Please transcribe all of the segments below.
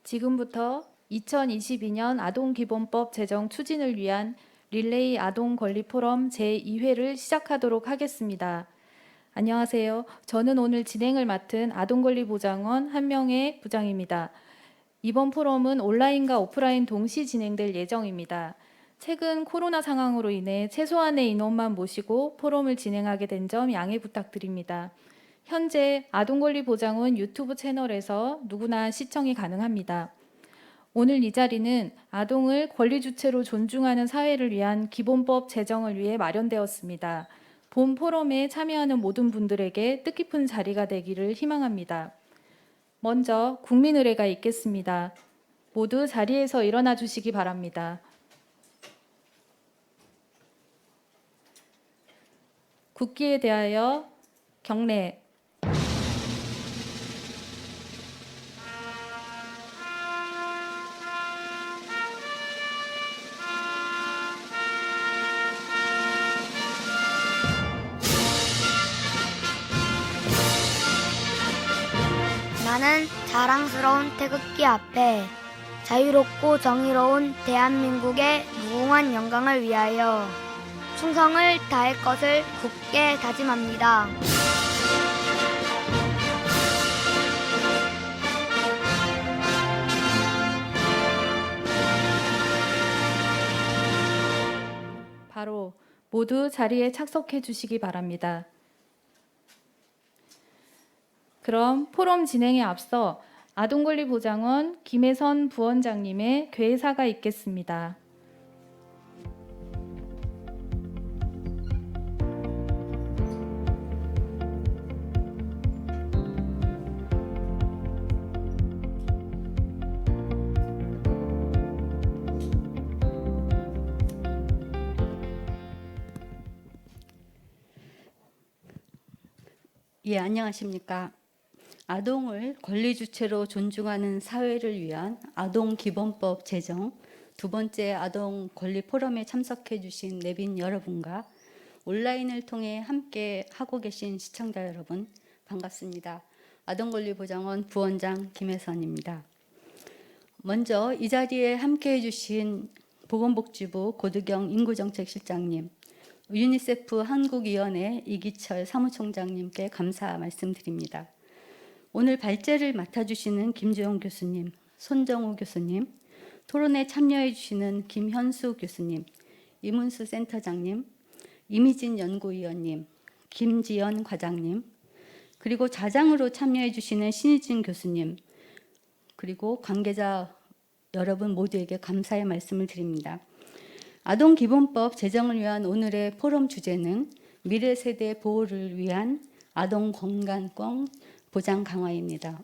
지금부터 2022년 아동기본법 제정 추진을 위한 릴레이 아동권리 포럼 제2회를 시작하도록 하겠습니다. 안녕하세요. 저는 오늘 진행을 맡은 아동권리보장원 한명애 부장입니다. 이번 포럼은 온라인과 오프라인 동시 진행될 예정입니다. 최근 코로나 상황으로 인해 최소한의 인원만 모시고 포럼을 진행하게 된 점 양해 부탁드립니다. 현재 아동권리보장원 유튜브 채널에서 누구나 시청이 가능합니다. 오늘 이 자리는 아동을 권리 주체로 존중하는 사회를 위한 기본법 제정을 위해 마련되었습니다. 본 포럼에 참여하는 모든 분들에게 뜻깊은 자리가 되기를 희망합니다. 먼저 국민의례가 있겠습니다. 모두 자리에서 일어나 주시기 바랍니다. 국기에 대하여 경례. 나는 자랑스러운 태극기 앞에 자유롭고 정의로운 대한민국의 무궁한 영광을 위하여 충성을 다할 것을 굳게 다짐합니다. 바로 모두 자리에 착석해 주시기 바랍니다. 그럼 포럼 진행에 앞서 아동권리보장원 김혜선 부원장님의 괴사가 있겠습니다. 예, 안녕하십니까. 아동을 권리주체로 존중하는 사회를 위한 아동기본법 제정 두 번째 아동권리포럼에 참석해 주신 내빈 여러분과 온라인을 통해 함께 하고 계신 시청자 여러분 반갑습니다. 아동권리보장원 부원장 김혜선입니다. 먼저 이 자리에 함께 해주신 보건복지부 고두경 인구정책실장님, 유니세프 한국위원회 이기철 사무총장님께 감사 말씀드립니다. 오늘 발제를 맡아주시는 김주영 교수님, 손정우 교수님, 토론에 참여해 주시는 김현수 교수님, 이문수 센터장님, 이미진 연구위원님, 김지연 과장님, 그리고 자장으로 참여해 주시는 신희진 교수님, 그리고 관계자 여러분 모두에게 감사의 말씀을 드립니다. 아동기본법 제정을 위한 오늘의 포럼 주제는 미래 세대 보호를 위한 아동 건강권 보장 강화입니다.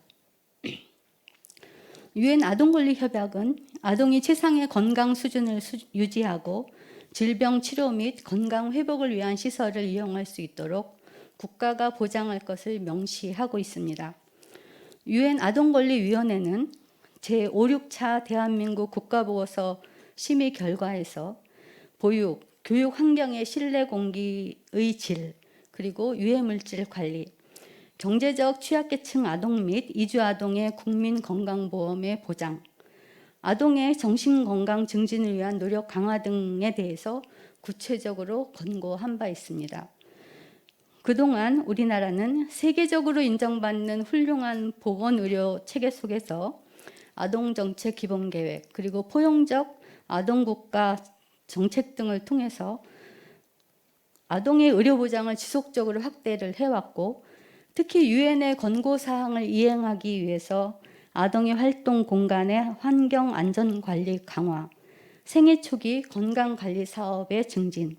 유엔 아동권리협약은 아동이 최상의 건강 수준을 유지하고 질병 치료 및 건강 회복을 위한 시설을 이용할 수 있도록 국가가 보장할 것을 명시하고 있습니다. 유엔 아동권리위원회는 제56차 대한민국 국가보고서 심의 결과에서 보육, 교육 환경의 실내 공기의 질, 그리고 유해물질 관리, 경제적 취약계층 아동 및 이주 아동의 국민건강보험의 보장, 아동의 정신건강 증진을 위한 노력 강화 등에 대해서 구체적으로 권고한 바 있습니다. 그동안 우리나라는 세계적으로 인정받는 훌륭한 보건의료 체계 속에서 아동정책 기본계획, 그리고 포용적 아동국가 정책 등을 통해서 아동의 의료보장을 지속적으로 확대를 해왔고, 특히 유엔의 권고사항을 이행하기 위해서 아동의 활동 공간의 환경 안전관리 강화, 생애 초기 건강관리 사업의 증진,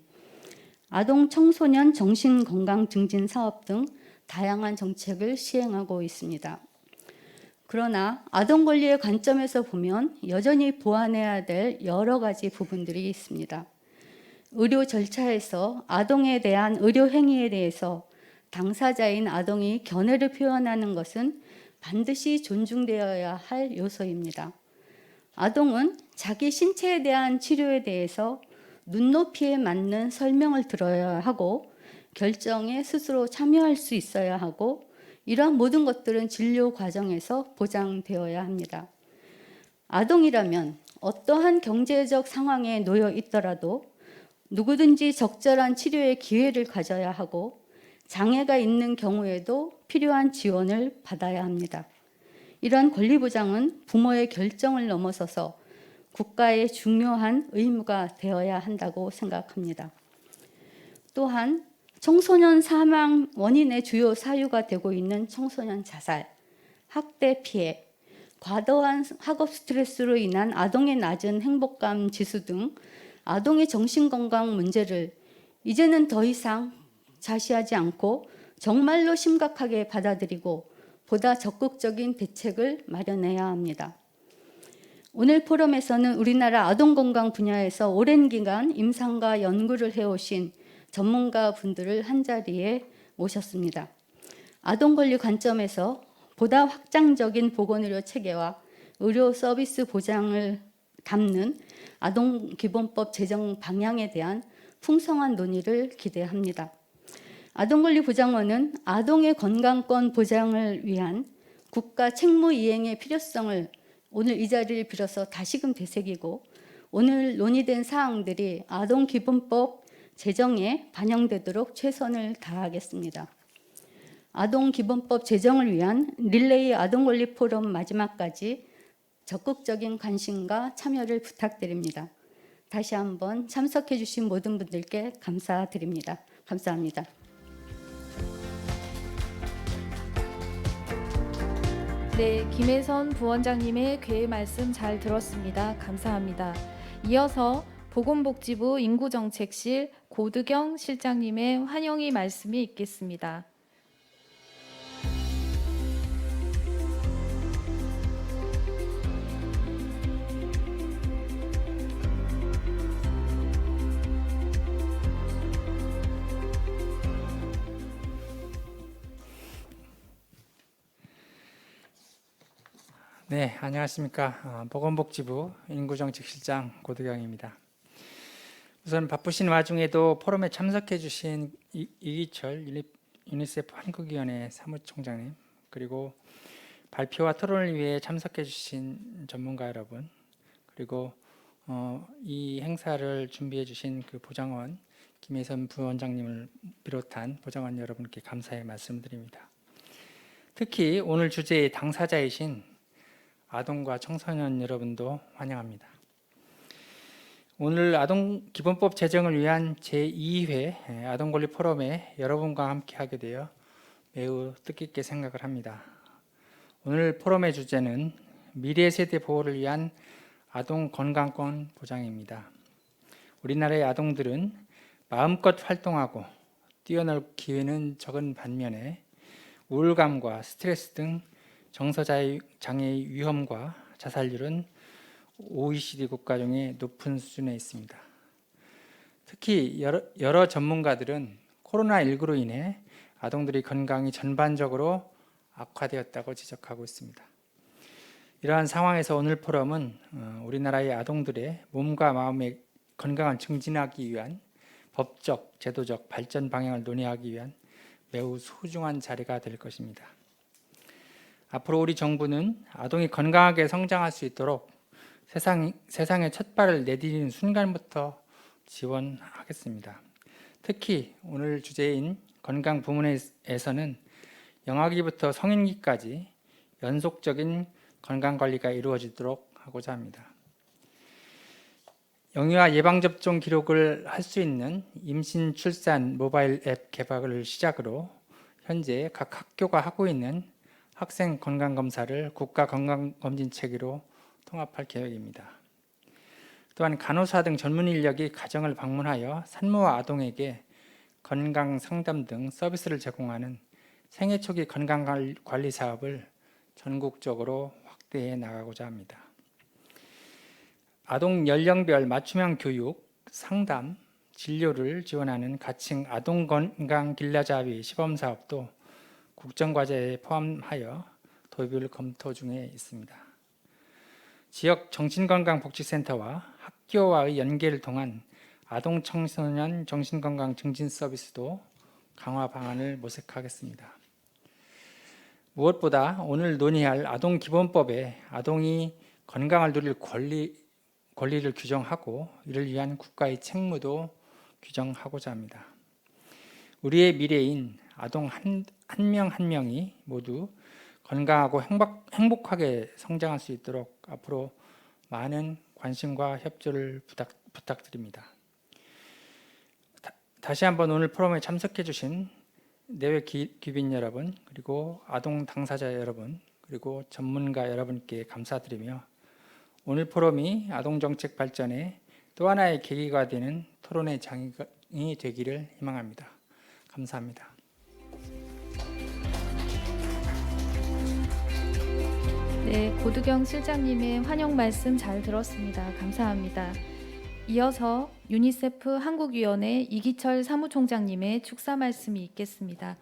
아동 청소년 정신건강 증진 사업 등 다양한 정책을 시행하고 있습니다. 그러나 아동 권리의 관점에서 보면 여전히 보완해야 될 여러 가지 부분들이 있습니다. 의료 절차에서 아동에 대한 의료 행위에 대해서 당사자인 아동이 견해를 표현하는 것은 반드시 존중되어야 할 요소입니다. 아동은 자기 신체에 대한 치료에 대해서 눈높이에 맞는 설명을 들어야 하고 결정에 스스로 참여할 수 있어야 하고, 이러한 모든 것들은 진료 과정에서 보장되어야 합니다. 아동이라면 어떠한 경제적 상황에 놓여 있더라도 누구든지 적절한 치료의 기회를 가져야 하고 장애가 있는 경우에도 필요한 지원을 받아야 합니다. 이러한 권리 보장은 부모의 결정을 넘어서서 국가의 중요한 의무가 되어야 한다고 생각합니다. 또한 청소년 사망 원인의 주요 사유가 되고 있는 청소년 자살, 학대 피해, 과도한 학업 스트레스로 인한 아동의 낮은 행복감 지수 등 아동의 정신건강 문제를 이제는 더 이상 자시하지 않고 정말로 심각하게 받아들이고 보다 적극적인 대책을 마련해야 합니다. 오늘 포럼에서는 우리나라 아동건강 분야에서 오랜 기간 임상과 연구를 해오신 전문가 분들을 한자리에 모셨습니다. 아동권리 관점에서 보다 확장적인 보건의료 체계와 의료 서비스 보장을 담는 아동기본법 제정 방향에 대한 풍성한 논의를 기대합니다. 아동권리보장원은 아동의 건강권 보장을 위한 국가 책무 이행의 필요성을 오늘 이 자리를 빌어서 다시금 되새기고 오늘 논의된 사항들이 아동기본법 제정에 반영되도록 최선을 다하겠습니다. 아동기본법 제정을 위한 릴레이 아동권리 포럼 마지막까지 적극적인 관심과 참여를 부탁드립니다. 다시 한번 참석해 주신 모든 분들께 감사드립니다. 감사합니다. 네, 김혜선 부원장님의 궤의 말씀 잘 들었습니다. 감사합니다. 이어서 보건복지부 인구정책실 고드경 실장님의 환영의 말씀이 있겠습니다. 네, 안녕하십니까. 보건복지부 인구정책실장 고드경입니다. 우선 바쁘신 와중에도 포럼에 참석해 주신 이기철 유니세프 한국위원회 사무총장님, 그리고 발표와 토론을 위해 참석해 주신 전문가 여러분, 그리고 이 행사를 준비해 주신 그 보장원 김혜선 부원장님을 비롯한 보장원 여러분께 감사의 말씀드립니다. 특히 오늘 주제의 당사자이신 아동과 청소년 여러분도 환영합니다. 오늘 아동기본법 제정을 위한 제2회 아동권리 포럼에 여러분과 함께하게 되어 매우 뜻깊게 생각을 합니다. 오늘 포럼의 주제는 미래 세대 보호를 위한 아동 건강권 보장입니다. 우리나라의 아동들은 마음껏 활동하고 뛰어놀 기회는 적은 반면에 우울감과 스트레스 등 정서장애의 위험과 자살률은 OECD 국가 중에 높은 수준에 있습니다. 특히 여러 전문가들은 코로나19로 인해 아동들의 건강이 전반적으로 악화되었다고 지적하고 있습니다. 이러한 상황에서 오늘 포럼은 우리나라의 아동들의 몸과 마음의 건강을 증진하기 위한 법적, 제도적 발전 방향을 논의하기 위한 매우 소중한 자리가 될 것입니다. 앞으로 우리 정부는 아동이 건강하게 성장할 수 있도록 세상에 첫 발을 내디디는 순간부터 지원하겠습니다. 특히 오늘 주제인 건강 부문에서는 영아기부터 성인기까지 연속적인 건강관리가 이루어지도록 하고자 합니다. 영유아 예방접종 기록을 할 수 있는 임신, 출산 모바일 앱 개발을 시작으로 현재 각 학교가 하고 있는 학생 건강검사를 국가건강검진 체계로 통합할 계획입니다. 또한 간호사 등 전문 인력이 가정을 방문하여 산모와 아동에게 건강 상담 등 서비스를 제공하는 생애 초기 건강관리 사업을 전국적으로 확대해 나가고자 합니다. 아동 연령별 맞춤형 교육, 상담, 진료를 지원하는 가칭 아동건강길라잡이 시범사업도 국정과제에 포함하여 도입을 검토 중에 있습니다. 지역 정신건강복지센터와 학교와의 연계를 통한 아동 청소년 정신건강 증진 서비스도 강화 방안을 모색하겠습니다. 무엇보다 오늘 논의할 아동기본법에 아동이 건강을 누릴 권리를 규정하고 이를 위한 국가의 책무도 규정하고자 합니다. 우리의 미래인 아동 한 명 한 명이 모두 건강하고 행복하게 성장할 수 있도록 앞으로 많은 관심과 협조를 부탁드립니다. 다시 한번 오늘 포럼에 참석해 주신 내외 귀빈 여러분, 그리고 아동 당사자 여러분, 그리고 전문가 여러분께 감사드리며 오늘 포럼이 아동정책 발전의 또 하나의 계기가 되는 토론의 장이 되기를 희망합니다. 감사합니다. 네, 고두경 실장님의 환영 말씀 잘 들었습니다. 감사합니다. 이어서 유니세프 한국위원회 이기철 사무총장님의 축사 말씀이 있겠습니다.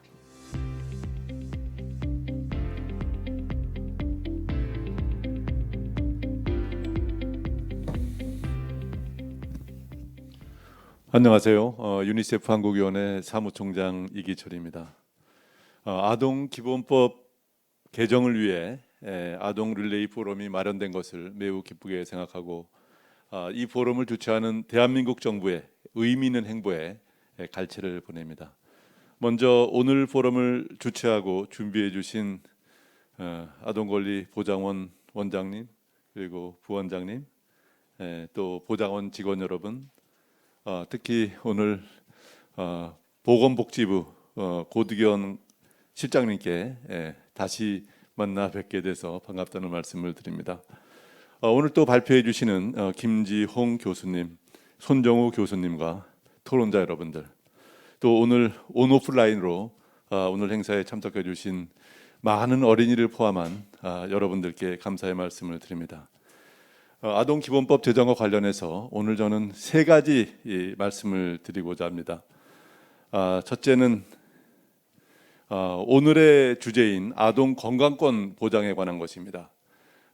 안녕하세요. 유니세프 한국위원회 사무총장 이기철입니다. 아동 기본법 개정을 위해 아동 릴레이 포럼이 마련된 것을 매우 기쁘게 생각하고 이 포럼을 주최하는 대한민국 정부의 의미 있는 행보에 갈채를 보냅니다. 먼저 오늘 포럼을 주최하고 준비해 주신 아동권리 보장원 원장님, 그리고 부원장님, 또 보장원 직원 여러분, 특히 오늘 보건복지부 고두경 실장님께 다시 만나 뵙게 돼서 반갑다는 말씀을 드립니다. 오늘 또 발표해 주시는 김지홍 교수님, 손정우 교수님과 토론자 여러분들, 또 오늘 온오프라인으로 오늘 행사에 참석해 주신 많은 어린이를 포함한 여러분들께 감사의 말씀을 드립니다. 아동기본법 제정과 관련해서 오늘 저는 세 가지 말씀을 드리고자 합니다. 첫째는 오늘의 주제인 아동 건강권 보장에 관한 것입니다.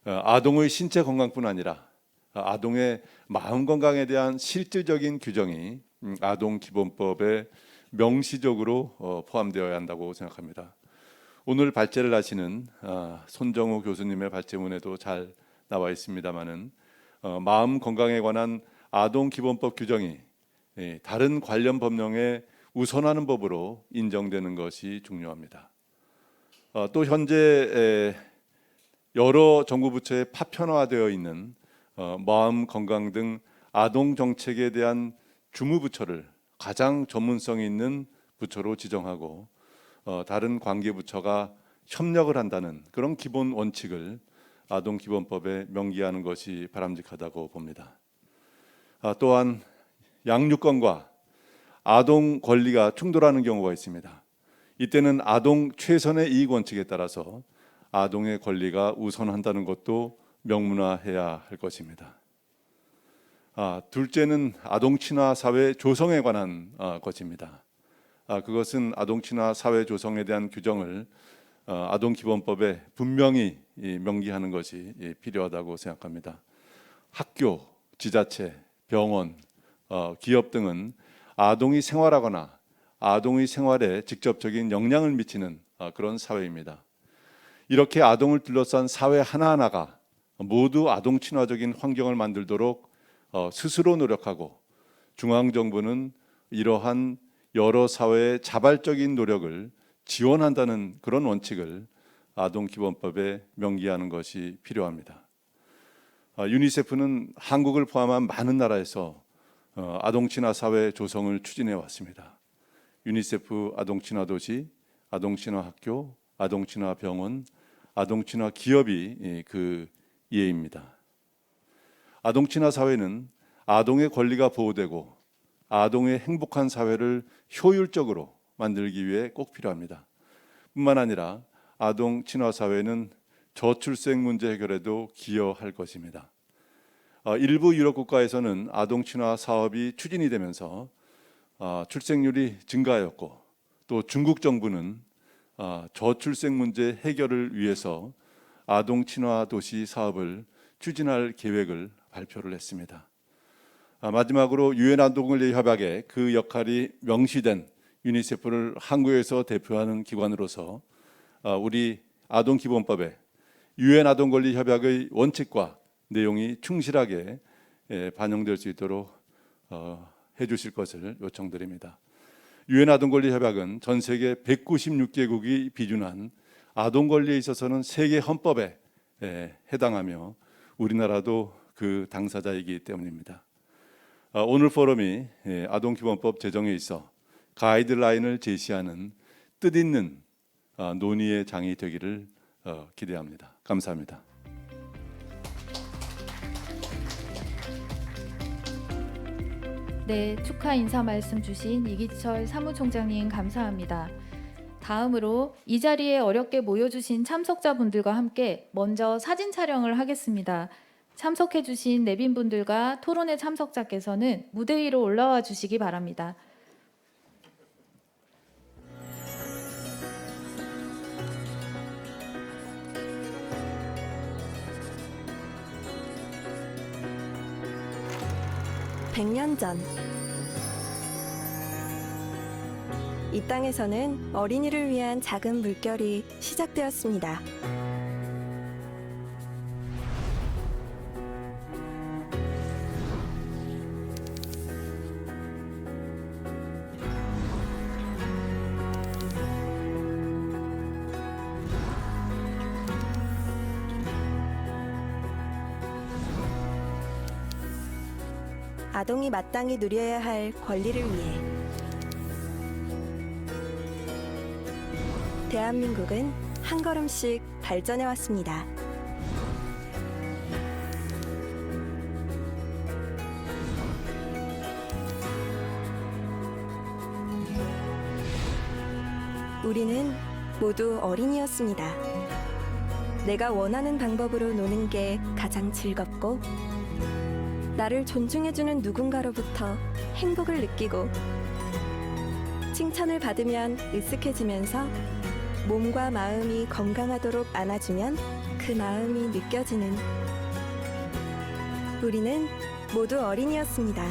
아동의 신체 건강뿐 아니라 아동의 마음 건강에 대한 실질적인 규정이 아동기본법에 명시적으로 포함되어야 한다고 생각합니다. 오늘 발제를 하시는 손정우 교수님의 발제문에도 잘 나와 있습니다마는 마음 건강에 관한 아동기본법 규정이 다른 관련 법령에 우선하는 법으로 인정되는 것이 중요합니다. 또 현재 여러 정부 부처에 파편화되어 있는 마음 건강 등 아동 정책에 대한 주무부처를 가장 전문성이 있는 부처로 지정하고 다른 관계 부처가 협력을 한다는 그런 기본 원칙을 아동기본법에 명기하는 것이 바람직하다고 봅니다. 또한 양육권과 아동 권리가 충돌하는 경우가 있습니다. 이때는 아동 최선의 이익 원칙에 따라서 아동의 권리가 우선한다는 것도 명문화해야 할 것입니다. 둘째는 아동 친화 사회 조성에 관한 것입니다. 그것은 아동 친화 사회 조성에 대한 규정을 아동기본법에 분명히 명기하는 것이 필요하다고 생각합니다. 학교, 지자체, 병원, 기업 등은 아동이 생활하거나 아동의 생활에 직접적인 영향을 미치는 그런 사회입니다. 이렇게 아동을 둘러싼 사회 하나하나가 모두 아동 친화적인 환경을 만들도록 스스로 노력하고 중앙정부는 이러한 여러 사회의 자발적인 노력을 지원한다는 그런 원칙을 아동기본법에 명기하는 것이 필요합니다. 유니세프는 한국을 포함한 많은 나라에서 아동친화 사회 조성을 추진해 왔습니다. 유니세프 아동친화 도시, 아동친화 학교, 아동친화 병원, 아동친화 기업이 그 예입니다. 아동친화 사회는 아동의 권리가 보호되고 아동의 행복한 사회를 효율적으로 만들기 위해 꼭 필요합니다. 뿐만 아니라 아동 친화 사회는 저출생 문제 해결에도 기여할 것입니다. 일부 유럽 국가에서는 아동 친화 사업이 추진이 되면서 출생률이 증가하였고, 또 중국 정부는 저출생 문제 해결을 위해서 아동 친화 도시 사업을 추진할 계획을 발표를 했습니다. 마지막으로 유엔 아동권리 협약에 그 역할이 명시된 유니세프를 한국에서 대표하는 기관으로서 우리 아동기본법에 유엔 아동권리 협약의 원칙과 내용이 충실하게 반영될 수 있도록 해주실 것을 요청드립니다. 유엔 아동권리 협약은 전 세계 196개국이 비준한 아동 권리에 있어서는 세계 헌법에 해당하며 우리나라도 그 당사자이기 때문입니다. 오늘 포럼이 아동기본법 제정에 있어 가이드라인을 제시하는 뜻있는 논의의 장이 되기를 기대합니다. 감사합니다. 네, 축하 인사 말씀 주신 이기철 사무총장님 감사합니다. 다음으로 이 자리에 어렵게 모여주신 참석자분들과 함께 먼저 사진 촬영을 하겠습니다. 참석해주신 내빈분들과 토론회 참석자께서는 무대 위로 올라와 주시기 바랍니다. (100년) 전 이 땅에서는 어린이를 위한 작은 물결이 시작되었습니다. 아동이 마땅히 누려야 할 권리를 위해 대한민국은 한 걸음씩 발전해 왔습니다. 우리는 모두 어린이였습니다. 내가 원하는 방법으로 노는 게 가장 즐겁고 나를 존중해주는 누군가로부터 행복을 느끼고 칭찬을 받으면 으쓱해지면서 몸과 마음이 건강하도록 안아주면 그 마음이 느껴지는 우리는 모두 어린이였습니다.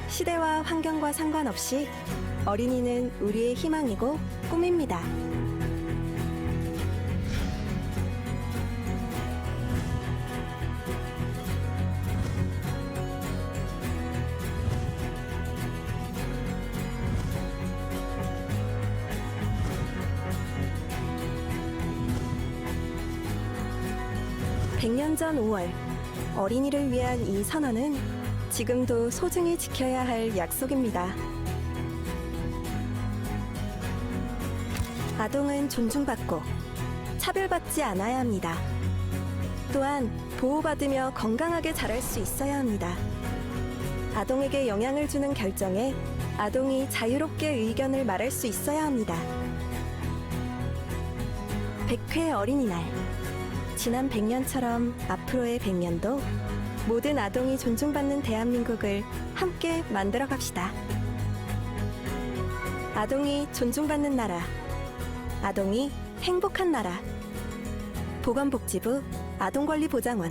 시대와 환경과 상관없이 어린이는 우리의 희망이고 꿈입니다. (100년) 전 5월 어린이를 위한 이 선언은 지금도 소중히 지켜야 할 약속입니다. 아동은 존중받고 차별받지 않아야 합니다. 또한 보호받으며 건강하게 자랄 수 있어야 합니다. 아동에게 영향을 주는 결정에 아동이 자유롭게 의견을 말할 수 있어야 합니다. 100회 어린이날, 지난 100년처럼 앞으로의 100년도 모든 아동이 존중받는 대한민국을 함께 만들어 갑시다. 아동이 존중받는 나라, 아동이 행복한 나라. 보건복지부 아동권리보장원.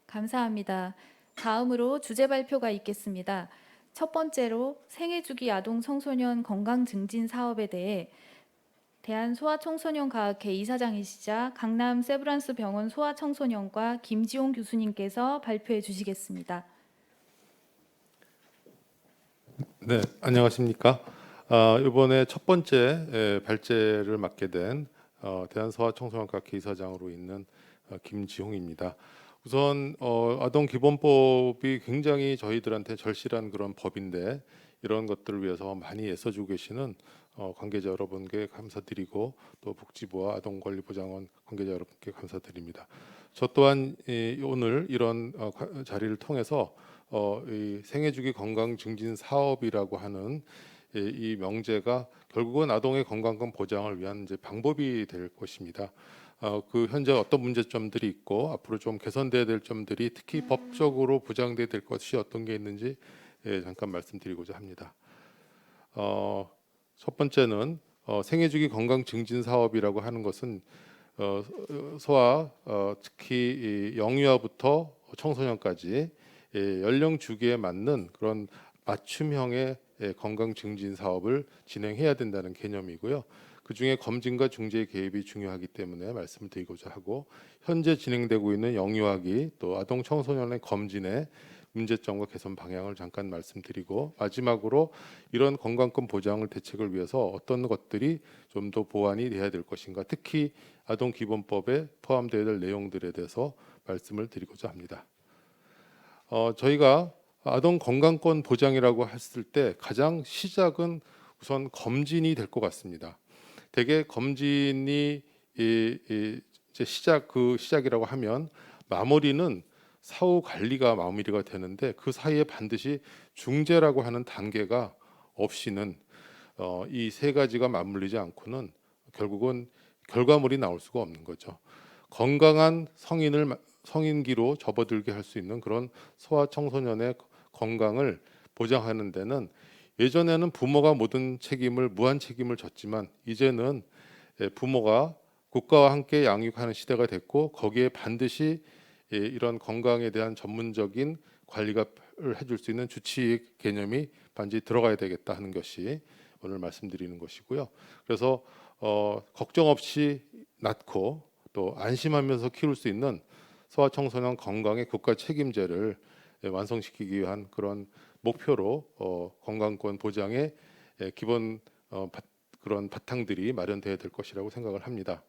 감사합니다. 다음으로 주제 발표가 있겠습니다. 첫 번째로 생애주기 아동 청소년 건강 증진 사업에 대해 대한소아청소년과학회 이사장이시자 강남 세브란스 병원 소아청소년과 김지용 교수님께서 발표해 주시겠습니다. 네, 안녕하십니까. 이번에 첫 번째 발제를 맡게 된 대한소아청소년과학회 이사장으로 있는 김지홍입니다. 우선 아동기본법이 굉장히 저희들한테 절실한 그런 법인데 이런 것들을 위해서 많이 애써주고 계시는 관계자 여러분께 감사드리고 또 복지부와 아동권리보장원 관계자 여러분께 감사드립니다. 저 또한 오늘 이런 자리를 통해서 이 생애주기 건강 증진 사업이라고 하는 이 명제가 결국은 아동의 건강권 보장을 위한 이제 방법이 될 것입니다. 그 현재 어떤 문제점들이 있고 앞으로 좀 개선돼야 될 점들이 특히 법적으로 보장돼야 될 것이 어떤 게 있는지 잠깐 말씀드리고자 합니다. 첫 번째는 생애주기 건강 증진 사업이라고 하는 것은 소아 특히 영유아부터 청소년까지 연령 주기에 맞는 그런 맞춤형의 건강 증진 사업을 진행해야 된다는 개념이고요. 그중에 검진과 중재의 개입이 중요하기 때문에 말씀을 드리고자 하고, 현재 진행되고 있는 영유아기 또 아동 청소년의 검진의 문제점과 개선 방향을 잠깐 말씀드리고, 마지막으로 이런 건강권 보장을 대책을 위해서 어떤 것들이 좀 더 보완이 돼야 될 것인가, 특히 아동기본법에 포함되어야 될 내용들에 대해서 말씀을 드리고자 합니다. 저희가 아동 건강권 보장이라고 했을 때 가장 시작은 우선 검진이 될 것 같습니다. 대개 검진이 이제 시작이라고 하면 마무리는 사후 관리가 마무리가 되는데, 그 사이에 반드시 중재라고 하는 단계가 없이는 이 세 가지가 맞물리지 않고는 결국은 결과물이 나올 수가 없는 거죠. 건강한 성인기로 접어들게 할 수 있는 그런 소아청소년의 건강을 보장하는 데는, 예전에는 부모가 모든 책임을 무한 책임을 졌지만 이제는 부모가 국가와 함께 양육하는 시대가 됐고, 거기에 반드시 이런 건강에 대한 전문적인 관리를 해줄 수 있는 주치 개념이 반드시 들어가야 되겠다 하는 것이 오늘 말씀드리는 것이고요. 그래서 걱정 없이 낳고 또 안심하면서 키울 수 있는 소아청소년 건강의 국가 책임제를 완성시키기 위한 그런 목표로 건강권 보장의 기본 그런 바탕들이 마련돼야 될 것이라고 생각을 합니다.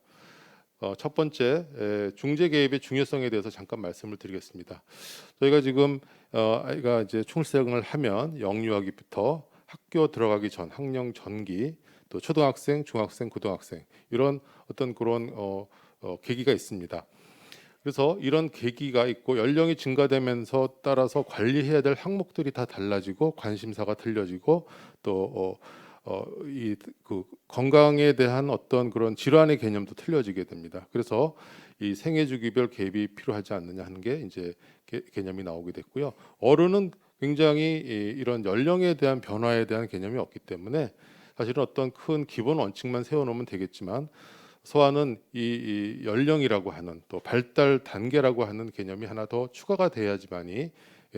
첫 번째, 중재 개입의 중요성에 대해서 잠깐 말씀을 드리겠습니다. 저희가 지금 아이가 이제 출생을 하면 영유아기부터 학교 들어가기 전 학령 전기, 또 초등학생, 중학생, 고등학생, 이런 어떤 그런 계기가 있습니다. 그래서 이런 계기가 있고 연령이 증가되면서 따라서 관리해야 될 항목들이 다 달라지고 관심사가 틀려지고 또 이 그 건강에 대한 어떤 그런 질환의 개념도 틀려지게 됩니다. 그래서 이 생애 주기별 개입이 필요하지 않느냐 하는 게 이제 개념이 나오게 됐고요. 어른은 굉장히 이런 연령에 대한 변화에 대한 개념이 없기 때문에 사실은 어떤 큰 기본 원칙만 세워놓으면 되겠지만, 소아는 이 연령이라고 하는, 또 발달 단계라고 하는 개념이 하나 더 추가가 돼야지만이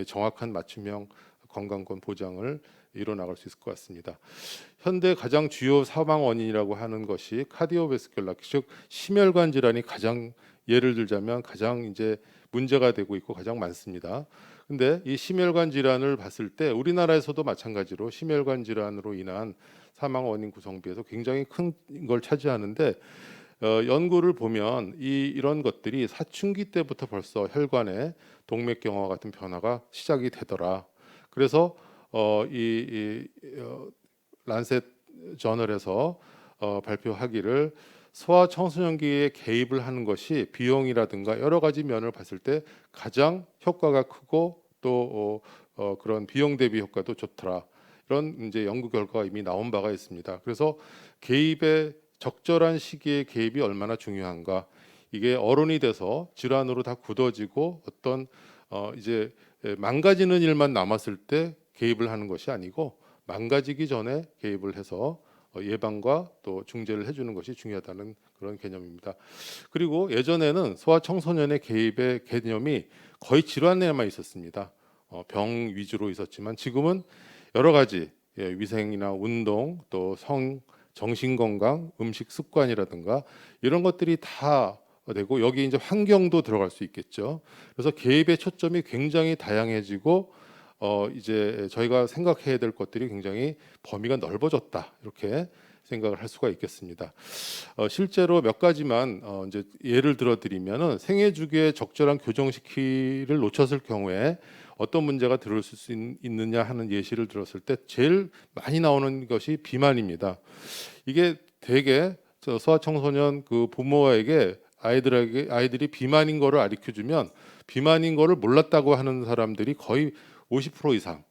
정확한 맞춤형 건강권 보장을 이뤄나갈 수 있을 것 같습니다. 현대 가장 주요 사망 원인이라고 하는 것이 카디오베스큘라, 즉 심혈관 질환이 가장, 예를 들자면 가장 이제 문제가 되고 있고 가장 많습니다. 근데 이 심혈관 질환을 봤을 때 우리나라에서도 마찬가지로 심혈관 질환으로 인한 사망 원인 구성비에서 굉장히 큰 걸 차지하는데, 연구를 보면 이런 것들이 사춘기 때부터 벌써 혈관에 동맥경화 같은 변화가 시작이 되더라. 그래서 란셋 저널에서 발표하기를, 소아 청소년기에 개입을 하는 것이 비용이라든가 여러 가지 면을 봤을 때 가장 효과가 크고 또 그런 비용 대비 효과도 좋더라. 이런 이제 연구 결과가 이미 나온 바가 있습니다. 그래서 개입의 적절한 시기에 개입이 얼마나 중요한가, 이게 어른이 돼서 질환으로 다 굳어지고 어떤 이제 망가지는 일만 남았을 때 개입을 하는 것이 아니고, 망가지기 전에 개입을 해서 예방과 또 중재를 해주는 것이 중요하다는 그런 개념입니다. 그리고 예전에는 소아청소년의 개입의 개념이 거의 질환에만 있었습니다. 병 위주로 있었지만 지금은 여러 가지 위생이나 운동, 또 정신건강, 음식 습관이라든가 이런 것들이 다 되고, 여기 이제 환경도 들어갈 수 있겠죠. 그래서 개입의 초점이 굉장히 다양해지고 이제 저희가 생각해야 될 것들이 굉장히 범위가 넓어졌다, 이렇게 생각을 할 수가 있겠습니다. 실제로 몇 가지만 이제 예를 들어드리면은, 생애 주기에 적절한 교정시키를 놓쳤을 경우에 어떤 문제가 들을 수 있느냐 하는 예시를 들었을 때 제일 많이 나오는 것이 비만입니다. 이게 대개 소아청소년 그 부모에게 아이들이 비만인 거를 가르쳐주면 비만인 거를 몰랐다고 하는 사람들이 거의 50% 이상.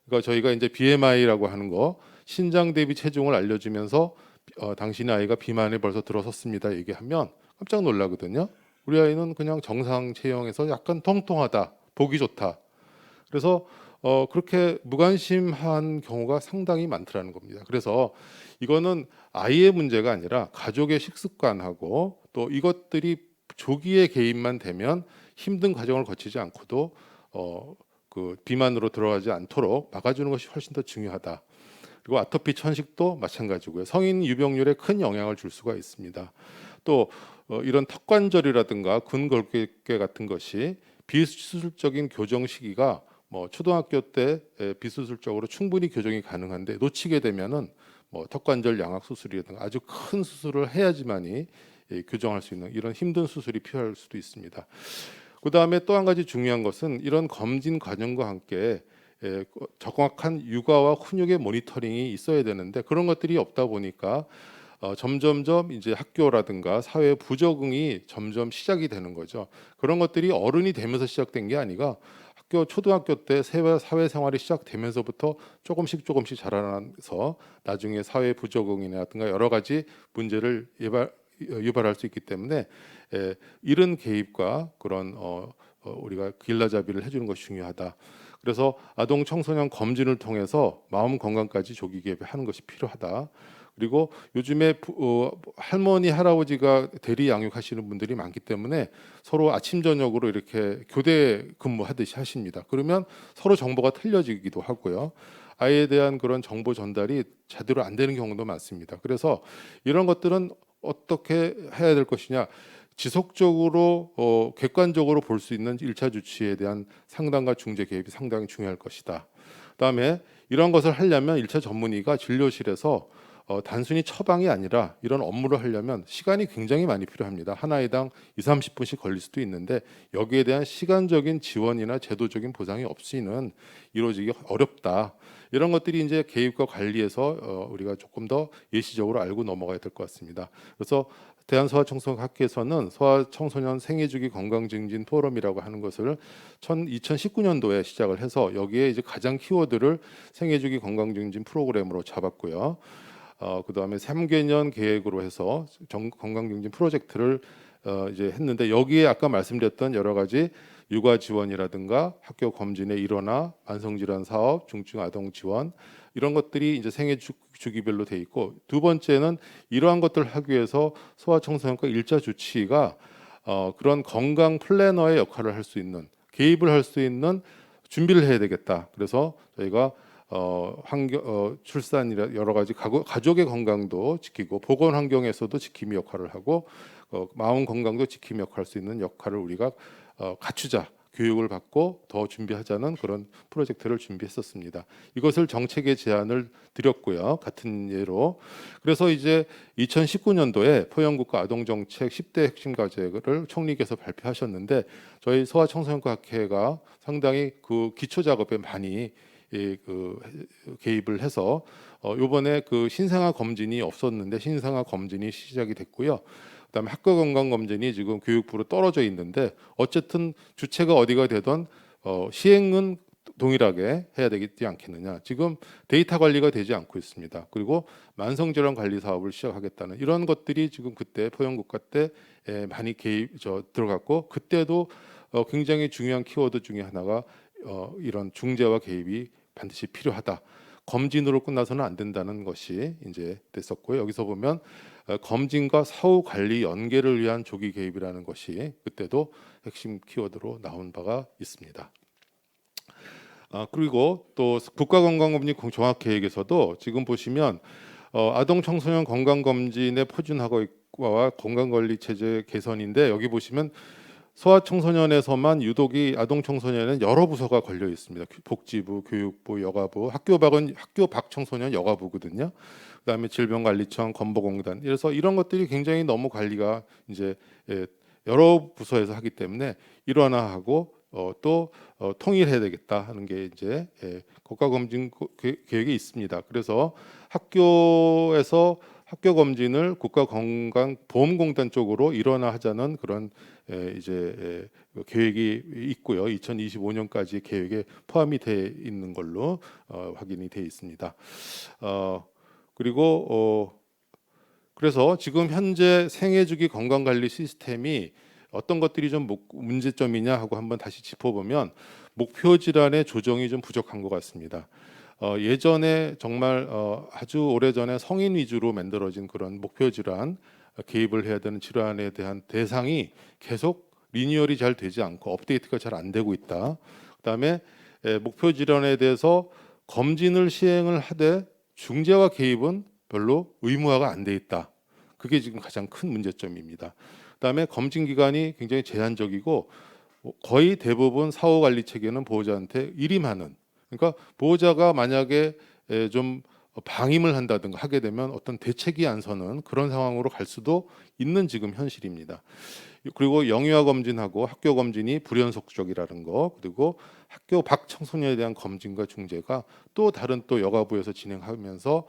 그러니까 저희가 이제 BMI라고 하는 거, 신장 대비 체중을 알려주면서 당신의 아이가 비만에 벌써 들어섰습니다 얘기하면 깜짝 놀라거든요. 우리 아이는 그냥 정상 체형에서 약간 통통하다, 보기 좋다. 그래서 그렇게 무관심한 경우가 상당히 많더라는 겁니다. 그래서 이거는 아이의 문제가 아니라 가족의 식습관하고, 또 이것들이 조기에 개입만 되면 힘든 과정을 거치지 않고도 그 비만으로 들어가지 않도록 막아주는 것이 훨씬 더 중요하다. 그리고 아토피 천식도 마찬가지고요. 성인 유병률에 큰 영향을 줄 수가 있습니다. 또 이런 턱관절이라든가 근골격계 같은 것이 비수술적인 교정 시기가 뭐 초등학교 때 비수술적으로 충분히 교정이 가능한데 놓치게 되면은 뭐 턱관절 양악 수술이라든가 아주 큰 수술을 해야지만이 교정할 수 있는 이런 힘든 수술이 필요할 수도 있습니다. 그 다음에 또 한 가지 중요한 것은 이런 검진 과정과 함께 정확한 육아와 훈육의 모니터링이 있어야 되는데 그런 것들이 없다 보니까 점점점 이제 학교라든가 사회 부적응이 점점 시작이 되는 거죠. 그런 것들이 어른이 되면서 시작된 게 아니라 학교 초등학교 때 사회생활이 시작되면서부터 조금씩 자라나서 나중에 사회 부적응이라든가 여러 가지 문제를 유발할 수 있기 때문에 이른 개입과 그런 우리가 길라잡이를 해주는 것이 중요하다. 그래서 아동 청소년 검진을 통해서 마음 건강까지 조기 개입하는 것이 필요하다. 그리고 요즘에 할머니 할아버지가 대리 양육하시는 분들이 많기 때문에 서로 아침 저녁으로 이렇게 교대 근무하듯이 하십니다. 그러면 서로 정보가 틀려지기도 하고요. 아이에 대한 그런 정보 전달이 제대로 안 되는 경우도 많습니다. 그래서 이런 것들은 어떻게 해야 될 것이냐, 지속적으로 객관적으로 볼 수 있는 1차 주치에 대한 상담과 중재 개입이 상당히 중요할 것이다. 그다음에 이런 것을 하려면 1차 전문의가 진료실에서 단순히 처방이 아니라 이런 업무를 하려면 시간이 굉장히 많이 필요합니다. 한 아이당 20-30분씩 걸릴 수도 있는데 여기에 대한 시간적인 지원이나 제도적인 보상이 없이는 이루어지기 어렵다. 이런 것들이 이제 개입과 관리에서 우리가 조금 더 예시적으로 알고 넘어가야 될 것 같습니다. 그래서 대한소아청소년학회에서는 소아청소년 생애주기 건강증진 포럼이라고 하는 것을 2019년도에 시작을 해서 여기에 이제 가장 키워드를 생애주기 건강증진 프로그램으로 잡았고요. 그 다음에 3개년 계획으로 해서 건강증진 프로젝트를 이제 했는데 여기에 아까 말씀드렸던 여러 가지 육아 지원이라든가 학교 검진의 일원화, 만성질환 사업, 중증 아동 지원 이런 것들이 이제 생애 주기별로 돼 있고 두 번째는 이러한 것들을 하기 위해서 소아청소년과 1차 주치의가 그런 건강 플래너의 역할을 할 수 있는 개입을 할 수 있는 준비를 해야 되겠다. 그래서 저희가 출산이라 여러 가지 가족의 건강도 지키고 보건 환경에서도 지킴이 역할을 하고 마음 건강도 지킴이 역할을 할 수 있는 역할을 우리가 갖추자. 교육을 받고 더 준비하자는 그런 프로젝트를 준비했었습니다. 이것을 정책에 제안을 드렸고요. 같은 예로. 그래서 이제 2019년도에 포영국가 아동정책 10대 핵심 과제를 총리께서 발표하셨는데 저희 소아청소년과 학회가 상당히 그 기초 작업에 많이 개입을 해서 이번에 그 신생아 검진이 없었는데 신생아 검진이 시작이 됐고요. 그다음에 학교 건강 검진이 지금 교육부로 떨어져 있는데 어쨌든 주체가 어디가 되던 시행은 동일하게 해야 되지 않겠느냐. 지금 데이터 관리가 되지 않고 있습니다. 그리고 만성질환 관리 사업을 시작하겠다는 이런 것들이 지금 그때 포영국가 때 많이 들어갔고 그때도 굉장히 중요한 키워드 중에 하나가 이런 중재와 개입이 반드시 필요하다. 검진으로 끝나서는 안 된다는 것이 이제 됐었고요. 여기서 보면 검진과 사후 관리 연계를 위한 조기 개입이라는 것이 그때도 핵심 키워드로 나온 바가 있습니다. 그리고 또 국가건강검진 종합계획에서도 지금 보시면 아동 청소년 건강검진의 표준화와 건강관리 체제 개선인데 여기 보시면 소아청소년에서만 유독이 아동청소년에는 여러 부서가 걸려 있습니다. 복지부, 교육부, 여가부, 학교 밖 청소년 여가부거든요. 그다음에 질병관리청, 건보공단. 그래서 이런 것들이 굉장히 너무 관리가 이제 여러 부서에서 하기 때문에 일원화하고 또 통일해야 되겠다 하는 게 이제 국가검진 계획이 있습니다. 그래서 학교에서 학교 검진을 국가건강보험공단 쪽으로 일원화하자는 그런 이제 계획이 있고요. 2025년까지 계획에 포함이 돼 있는 걸로 확인이 돼 있습니다. 그리고 그래서 지금 현재 생애주기 건강관리 시스템이 어떤 것들이 좀 문제점이냐 하고 한번 다시 짚어보면 목표 질환의 조정이 좀 부족한 것 같습니다. 예전에 정말 아주 오래전에 성인 위주로 만들어진 그런 목표 질환 개입을 해야 되는 질환에 대한 대상이 계속 리니얼이 잘 되지 않고 업데이트가 잘 안 되고 있다. 그다음에 목표 질환에 대해서 검진을 시행을 하되 중재와 개입은 별로 의무화가 안 돼 있다. 그게 지금 가장 큰 문제점입니다. 그다음에 검진 기간이 굉장히 제한적이고 거의 대부분 사후 관리 체계는 보호자한테 일임하는. 그러니까 보호자가 만약에 좀 방임을 한다든가 하게 되면 어떤 대책이 안 서는 그런 상황으로 갈 수도 있는 지금 현실입니다. 그리고 영유아 검진하고 학교 검진이 불연속적이라는 거, 그리고 학교 밖 청소년에 대한 검진과 중재가 또 다른 또 여가부에서 진행하면서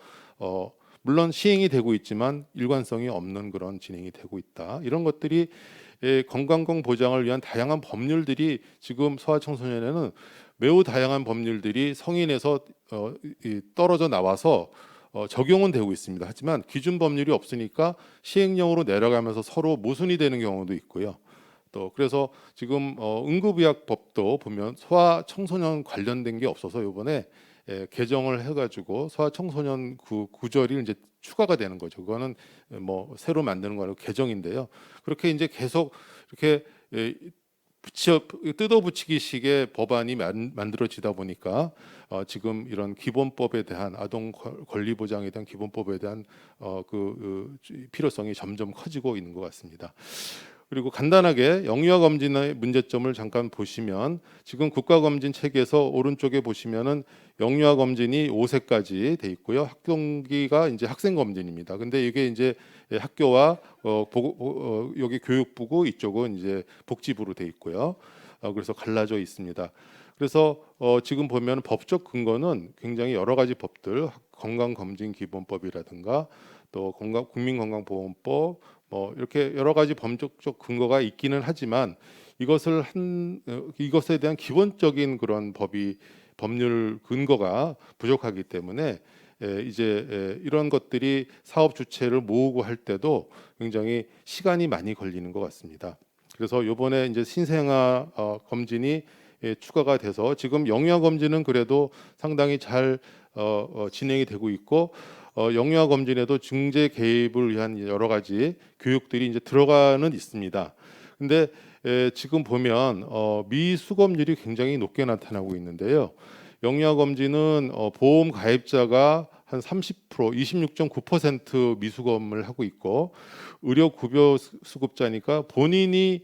물론 시행이 되고 있지만 일관성이 없는 그런 진행이 되고 있다. 이런 것들이 건강권 보장을 위한 다양한 법률들이 지금 소아청소년에는 매우 다양한 법률들이 성인에서 떨어져 나와서 적용은 되고 있습니다. 하지만 기준 법률이 없으니까 시행령으로 내려가면서 서로 모순이 되는 경우도 있고요. 또 그래서 지금 응급의학법도 보면 소아청소년 관련된 게 없어서 이번에 개정을 해가지고 소아청소년 구절이 이제 추가가 되는 거죠. 그거는 뭐 새로 만드는 거 아니고 개정인데요. 그렇게 이제 계속 이렇게 뜯어붙이기식의 법안이 만들어지다 보니까 지금 이런 기본법에 대한 아동 권리 보장에 대한 기본법에 대한 필요성이 점점 커지고 있는 것 같습니다. 그리고 간단하게 영유아 검진의 문제점을 잠깐 보시면 지금 국가검진 체계에서 오른쪽에 보시면은 영유아 검진이 5세까지 돼 있고요. 학동기가 이제 학생 검진입니다. 근데 이게 이제 학교와 여기 교육부고 이쪽은 이제 복지부로 돼 있고요. 그래서 갈라져 있습니다. 그래서 지금 보면 법적 근거는 굉장히 여러 가지 법들, 건강검진기본법이라든가 또 국민건강보험법 뭐 이렇게 여러 가지 법적 근거가 있기는 하지만 이것에 대한 기본적인 그런 법률 근거가 부족하기 때문에 이런 것들이 사업 주체를 모으고 할 때도 굉장히 시간이 많이 걸리는 것 같습니다. 그래서 이번에 이제 신생아 검진이 추가가 돼서 지금 영유아 검진은 그래도 상당히 잘 진행이 되고 있고 영유아 검진에도 중재 개입을 위한 여러 가지 교육들이 이제 들어가는 있습니다. 근데 지금 보면 미수검률이 굉장히 높게 나타나고 있는데요. 영유아 검진은 보험 가입자가 한 30%, 26.9% 미수검을 하고 있고 의료 급여 수급자니까 본인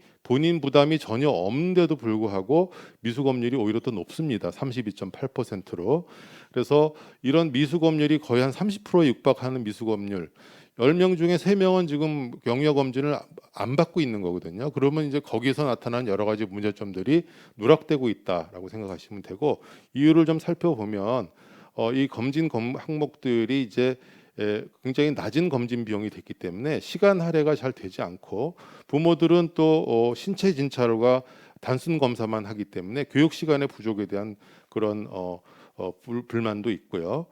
부담이 전혀 없는데도 불구하고 미수검률이 오히려 더 높습니다. 32.8%로. 그래서 이런 미수검률이 거의 한 30%에 육박하는 미수검률. 10명 중에 3명은 지금 영유아 검진을 안 받고 있는 거거든요. 그러면 이제 거기서 나타난 여러 가지 문제점들이 누락되고 있다라고 생각하시면 되고 이유를 좀 살펴보면 이 검진 항목들이 이제 굉장히 낮은 검진 비용이 됐기 때문에 시간 할애가 잘 되지 않고 부모들은 또 신체 진찰과 단순 검사만 하기 때문에 교육 시간의 부족에 대한 그런 불만도 있고요.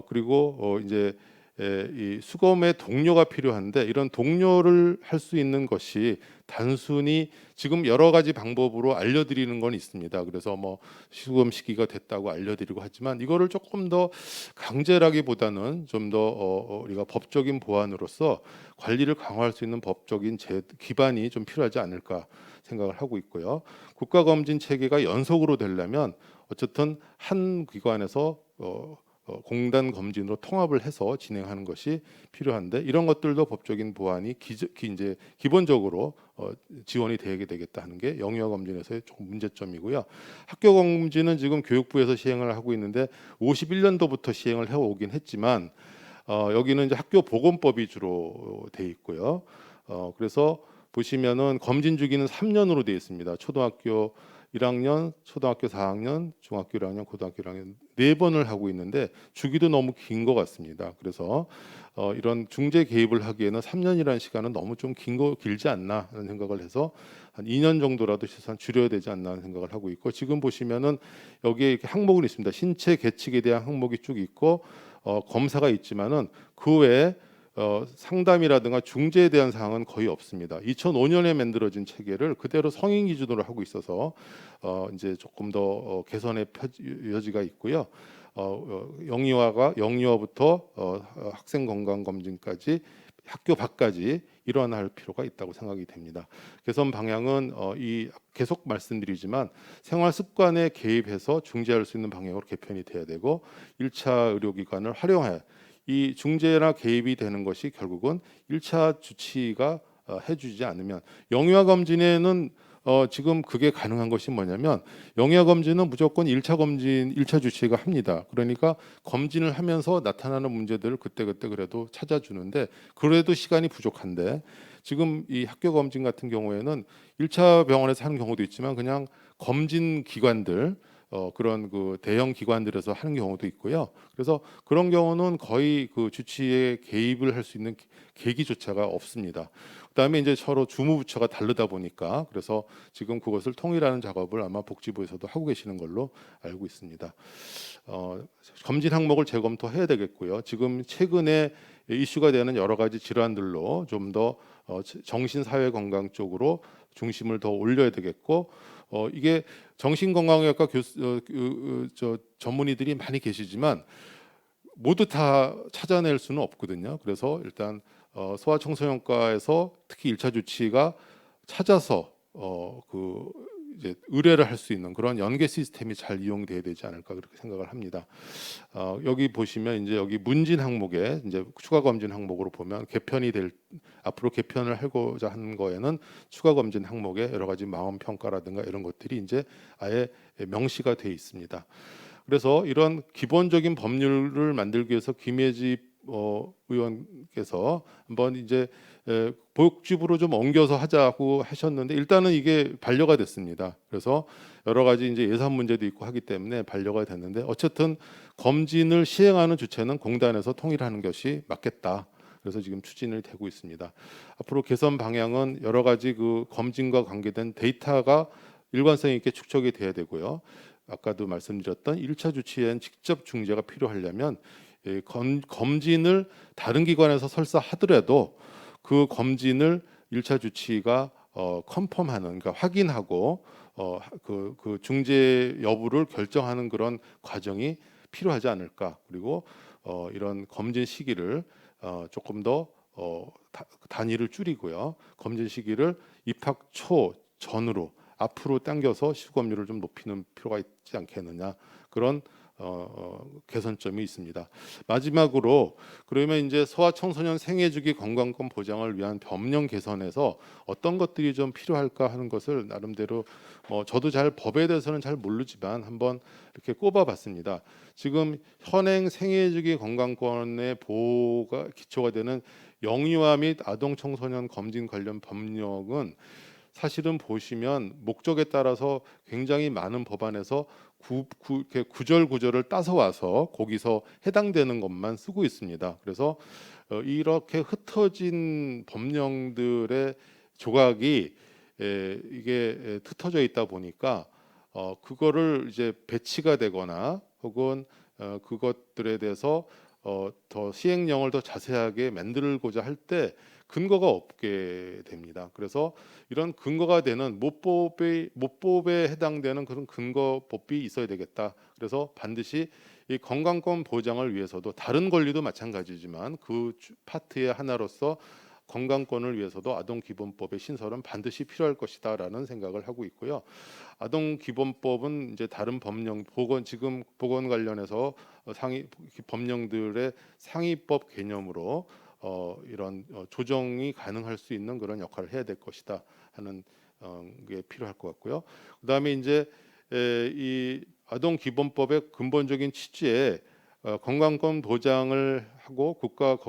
그리고 이제 이 수검의 동료가 필요한데 이런 동료를 할 수 있는 것이 단순히 지금 여러 가지 방법으로 알려드리는 건 있습니다. 그래서 뭐 수검 시기가 됐다고 알려드리고 하지만 이거를 조금 더 강제라기보다는 좀 더 우리가 법적인 보완으로서 관리를 강화할 수 있는 법적인 기반이 좀 필요하지 않을까 생각을 하고 있고요. 국가검진 체계가 연속으로 되려면 어쨌든 한 기관에서 공단 검진으로 통합을 해서 진행하는 것이 필요한데 이런 것들도 법적인 보완이 이제 기본적으로 지원이 되게 되겠다 하는 게 영유아 검진에서의 조금 문제점이고요. 학교 검진은 지금 교육부에서 시행을 하고 있는데 51년도부터 시행을 해오긴 했지만 여기는 이제 학교 보건법이 주로 돼 있고요. 그래서 보시면은 검진 주기는 3년으로 되어 있습니다. 초등학교 1학년, 초등학교 4학년, 중학교 1학년, 고등학교 1학년 4번을 하고 있는데 주기도 너무 긴 것 같습니다. 그래서 이런 중재 개입을 하기에는 3년이라는 시간은 너무 좀 길지 않나 하는 생각을 해서 한 2년 정도라도 최소한 줄여야 되지 않나 하는 생각을 하고 있고 지금 보시면은 여기에 이렇게 항목은 있습니다. 신체 계측에 대한 항목이 쭉 있고 검사가 있지만은 그 외에 상담이라든가 중재에 대한 사항은 거의 없습니다. 2005년에 만들어진 체계를 그대로 성인 기준으로 하고 있어서 이제 조금 더 개선의 여지가 있고요. 영유아부터 학생 건강 검진까지 학교 밖까지 일어날 필요가 있다고 생각이 됩니다. 개선 방향은 이 계속 말씀드리지만 생활 습관에 개입해서 중재할 수 있는 방향으로 개편이 돼야 되고 1차 의료기관을 활용해 이 중재나 개입이 되는 것이 결국은 1차 주치의가 해주지 않으면 영유아 검진에는 지금 그게 가능한 것이 뭐냐면 영유아 검진은 무조건 1차 검진, 1차 주치의가 합니다. 그러니까 검진을 하면서 나타나는 문제들을 그때그때 그래도 찾아주는데 그래도 시간이 부족한데 지금 이 학교 검진 같은 경우에는 1차 병원에서 하는 경우도 있지만 그냥 검진 기관들 그런 그 대형 기관들에서 하는 경우도 있고요. 그래서 그런 경우는 거의 그 주치의에 개입을 할 수 있는 계기조차가 없습니다. 그다음에 이제 서로 주무부처가 다르다 보니까 그래서 지금 그것을 통일하는 작업을 아마 복지부에서도 하고 계시는 걸로 알고 있습니다. 검진 항목을 재검토해야 되겠고요. 지금 최근에 이슈가 되는 여러 가지 질환들로 좀 더 정신사회 건강 쪽으로 중심을 더 올려야 되겠고 이게 정신건강의학과 전문의들이 많이 계시지만 모두 다 찾아낼 수는 없거든요. 그래서 일단 소아청소년과에서 특히 1차 주치의가 찾아서 이제 의뢰를 할 수 있는 그런 연계 시스템이 잘 이용돼야 되지 않을까 그렇게 생각을 합니다. 여기 보시면 이제 여기 문진 항목에 이제 추가 검진 항목으로 보면 앞으로 개편을 하고자 하는 거에는 추가 검진 항목에 여러 가지 마음 평가라든가 이런 것들이 이제 아예 명시가 돼 있습니다. 그래서 이런 기본적인 법률을 만들기 위해서 김혜지 의원께서 한번 이제 복지부로 좀 옮겨서 하자고 하셨는데 일단은 이게 반려가 됐습니다. 그래서 여러 가지 이제 예산 문제도 있고 하기 때문에 반려가 됐는데 어쨌든 검진을 시행하는 주체는 공단에서 통일하는 것이 맞겠다. 그래서 지금 추진을 되고 있습니다. 앞으로 개선 방향은 여러 가지 그 검진과 관계된 데이터가 일관성 있게 축적이 돼야 되고요. 아까도 말씀드렸던 1차 주치의엔 직접 중재가 필요하려면 검진을 다른 기관에서 설사 하더라도 그 검진을 1차 주치의가 컨펌하는 그러니까 확인하고 그 중재 여부를 결정하는 그런 과정이 필요하지 않을까. 그리고 이런 검진 시기를 조금 더 단위를 줄이고요. 검진 시기를 입학 초 전으로 앞으로 당겨서 시급검률을 좀 높이는 필요가 있지 않겠느냐 그런 개선점이 있습니다. 마지막으로 그러면 이제 소아청소년 생애주기 건강권 보장을 위한 법령 개선에서 어떤 것들이 좀 필요할까 하는 것을 나름대로 저도 잘 법에 대해서는 잘 모르지만 한번 이렇게 꼽아봤습니다. 지금 현행 생애주기 건강권의 보호가 기초가 되는 영유아 및 아동 청소년 검진 관련 법령은 사실은 보시면 목적에 따라서 굉장히 많은 법안에서 구절구절을 따서 와서 거기서 해당되는 것만 쓰고 있습니다. 그래서 이렇게 흩어진 법령들의 조각이 이게 흩어져 있다 보니까 그거를 이제 배치가 되거나 혹은 그것들에 대해서 더 시행령을 더 자세하게 만들고자 할 때 근거가 없게 됩니다. 그래서 이런 근거가 되는 모법에 해당되는 그런 근거법이 있어야 되겠다. 그래서 반드시 이 건강권 보장을 위해서도 다른 권리도 마찬가지지만 그 파트의 하나로서 건강권을 위해서도 아동기본법의 신설은 반드시 필요할 것이다라는 생각을 하고 있고요. 아동기본법은 이제 다른 법령 지금 보건 관련해서 상위 법령들의 상위법 개념으로 이런 조정이 가능할 수 있는 그런 역할을 해야 될 것이다 하는 게 필요할 것 같고요. 그다음에 이제 이 아동기본법의 근본적인 취지에 건강권 보장을 하고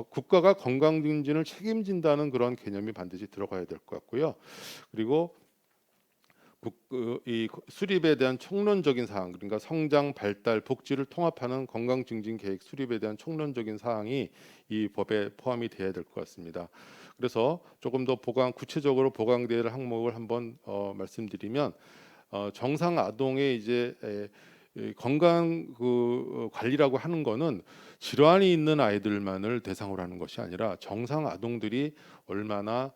국가가 건강 증진을 책임진다는 그런 개념이 반드시 들어가야 될 것 같고요. 그리고 이 수립에 대한 총론적인 사항, 그러니까 성장, 발달, 복지를 통합하는 건강 증진 계획 수립에 대한 총론적인 사항이 이 법에 포함이 돼야 될 것 같습니다. 그래서 조금 더 구체적으로 보강될 항목을 한번 말씀드리면 정상 아동의 이제 건강 관리라고 하는 거는 질환이 있는 아이들만을 대상으로 하는 것이 아니라 정상 아동들이 얼마나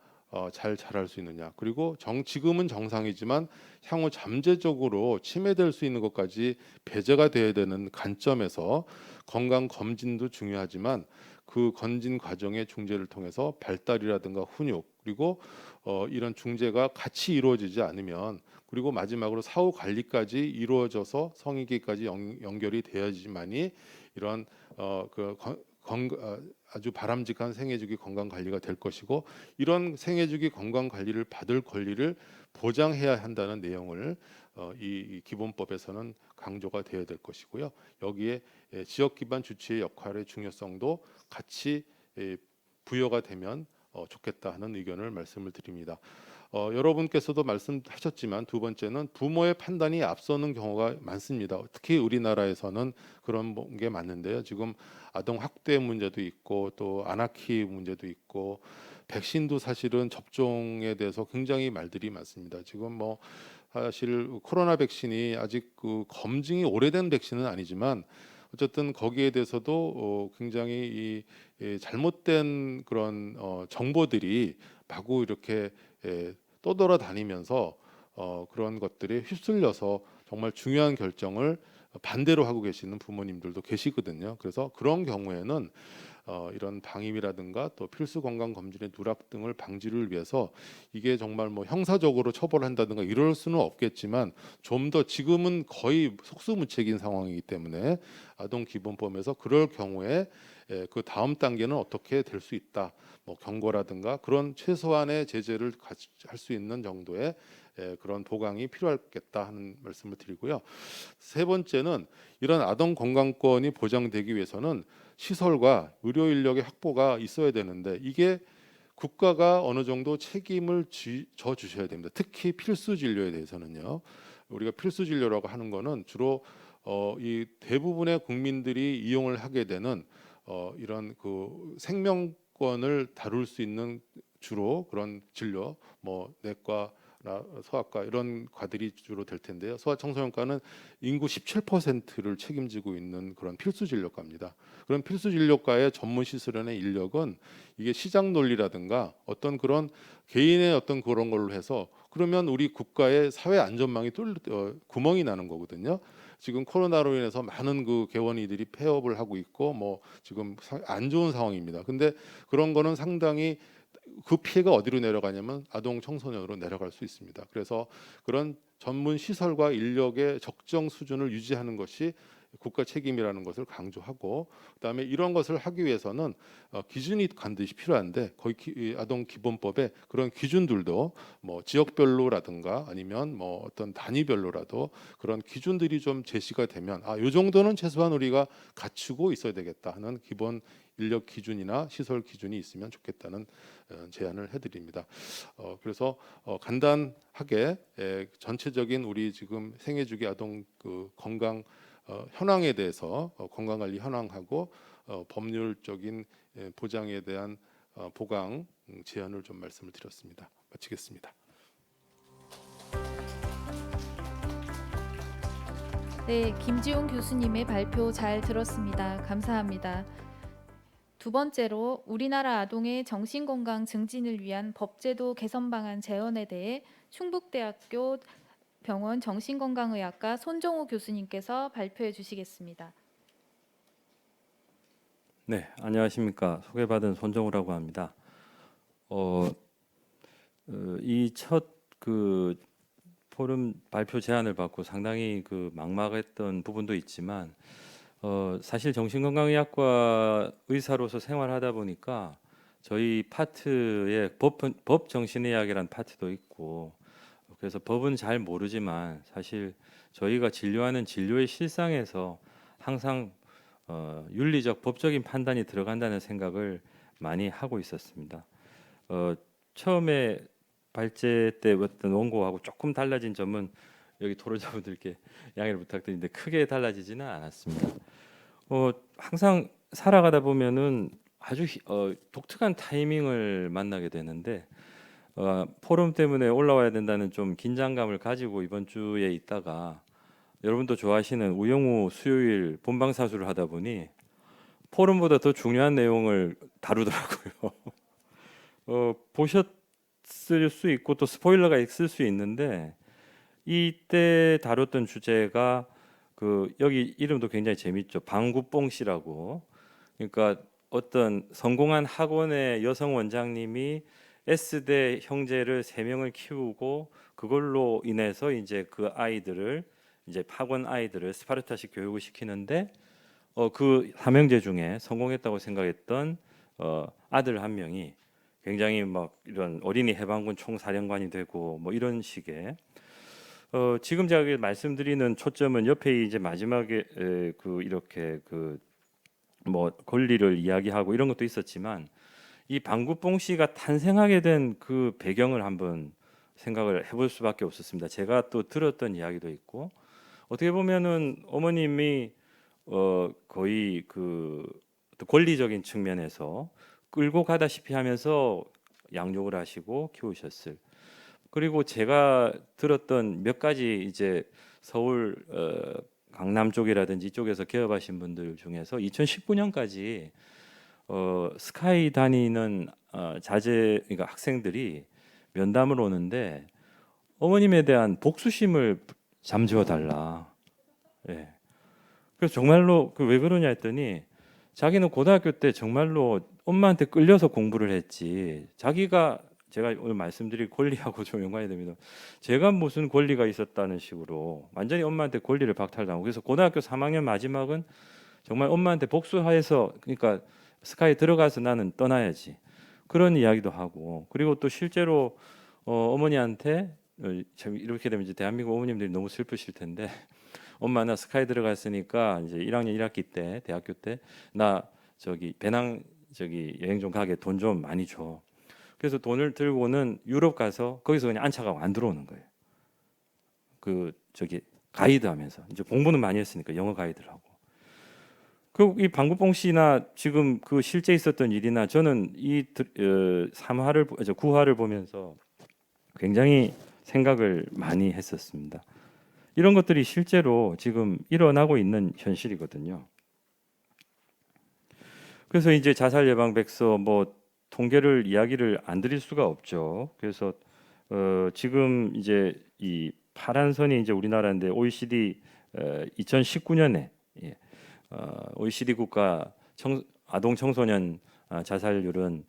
잘 자랄 수 있느냐. 그리고 지금은 정상이지만 향후 잠재적으로 침해될 수 있는 것까지 배제가 돼야 되는 관점에서 건강 검진도 중요하지만 그 검진 과정의 중재를 통해서 발달이라든가 훈육 그리고 이런 중재가 같이 이루어지지 않으면 그리고 마지막으로 사후 관리까지 이루어져서 성인기까지 연결이 되어야지만이 이런 아주 바람직한 생애주기 건강 관리가 될 것이고 이런 생애주기 건강 관리를 받을 권리를 보장해야 한다는 내용을 이 기본법에서는 강조가 되어야 될 것이고요. 여기에 지역 기반 주체의 역할의 중요성도 같이 부여가 되면 좋겠다 하는 의견을 말씀을 드립니다. 여러분께서도 말씀하셨지만 두 번째는 부모의 판단이 앞서는 경우가 많습니다. 특히 우리나라에서는 그런 게 많은데요. 지금 아동 학대 문제도 있고 또 아나키 문제도 있고 백신도 사실은 접종에 대해서 굉장히 말들이 많습니다. 지금 뭐 사실 코로나 백신이 아직 그 검증이 오래된 백신은 아니지만 어쨌든 거기에 대해서도 굉장히 이 잘못된 그런 정보들이 마구 이렇게 떠돌아다니면서 그런 것들이 휩쓸려서 정말 중요한 결정을 반대로 하고 계시는 부모님들도 계시거든요. 그래서 그런 경우에는 이런 방임이라든가 또 필수 건강 검진의 누락 등을 방지를 위해서 이게 정말 뭐 형사적으로 처벌한다든가 이럴 수는 없겠지만 좀 더 지금은 거의 속수무책인 상황이기 때문에 아동기본법에서 그럴 경우에 그 다음 단계는 어떻게 될 수 있다. 뭐 경고라든가 그런 최소한의 제재를 할 수 있는 정도의 그런 보강이 필요하겠다 하는 말씀을 드리고요. 세 번째는 이런 아동 건강권이 보장되기 위해서는 시설과 의료 인력의 확보가 있어야 되는데 이게 국가가 어느 정도 책임을 져 주셔야 됩니다. 특히 필수 진료에 대해서는요. 우리가 필수 진료라고 하는 거는 주로 이 대부분의 국민들이 이용을 하게 되는 이런 그 생명권을 다룰 수 있는 주로 그런 진료, 뭐 내과 소아과 이런 과들이 주로 될 텐데요. 소아청소년과는 인구 17%를 책임지고 있는 그런 필수 진료과입니다. 그런 필수 진료과의 전문 시설의 인력은 이게 시장 논리라든가 어떤 그런 개인의 어떤 그런 걸로 해서 그러면 우리 국가의 사회 안전망이 구멍이 나는 거거든요. 지금 코로나로 인해서 많은 그 개원이들이 폐업을 하고 있고 뭐 지금 안 좋은 상황입니다. 근데 그런 거는 상당히 그 피해가 어디로 내려가냐면 아동 청소년으로 내려갈 수 있습니다. 그래서 그런 전문 시설과 인력의 적정 수준을 유지하는 것이 국가 책임이라는 것을 강조하고 그다음에 이런 것을 하기 위해서는 기준이 반드시 필요한데 거의 아동 기본법에 그런 기준들도 뭐 지역별로라든가 아니면 뭐 어떤 단위별로라도 그런 기준들이 좀 제시가 되면 이 정도는 최소한 우리가 갖추고 있어야 되겠다 하는 기본 인력 기준이나 시설 기준이 있으면 좋겠다는 제안을 해드립니다. 그래서 간단하게 전체적인 우리 지금 생애주기 아동 그 건강 현황에 대해서 건강관리 현황하고 법률적인 보장에 대한 보강 제안을 좀 말씀을 드렸습니다. 마치겠습니다. 네, 김지용 교수님의 발표 잘 들었습니다. 감사합니다. 두 번째로 우리나라 아동의 정신건강 증진을 위한 법제도 개선 방안 제언에 대해 충북대학교 병원 정신건강의학과 손정호 교수님께서 발표해 주시겠습니다. 네, 안녕하십니까. 소개받은 손정우라고 합니다. 이 첫 그 포럼 발표 제안을 받고 상당히 그 막막했던 부분도 있지만 사실 정신건강의학과 의사로서 생활하다 보니까 저희 파트에 법 정신의학이라는 파트도 있고 그래서 법은 잘 모르지만 사실 저희가 진료하는 진료의 실상에서 항상 윤리적 법적인 판단이 들어간다는 생각을 많이 하고 있었습니다. 처음에 발제 때 어떤 원고하고 조금 달라진 점은 여기 토론자분들께 양해를 부탁드리는데 크게 달라지지는 않았습니다. 항상 살아가다 보면은 아주 독특한 타이밍을 만나게 되는데 포럼 때문에 올라와야 된다는 좀 긴장감을 가지고 이번 주에 있다가 여러분도 좋아하시는 우영우 수요일 본방사수를 하다 보니 포럼보다 더 중요한 내용을 다루더라고요. 있을 수 있고 또 스포일러가 있을 수 있는데 이때 다뤘던 주제가 그 여기 이름도 굉장히 재밌죠. 방구뽕 씨라고. 그러니까 어떤 성공한 학원의 여성 원장님이 S대 형제를 3명을 키우고 그걸로 인해서 이제 그 아이들을 이제 학원 아이들을 스파르타식 교육을 시키는데 그 삼형제 중에 성공했다고 생각했던 아들 한 명이 굉장히 막 이런 어린이 해방군 총사령관이 되고 뭐 이런 식의 지금 제가 말씀드리는 초점은 옆에 이제 마지막에 그 이렇게 그 뭐 권리를 이야기하고 이런 것도 있었지만 이 방구뽕 씨가 탄생하게 된 그 배경을 한번 생각을 해볼 수밖에 없었습니다. 제가 또 들었던 이야기도 있고 어떻게 보면은 어머님이 거의 그 권리적인 측면에서 끌고 가다시피 하면서 양육을 하시고 키우셨을. 그리고 제가 들었던 몇 가지 이제 서울 강남 쪽이라든지 이쪽에서 개업하신 분들 중에서 2019년까지 스카이 다니는 자제 그러니까 학생들이 면담을 오는데 어머님에 대한 복수심을 잠재워 달라. 예. 그래서 정말로 그 왜 그러냐 했더니 자기는 고등학교 때 정말로 엄마한테 끌려서 공부를 했지. 자기가 제가 오늘 말씀드릴 권리하고 좀 연관이 됩니다. 제가 무슨 권리가 있었다는 식으로 완전히 엄마한테 권리를 박탈당하고 그래서 고등학교 3학년 마지막은 정말 엄마한테 복수해서 그러니까 스카이 들어가서 나는 떠나야지 그런 이야기도 하고 그리고 또 실제로 어머니한테 참 이렇게 되면 이제 대한민국 어머님들이 너무 슬프실 텐데 엄마 나 스카이 들어갔으니까 이제 1학년 1학기 때 대학교 때 나 저기 배낭 저기 여행 좀 가게 돈 좀 많이 줘. 그래서 돈을 들고는 유럽 가서 거기서 그냥 안착하고 안 들어오는 거예요. 그 저기 가이드 하면서 이제 공부는 많이 했으니까 영어 가이드를 하고. 그 이 방구뽕 씨나 지금 그 실제 있었던 일이나 저는 이 3화를 9화를 보면서 굉장히 생각을 많이 했었습니다. 이런 것들이 실제로 지금 일어나고 있는 현실이거든요. 그래서 이제 자살 예방 백서 뭐 통계를 이야기를 안 드릴 수가 없죠. 그래서 지금 이제 이 파란 선이 이제 우리나라인데 OECD 2019년에 OECD 국가 아동 청소년 자살률은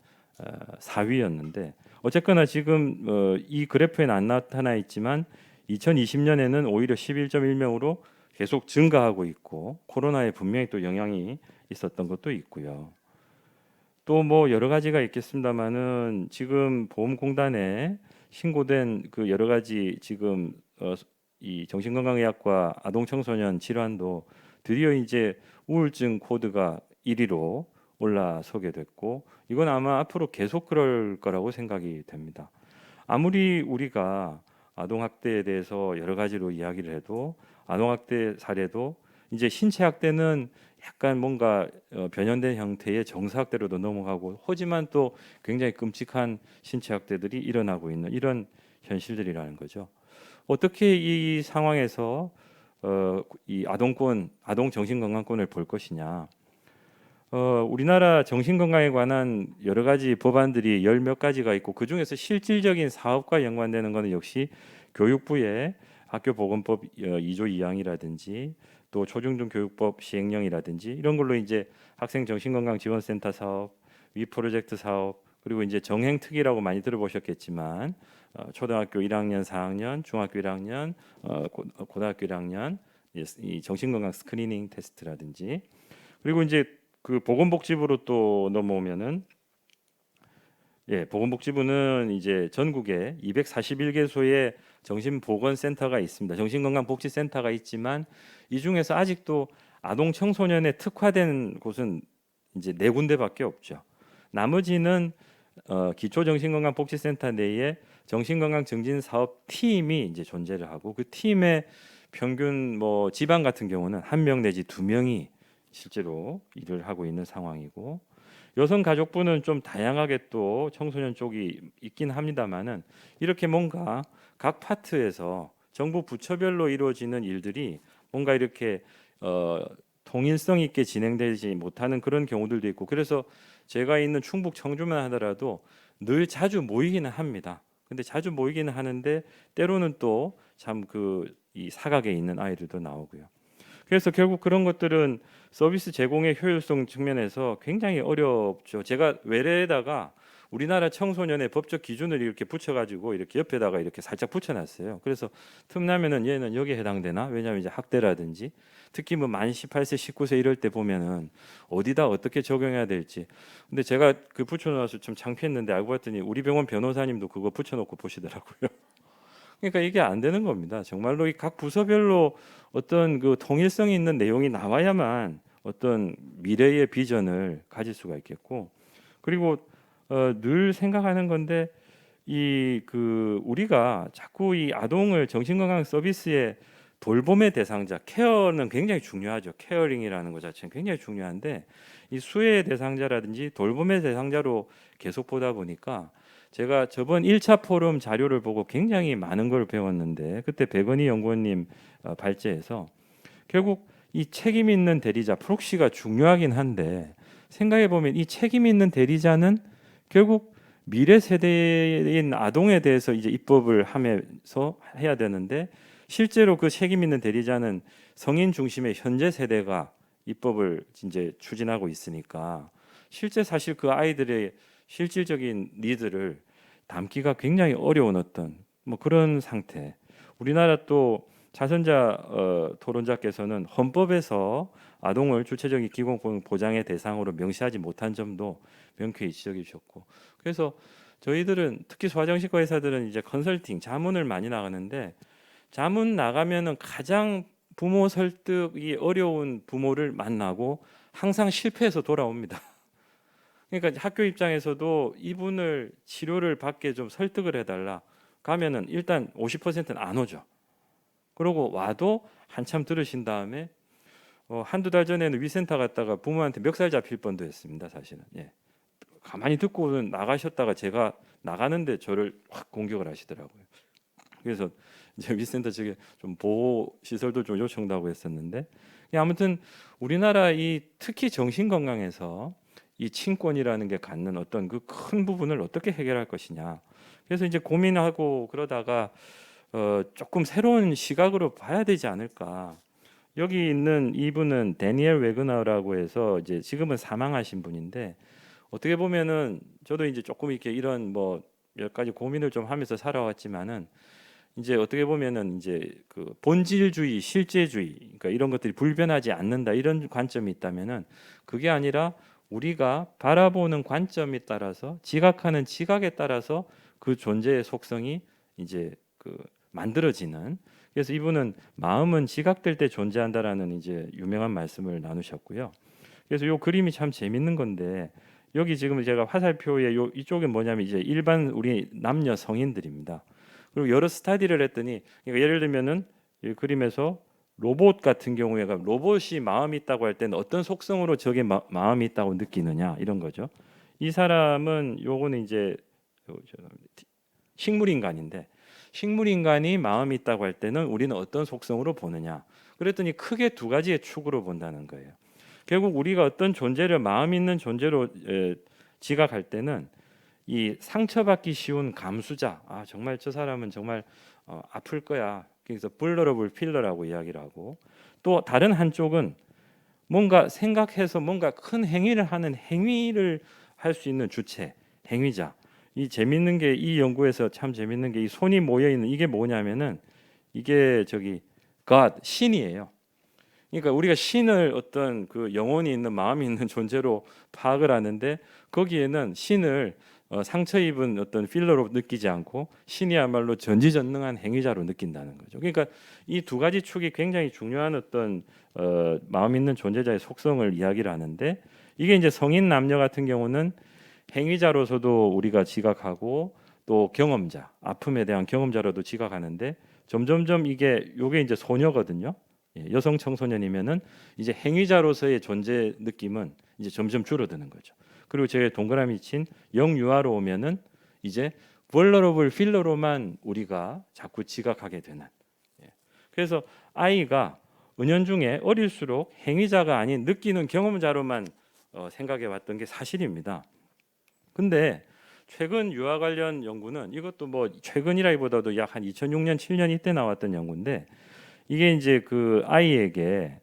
4위였는데 어쨌거나 지금 이 그래프에는 안 나타나 있지만 2020년에는 오히려 11.1명으로 계속 증가하고 있고 코로나에 분명히 또 영향이 있었던 것도 있고요. 또 뭐 여러 가지가 있겠습니다만은 지금 보험공단에 신고된 그 여러 가지 지금 이 정신건강의학과 아동청소년 질환도 드디어 이제 우울증 코드가 1위로 올라서게 됐고 이건 아마 앞으로 계속 그럴 거라고 생각이 됩니다. 아무리 우리가 아동학대에 대해서 여러 가지로 이야기를 해도 아동학대 사례도 이제 신체학대는 약간 뭔가 변형된 형태의 정서학대로도 넘어가고 하지만 또 굉장히 끔찍한 신체학대들이 일어나고 있는 이런 현실들이라는 거죠. 어떻게 이 상황에서 이 아동 정신건강권을 볼 것이냐? 우리나라 정신건강에 관한 여러 가지 법안들이 열 몇 가지가 있고 그 중에서 실질적인 사업과 연관되는 것은 역시 교육부의 학교보건법 2조 2항이라든지 또 초중등교육법 시행령이라든지 이런 걸로 이제 학생 정신건강 지원센터 사업, 위 프로젝트 사업 그리고 이제 정행특위라고 많이 들어보셨겠지만 초등학교 1학년, 4학년, 중학교 1학년, 고등학교 1학년 이 정신건강 스크리닝 테스트라든지 그리고 이제 그 보건복지부로 또 넘어오면은 보건복지부는 이제 전국에 241개소의 정신보건센터가 있습니다. 정신건강복지센터가 있지만 이 중에서 아직도 아동 청소년에 특화된 곳은 이제 4군데밖에 없죠. 나머지는 기초정신건강복지센터 내에 정신건강 증진 사업 팀이 이제 존재를 하고 그 팀의 평균 뭐 지방 같은 경우는 1명 내지 2명이 실제로 일을 하고 있는 상황이고 여성가족부는 좀 다양하게 또 청소년 쪽이 있긴 합니다만은 이렇게 뭔가 각 파트에서 정부 부처별로 이루어지는 일들이 뭔가 이렇게 통일성 있게 진행되지 못하는 그런 경우들도 있고, 그래서 제가 있는 충북 청주만 하더라도 늘 자주 모이기는 합니다. 근데 자주 모이기는 하는데 때로는 또 참 이 사각에 있는 아이들도 나오고요. 그래서 결국 그런 것들은 서비스 제공의 효율성 측면에서 굉장히 어렵죠. 제가 외래에다가 우리나라 청소년의 법적 기준을 이렇게 붙여가지고 이렇게 옆에다가 이렇게 살짝 붙여놨어요. 그래서 틈나면은 얘는 여기에 해당되나? 왜냐하면 이제 학대라든지 특히 뭐 만 18세, 19세 이럴 때 보면은 어디다 어떻게 적용해야 될지. 근데 제가 그 붙여놔서 좀 창피했는데 알고 봤더니 우리 병원 변호사님도 그거 붙여놓고 보시더라고요. 그러니까 이게 안 되는 겁니다. 정말로 이 각 부서별로 어떤 그 통일성이 있는 내용이 나와야만 어떤 미래의 비전을 가질 수가 있겠고, 그리고 늘 생각하는 건데 우리가 자꾸 이 아동을 정신건강 서비스의 돌봄의 대상자, 케어는 굉장히 중요하죠. 케어링이라는 것 자체는 굉장히 중요한데 이 수혜의 대상자라든지 돌봄의 대상자로 계속 보다 보니까 제가 저번 1차 포럼 자료를 보고 굉장히 많은 걸 배웠는데, 그때 백은희 연구원님 발제에서 결국 이 책임 있는 대리자, 프록시가 중요하긴 한데 생각해 보면 이 책임 있는 대리자는 결국 미래 세대인 아동에 대해서 이제 입법을 하면서 해야 되는데, 실제로 그 책임 있는 대리자는 성인 중심의 현재 세대가 입법을 이제 추진하고 있으니까 실제 사실 그 아이들의 실질적인 니드를 담기가 굉장히 어려운 어떤 뭐 그런 상태. 우리나라 또 자선자 토론자께서는 헌법에서 아동을 주체적인 기본 보장의 대상으로 명시하지 못한 점도 명쾌히 지적해 주셨고, 그래서 저희들은 특히 소아정신과 의사들은 이제 컨설팅 자문을 많이 나가는데, 자문 나가면은 가장 부모 설득이 어려운 부모를 만나고 항상 실패해서 돌아옵니다. 그러니까 학교 입장에서도 이분을 치료를 받게 좀 설득을 해달라 가면은 일단 50%는 안 오죠. 그러고 와도 한참 들으신 다음에 한두 달 전에는 위센터 갔다가 부모한테 멱살 잡힐 뻔도 했습니다. 사실은. 예. 가만히 듣고는 나가셨다가 제가 나가는데 저를 확 공격을 하시더라고요. 그래서 이제 위센터 측에 좀 보호 시설도 좀 요청도 하고 했었는데, 아무튼 우리나라 이 특히 정신 건강에서 이 친권이라는 게 갖는 어떤 그 큰 부분을 어떻게 해결할 것이냐. 그래서 이제 고민하고 그러다가 조금 새로운 시각으로 봐야 되지 않을까. 여기 있는 이분은 데니엘 웨그너라고 해서 이제 지금은 사망하신 분인데, 어떻게 보면은 저도 이제 조금 이렇게 이런 뭐 몇 가지 고민을 좀 하면서 살아왔지만은, 이제 어떻게 보면은 이제 그 본질주의, 실제주의, 그러니까 이런 것들이 불변하지 않는다 이런 관점이 있다면은, 그게 아니라 우리가 바라보는 관점에 따라서 지각하는 지각에 따라서 그 존재의 속성이 이제 만들어지는. 그래서 이분은 마음은 지각될 때 존재한다라는 이제 유명한 말씀을 나누셨고요. 그래서 이 그림이 참 재밌는 건데, 여기 지금 제가 화살표에 이쪽은 뭐냐면 이제 일반 우리 남녀 성인들입니다. 그리고 여러 스타디를 했더니, 그러니까 예를 들면은 이 그림에서 로봇 같은 경우에가 로봇이 마음이 있다고 할 때는 어떤 속성으로 저게 마음이 있다고 느끼느냐 이런 거죠. 이 사람은 요거는 이제 식물인간인데, 식물인간이 마음이 있다고 할 때는 우리는 어떤 속성으로 보느냐. 그랬더니 크게 두 가지의 축으로 본다는 거예요. 결국 우리가 어떤 존재를 마음 있는 존재로 지각할 때는 이 상처받기 쉬운 감수자, 정말 저 사람은 정말 아플 거야. 그래서 vulnerable feeler라고 이야기를 하고, 또 다른 한쪽은 뭔가 생각해서 뭔가 큰 행위를 하는 행위를 할 수 있는 주체, 행위자. 이 재밌는 게 이 연구에서 참 재밌는 게 이 손이 모여 있는 이게 뭐냐면은 이게 God, 신이에요. 그러니까 우리가 신을 어떤 그 영혼이 있는 마음이 있는 존재로 파악을 하는데, 거기에는 신을 상처 입은 어떤 필러로 느끼지 않고 신이야말로 전지전능한 행위자로 느낀다는 거죠. 그러니까 이 두 가지 축이 굉장히 중요한 어떤 마음 있는 존재자의 속성을 이야기를 하는데, 이게 이제 성인 남녀 같은 경우는 행위자로서도 우리가 지각하고 또 경험자, 아픔에 대한 경험자로도 지각하는데, 점점점 요게 이제 소녀거든요. 여성 청소년이면은 이제 행위자로서의 존재 느낌은 이제 점점 줄어드는 거죠. 그리고 제가 동그라미 친 영유아로 오면은 이제 vulnerable feeler로만 우리가 자꾸 지각하게 되는. 그래서 아이가 은연중에 어릴수록 행위자가 아닌 느끼는 경험자로만 생각해 왔던 게 사실입니다. 근데 최근 유아 관련 연구는 이것도 뭐 최근이라기보다도 약 한 2006년 7년 이때 나왔던 연구인데 이게 이제 그 아이에게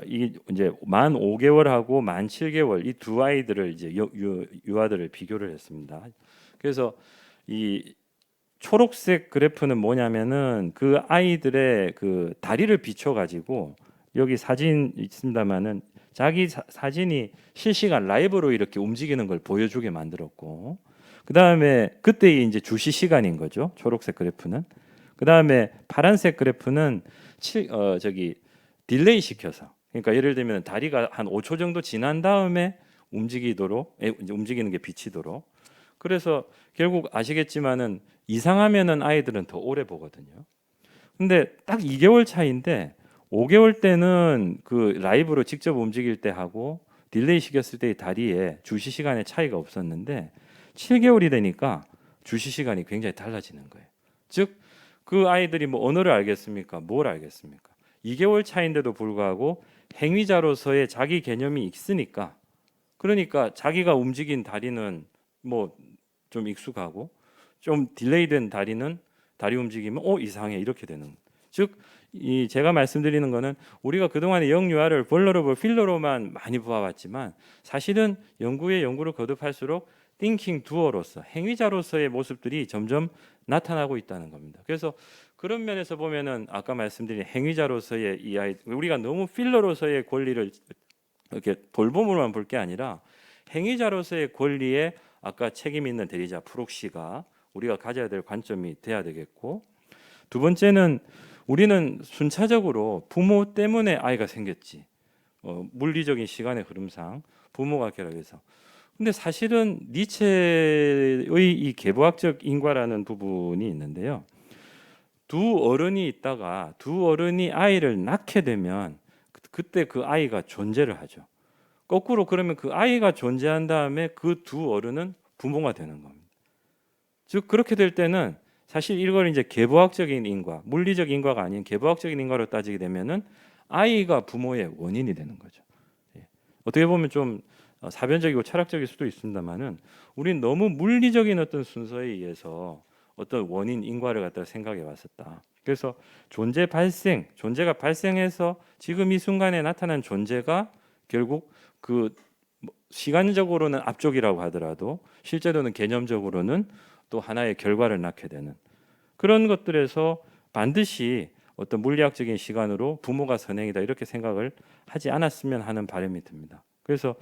이게 이제 만 5개월하고 만 7개월 이 두 아이들을 이제 유아들을 비교를 했습니다. 그래서 이 초록색 그래프는 뭐냐면은 그 아이들의 그 다리를 비춰 가지고 여기 사진 있습니다만은 자기 사진이 실시간 라이브로 이렇게 움직이는 걸 보여주게 만들었고 그 다음에 그때 이제 주시 시간인 거죠. 초록색 그래프는. 그 다음에 파란색 그래프는 딜레이 시켜서 그러니까 예를 들면 다리가 한 5초 정도 지난 다음에 움직이는 게 비치도록. 그래서 결국 아시겠지만은 이상하면은 아이들은 더 오래 보거든요. 근데 딱 2개월 차인데 5개월 때는 그 라이브로 직접 움직일 때 하고 딜레이 시켰을 때의 다리에 주시 시간의 차이가 없었는데 7개월이 되니까 주시 시간이 굉장히 달라지는 거예요. 즉 그 아이들이 뭐 언어를 알겠습니까? 뭘 알겠습니까? 2개월 차인데도 불구하고 행위자로서의 자기 개념이 있으니까 그러니까 자기가 움직인 다리는 뭐 좀 익숙하고 좀 딜레이된 다리 움직이면 이상해 이렇게 되는. 즉 이 제가 말씀드리는 거는 우리가 그동안에 영유아를 벌러러블 필러로만 많이 보아왔지만 사실은 연구를 거듭할수록 thinking doer로서 행위자로서의 모습들이 점점 나타나고 있다는 겁니다. 그래서 그런 면에서 보면은 아까 말씀드린 행위자로서의 이 아이 우리가 너무 필러로서의 권리를 이렇게 돌봄으로만 볼 게 아니라 행위자로서의 권리에 아까 책임 있는 대리자 프록시가 우리가 가져야 될 관점이 돼야 되겠고 두 번째는 우리는 순차적으로 부모 때문에 아이가 생겼지 물리적인 시간의 흐름상 부모가 결합해서 근데 사실은 니체의 이 계보학적 인과라는 부분이 있는데요. 두 어른이 있다가 두 어른이 아이를 낳게 되면 그때 그 아이가 존재를 하죠. 거꾸로 그러면 그 아이가 존재한 다음에 그 두 어른은 부모가 되는 겁니다. 즉 그렇게 될 때는 사실 이걸 이제 계보학적인 인과, 물리적 인과가 아닌 계보학적인 인과로 따지게 되면은 아이가 부모의 원인이 되는 거죠. 어떻게 보면 좀 사변적이고 철학적일 수도 있습니다만은 우리는 너무 물리적인 어떤 순서에 의해서 어떤 원인 인과를 갖다 생각해 왔었다. 그래서 존재가 발생해서 지금 이 순간에 나타난 존재가 결국 그 시간적으로는 앞쪽이라고 하더라도 실제로는 개념적으로는 또 하나의 결과를 낳게 되는 그런 것들에서 반드시 어떤 물리학적인 시간으로 부모가 선행이다 이렇게 생각을 하지 않았으면 하는 바람이 듭니다. 그래서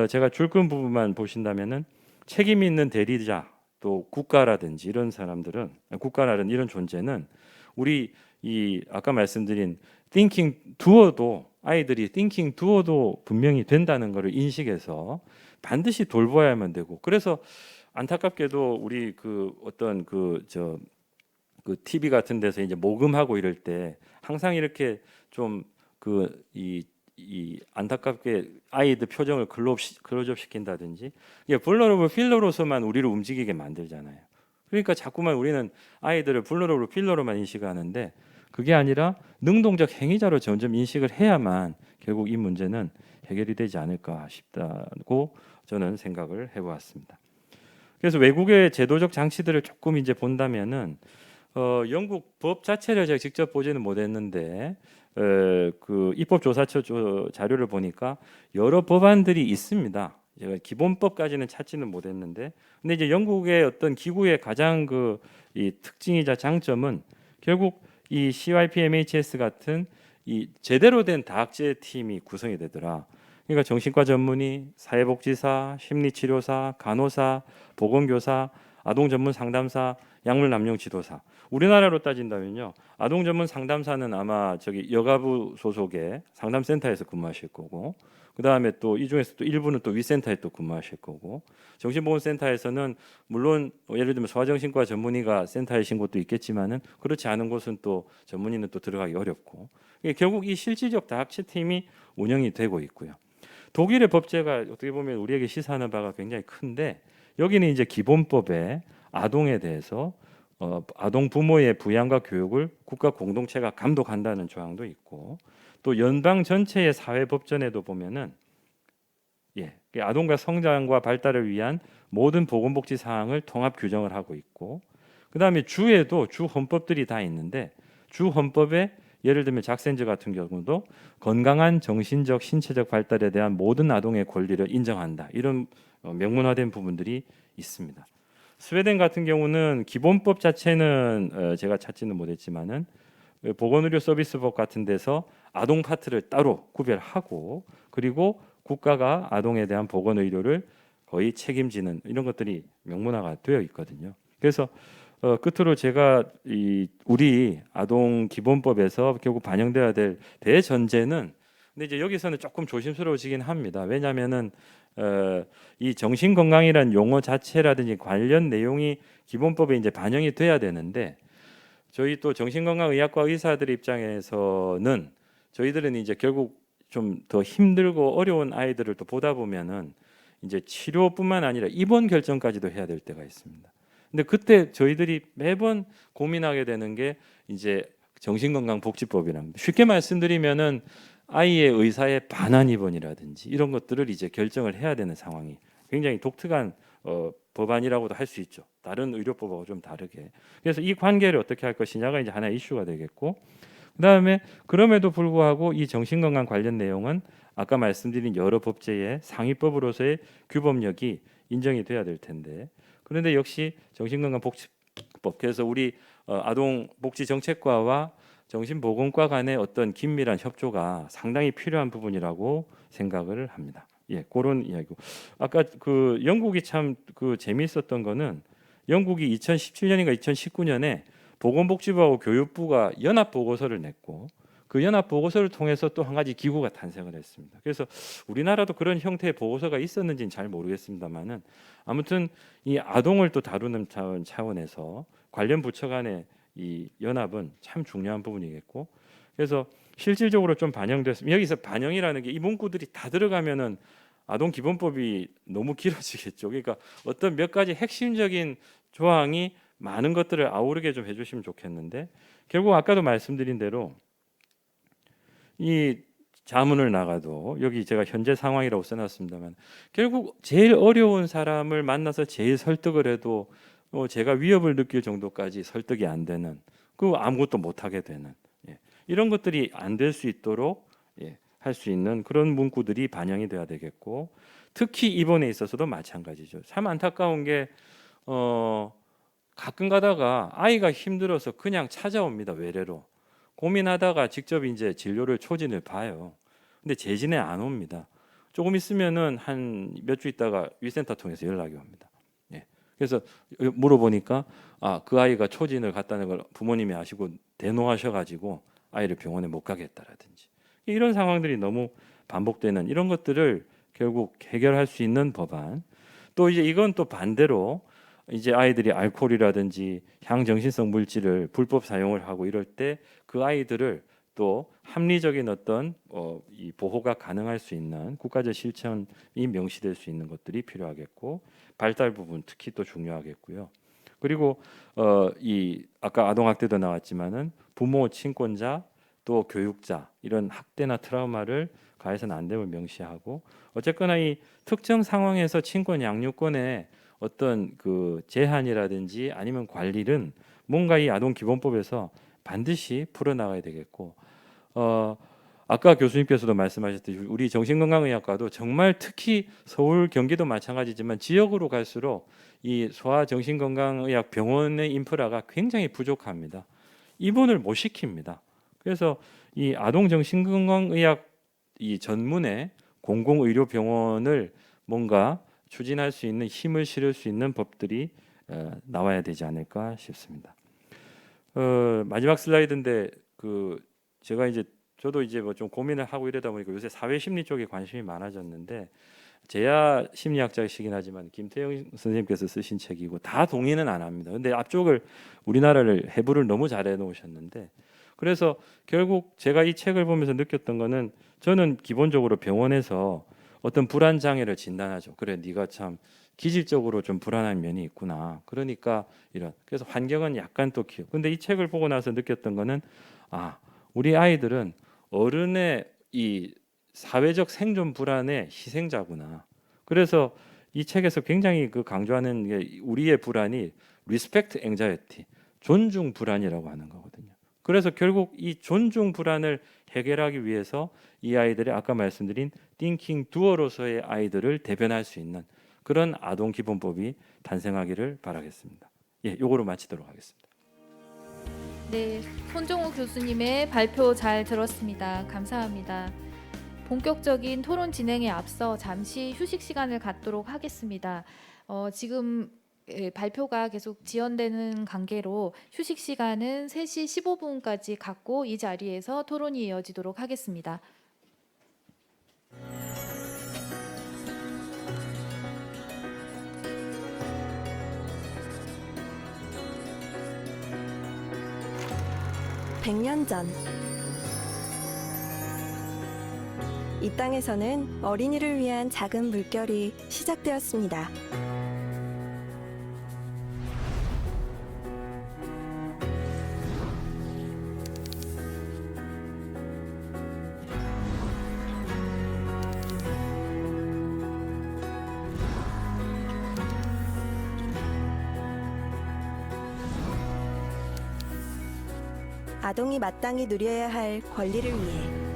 제가 줄근 부분만 보신다면은 책임 있는 대리자 또 국가라든지 이런 사람들은 국가라는 이런 존재는 우리 이 아까 말씀드린 thinking doer도 아이들이 thinking doer도 분명히 된다는 것을 인식해서 반드시 돌봐야만 되고 그래서 안타깝게도 우리 그 어떤 그 TV 같은 데서 이제 모금하고 이럴 때 항상 이렇게 좀 이 안타깝게 아이들 표정을 클로즈업 시킨다든지 이게 vulnerable 필러로서만 우리를 움직이게 만들잖아요. 그러니까 자꾸만 우리는 아이들을 vulnerable 필러로만 인식하는데 그게 아니라 능동적 행위자로 점점 인식을 해야만 결국 이 문제는 해결이 되지 않을까 싶다고 저는 생각을 해보았습니다. 그래서 외국의 제도적 장치들을 조금 이제 본다면은 영국 법 자체를 제가 직접 보지는 못했는데 그 입법조사처 자료를 보니까 여러 법안들이 있습니다. 제가 기본법까지는 찾지는 못했는데, 근데 이제 영국의 어떤 기구의 가장 이 특징이자 장점은 결국 이 CYP-MHS 같은 이 제대로 된 다학제 팀이 구성이 되더라. 그러니까 정신과 전문의, 사회복지사, 심리치료사, 간호사, 보건교사, 아동 전문 상담사, 약물 남용 지도사. 우리나라로 따진다면요, 아동 전문 상담사는 아마 저기 여가부 소속의 상담센터에서 근무하실 거고, 그 다음에 또 이 중에서 또 일부는 또 위센터에 또 근무하실 거고, 정신보건센터에서는 물론 예를 들면 소아정신과 전문의가 센터이신 곳도 있겠지만은 그렇지 않은 곳은 또 전문의는 또 들어가기 어렵고, 결국 이 실질적 다학제 팀이 운영이 되고 있고요. 독일의 법제가 어떻게 보면 우리에게 시사하는 바가 굉장히 큰데, 여기는 이제 기본법에 아동에 대해서 아동 부모의 부양과 교육을 국가 공동체가 감독한다는 조항도 있고, 또 연방 전체의 사회법전에도 보면은 아동과 성장과 발달을 위한 모든 보건복지 사항을 통합 규정을 하고 있고, 그다음에 주에도 주 헌법들이 다 있는데 주 헌법에 예를 들면 작센저 같은 경우도 건강한 정신적 신체적 발달에 대한 모든 아동의 권리를 인정한다, 이런 명문화된 부분들이 있습니다. 스웨덴 같은 경우는 기본법 자체는 제가 찾지는 못했지만은 보건의료 서비스법 같은 데서 아동 파트를 따로 구별하고, 그리고 국가가 아동에 대한 보건의료를 거의 책임지는 이런 것들이 명문화가 되어 있거든요. 그래서 끝으로 제가 우리 아동 기본법에서 결국 반영돼야 될 대전제는, 근데 이제 여기서는 조금 조심스러워지긴 합니다. 왜냐하면은 이 정신건강이라는 용어 자체라든지 관련 내용이 기본법에 이제 반영이 돼야 되는데, 저희 또 정신건강의학과 의사들 입장에서는 저희들은 이제 결국 좀 더 힘들고 어려운 아이들을 또 보다 보면은 이제 치료뿐만 아니라 입원 결정까지도 해야 될 때가 있습니다. 근데 그때 저희들이 매번 고민하게 되는 게 이제 정신건강복지법이랍니다. 쉽게 말씀드리면은 아이의 의사의 반환 입원이라든지 이런 것들을 이제 결정을 해야 되는 상황이 굉장히 독특한 법안이라고도 할 수 있죠. 다른 의료법하고 좀 다르게. 그래서 이 관계를 어떻게 할 것이냐가 이제 하나의 이슈가 되겠고, 그다음에 그럼에도 불구하고 이 정신건강 관련 내용은 아까 말씀드린 여러 법제의 상위법으로서의 규범력이 인정이 돼야 될 텐데, 그런데 역시 정신건강복지법, 그래서 우리 아동복지정책과와 정신보건과 간의 어떤 긴밀한 협조가 상당히 필요한 부분이라고 생각을 합니다. 그런 이야기고, 아까 그 영국이 참 그 재미있었던 거는 영국이 2017년인가 2019년에 보건복지부하고 교육부가 연합 보고서를 냈고, 그 연합 보고서를 통해서 또 한 가지 기구가 탄생을 했습니다. 그래서 우리나라도 그런 형태의 보고서가 있었는지는 잘 모르겠습니다만은, 아무튼 이 아동을 또 다루는 차원에서 관련 부처 간의 이 연합은 참 중요한 부분이겠고, 그래서 실질적으로 좀 반영됐습니다. 여기서 반영이라는 게 이 문구들이 다 들어가면은 아동 기본법이 너무 길어지겠죠. 그러니까 어떤 몇 가지 핵심적인 조항이 많은 것들을 아우르게 좀 해주시면 좋겠는데, 결국 아까도 말씀드린 대로 이 자문을 나가도 여기 제가 현재 상황이라고 써놨습니다만, 결국 제일 어려운 사람을 만나서 제일 설득을 해도 제가 위협을 느낄 정도까지 설득이 안 되는, 그 아무것도 못 하게 되는, 이런 것들이 안 될 수 있도록 할 수 있는 그런 문구들이 반영이 돼야 되겠고, 특히 이번에 있어서도 마찬가지죠. 참 안타까운 게 가끔 가다가 아이가 힘들어서 그냥 찾아옵니다. 외래로 고민하다가 직접 이제 진료를 초진을 봐요. 근데 재진에 안 옵니다. 조금 있으면은 한 몇 주 있다가 위센터 통해서 연락이 옵니다. 그래서 물어보니까 그 아이가 초진을 갔다는 걸 부모님이 아시고 대노하셔가지고 아이를 병원에 못 가겠다라든지, 이런 상황들이 너무 반복되는 이런 것들을 결국 해결할 수 있는 법안. 또 이제 이건 또 반대로 이제 아이들이 알코올이라든지 향정신성 물질을 불법 사용을 하고 이럴 때 그 아이들을 또 합리적인 어떤 이 보호가 가능할 수 있는 국가적 실천이 명시될 수 있는 것들이 필요하겠고, 발달 부분 특히 또 중요하겠고요. 그리고 이 아까 아동학대도 나왔지만은 부모, 친권자, 또 교육자, 이런 학대나 트라우마를 가해서는 안 됨을 명시하고, 어쨌거나 이 특정 상황에서 친권 양육권의 어떤 그 제한이라든지 아니면 관리는 뭔가 이 아동기본법에서 반드시 풀어나가야 되겠고, 아까 교수님께서도 말씀하셨듯이 우리 정신건강의학과도 정말 특히 서울, 경기도 마찬가지지만 지역으로 갈수록 이 소아 정신건강의학 병원의 인프라가 굉장히 부족합니다. 입원을 못 시킵니다. 그래서 이 아동 정신건강의학 이 전문의 공공의료병원을 뭔가 추진할 수 있는 힘을 실을 수 있는 법들이 나와야 되지 않을까 싶습니다. 마지막 슬라이드인데 제가 이제 저도 이제 뭐 좀 고민을 하고 이러다 보니까 요새 사회 심리 쪽에 관심이 많아졌는데, 제야 심리학자이시긴 하지만 김태영 선생님께서 쓰신 책이고 다 동의는 안 합니다. 근데 앞쪽을 우리나라를 해부를 너무 잘해 놓으셨는데, 그래서 결국 제가 이 책을 보면서 느꼈던 거는, 저는 기본적으로 병원에서 어떤 불안 장애를 진단하죠. 그래, 네가 참 기질적으로 좀 불안한 면이 있구나. 그러니까 그래서 환경은 약간 또 근데 이 책을 보고 나서 느꼈던 거는 우리 아이들은 어른의 이 사회적 생존 불안의 희생자구나. 그래서 이 책에서 굉장히 그 강조하는 게 우리의 불안이 respect anxiety, 존중 불안이라고 하는 거거든요. 그래서 결국 이 존중 불안을 해결하기 위해서 이 아이들의 아까 말씀드린 thinking doer로서의 아이들을 대변할 수 있는 그런 아동 기본법이 탄생하기를 바라겠습니다. 예, 요거로 마치도록 하겠습니다. 네, 손종우 교수님의 발표 잘 들었습니다. 감사합니다. 본격적인 토론 진행에 앞서 잠시 휴식 시간을 갖도록 하겠습니다. 지금 발표가 계속 지연되는 관계로 휴식 시간은 3시 15분까지 갖고 이 자리에서 토론이 이어지도록 하겠습니다. (100년) 전 이 땅에서는 어린이를 위한 작은 물결이 시작되었습니다. 아동이 마땅히 누려야 할 권리를 위해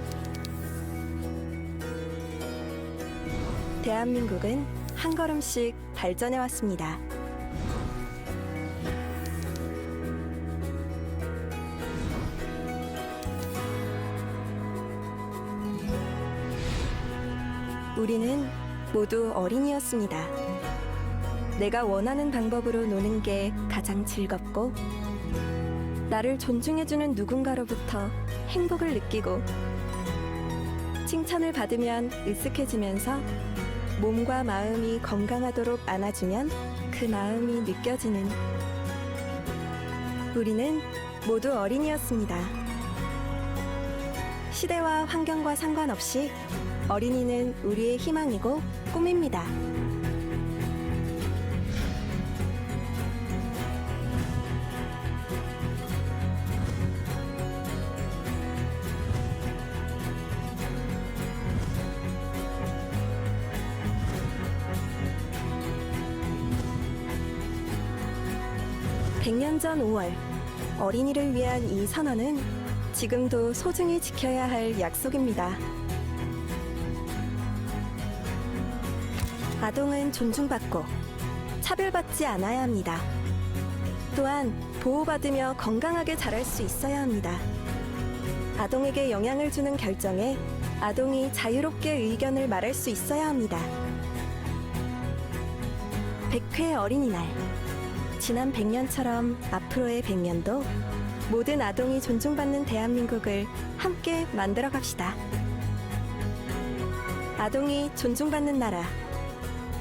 대한민국은 한 걸음씩 발전해 왔습니다. 우리는 모두 어린이였습니다. 내가 원하는 방법으로 노는 게 가장 즐겁고 나를 존중해주는 누군가로부터 행복을 느끼고 칭찬을 받으면 으쓱해지면서 몸과 마음이 건강하도록 안아주면 그 마음이 느껴지는 우리는 모두 어린이였습니다. 시대와 환경과 상관없이 어린이는 우리의 희망이고 꿈입니다. (100년) 전 5월 어린이를 위한 이 선언은 지금도 소중히 지켜야 할 약속입니다. 아동은 존중받고 차별받지 않아야 합니다. 또한 보호받으며 건강하게 자랄 수 있어야 합니다. 아동에게 영향을 주는 결정에 아동이 자유롭게 의견을 말할 수 있어야 합니다. 100회 어린이날, 지난 100년처럼 앞으로의 100년도 모든 아동이 존중받는 대한민국을 함께 만들어 갑시다. 아동이 존중받는 나라,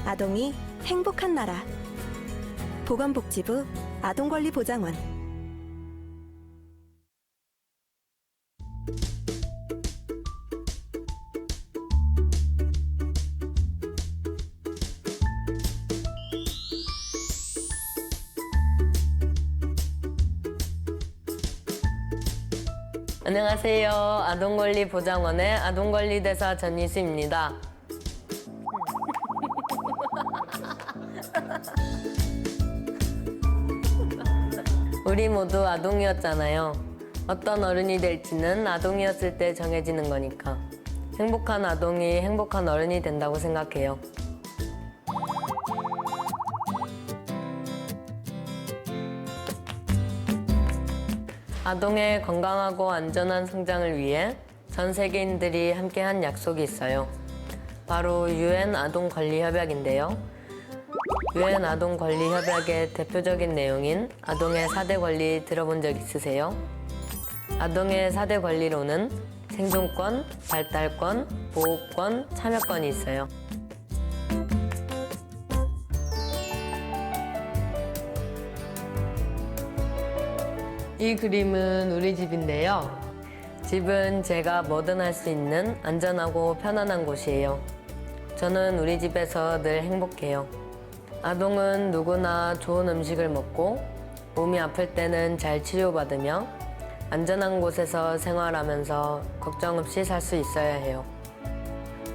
아동이 행복한 나라. 보건복지부 아동권리보장원. 안녕하세요. 아동권리보장원의 아동권리대사 전희수입니다. 우리 모두 아동이었잖아요. 어떤 어른이 될지는 아동이었을 때 정해지는 거니까. 행복한 아동이 행복한 어른이 된다고 생각해요. 아동의 건강하고 안전한 성장을 위해 전 세계인들이 함께한 약속이 있어요. 바로 UN 아동권리협약인데요. UN 아동권리협약의 대표적인 내용인 아동의 4대 권리 들어본 적 있으세요? 아동의 4대 권리로는 생존권, 발달권, 보호권, 참여권이 있어요. 이 그림은 우리 집인데요. 집은 제가 뭐든 할 수 있는 안전하고 편안한 곳이에요. 저는 우리 집에서 늘 행복해요. 아동은 누구나 좋은 음식을 먹고 몸이 아플 때는 잘 치료받으며 안전한 곳에서 생활하면서 걱정 없이 살 수 있어야 해요.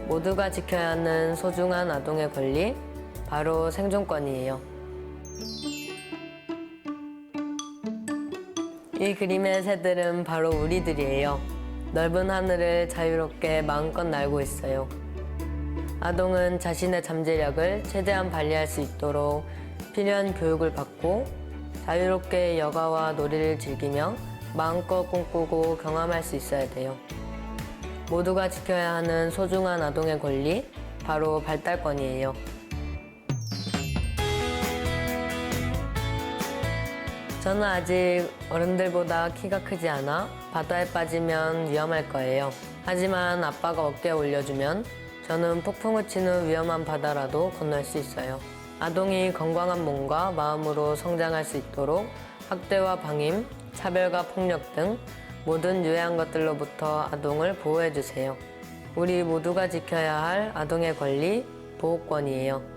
모두가 지켜야 하는 소중한 아동의 권리, 바로 생존권이에요. 이 그림의 새들은 바로 우리들이에요. 넓은 하늘을 자유롭게 마음껏 날고 있어요. 아동은 자신의 잠재력을 최대한 발휘할 수 있도록 필요한 교육을 받고 자유롭게 여가와 놀이를 즐기며 마음껏 꿈꾸고 경험할 수 있어야 돼요. 모두가 지켜야 하는 소중한 아동의 권리, 바로 발달권이에요. 저는 아직 어른들보다 키가 크지 않아 바다에 빠지면 위험할 거예요. 하지만 아빠가 어깨에 올려주면 저는 폭풍을 치는 위험한 바다라도 건널 수 있어요. 아동이 건강한 몸과 마음으로 성장할 수 있도록 학대와 방임, 차별과 폭력 등 모든 유해한 것들로부터 아동을 보호해 주세요. 우리 모두가 지켜야 할 아동의 권리, 보호권이에요.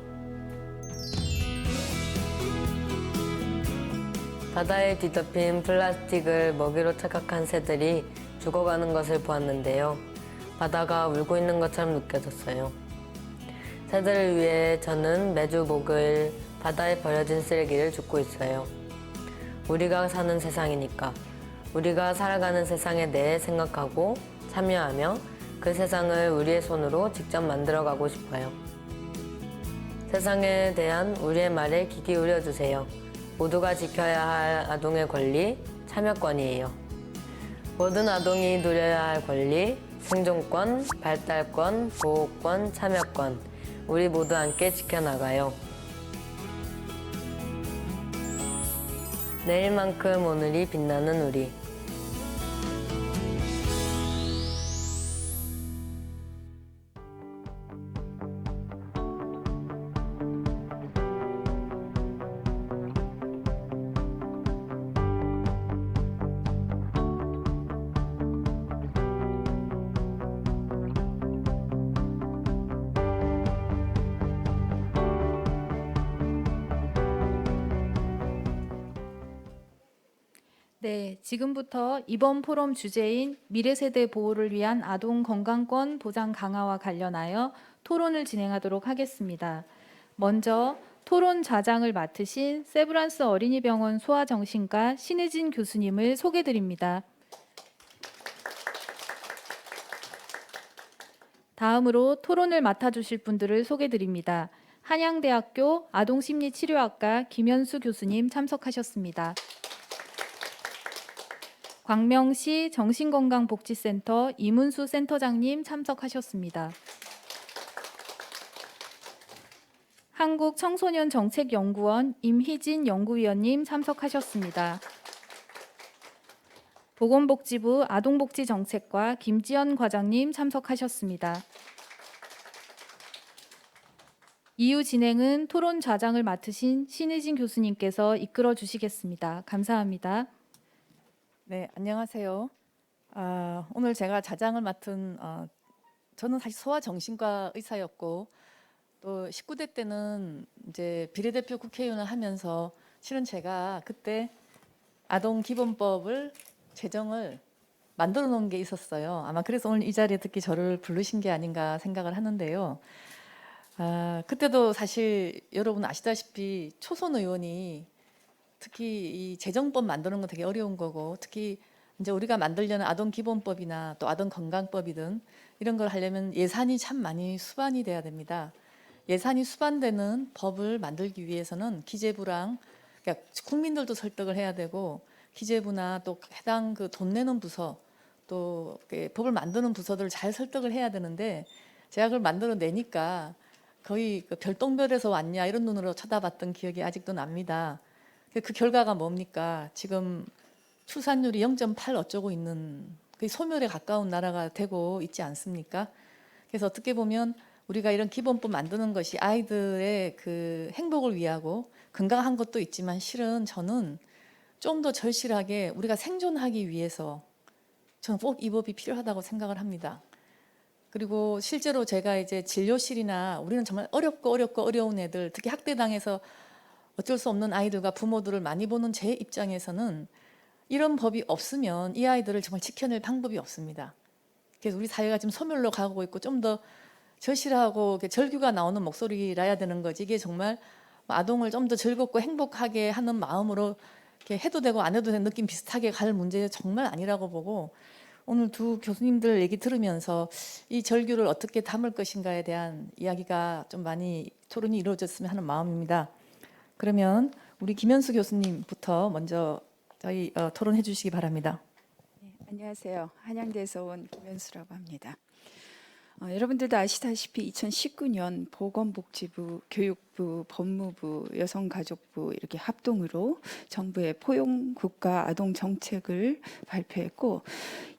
바다에 뒤덮인 플라스틱을 먹이로 착각한 새들이 죽어가는 것을 보았는데요. 바다가 울고 있는 것처럼 느껴졌어요. 새들을 위해 저는 매주 목요일 바다에 버려진 쓰레기를 줍고 있어요. 우리가 사는 세상이니까 우리가 살아가는 세상에 대해 생각하고 참여하며 그 세상을 우리의 손으로 직접 만들어가고 싶어요. 세상에 대한 우리의 말에 귀 기울여 주세요. 모두가 지켜야 할 아동의 권리, 참여권이에요. 모든 아동이 누려야 할 권리, 생존권, 발달권, 보호권, 참여권, 우리 모두 함께 지켜나가요. 내일만큼 오늘이 빛나는 우리. 네, 지금부터 이번 포럼 주제인 미래세대 보호를 위한 아동 건강권 보장 강화와 관련하여 토론을 진행하도록 하겠습니다. 먼저 토론 좌장을 맡으신 세브란스 어린이병원 소아정신과 신혜진 교수님을 소개드립니다. 다음으로 토론을 맡아주실 분들을 소개드립니다. 한양대학교 아동심리치료학과 김현수 교수님 참석하셨습니다. 광명시 정신건강복지센터 이문수 센터장님 참석하셨습니다. 한국청소년정책연구원 임희진 연구위원님 참석하셨습니다. 보건복지부 아동복지정책과 김지연 과장님 참석하셨습니다. 이후 진행은 토론 좌장을 맡으신 신혜진 교수님께서 이끌어 주시겠습니다. 감사합니다. 네, 안녕하세요. 오늘 제가 좌장을 맡은 저는 사실 소아정신과 의사였고 또 19대 때는 이제 비례대표 국회의원을 하면서 실은 제가 그때 아동기본법을 제정을 만들어 놓은 게 있었어요. 아마 그래서 오늘 이 자리에 특히 저를 부르신 게 아닌가 생각을 하는데요. 그때도 사실 여러분 아시다시피 초선 의원이 특히 이 재정법 만드는 건 되게 어려운 거고 특히 이제 우리가 만들려는 아동기본법이나 또 아동건강법이든 이런 걸 하려면 예산이 참 많이 수반이 돼야 됩니다. 예산이 수반되는 법을 만들기 위해서는 기재부랑 그러니까 국민들도 설득을 해야 되고 기재부나 또 해당 그 돈 내는 부서 또 법을 만드는 부서들을 잘 설득을 해야 되는데 제가 그걸 만들어 내니까 거의 그 별똥별에서 왔냐 이런 눈으로 쳐다봤던 기억이 아직도 납니다. 그 결과가 뭡니까? 지금 출산율이 0.8 어쩌고 있는 그 소멸에 가까운 나라가 되고 있지 않습니까? 그래서 어떻게 보면 우리가 이런 기본법 만드는 것이 아이들의 그 행복을 위하고 건강한 것도 있지만 실은 저는 좀 더 절실하게 우리가 생존하기 위해서 저는 꼭 이 법이 필요하다고 생각을 합니다. 그리고 실제로 제가 이제 진료실이나 우리는 정말 어렵고 어려운 애들, 특히 학대당해서 어쩔 수 없는 아이들과 부모들을 많이 보는 제 입장에서는 이런 법이 없으면 이 아이들을 정말 지켜낼 방법이 없습니다. 그래서 우리 사회가 지금 소멸로 가고 있고 좀 더 절실하고 이렇게 절규가 나오는 목소리라야 되는 거지. 이게 정말 아동을 좀 더 즐겁고 행복하게 하는 마음으로 이렇게 해도 되고 안 해도 되는 느낌 비슷하게 갈 문제 정말 아니라고 보고, 오늘 두 교수님들 얘기 들으면서 이 절규를 어떻게 담을 것인가에 대한 이야기가 좀 많이 토론이 이루어졌으면 하는 마음입니다. 그러면 우리 김현수 교수님부터 먼저 저희 토론해 주시기 바랍니다. 안녕하세요. 한양대에서 온 김현수라고 합니다. 여러분들도 아시다시피 2019년 보건복지부, 교육부, 법무부, 여성가족부 이렇게 합동으로 정부의 포용국가 아동정책을 발표했고,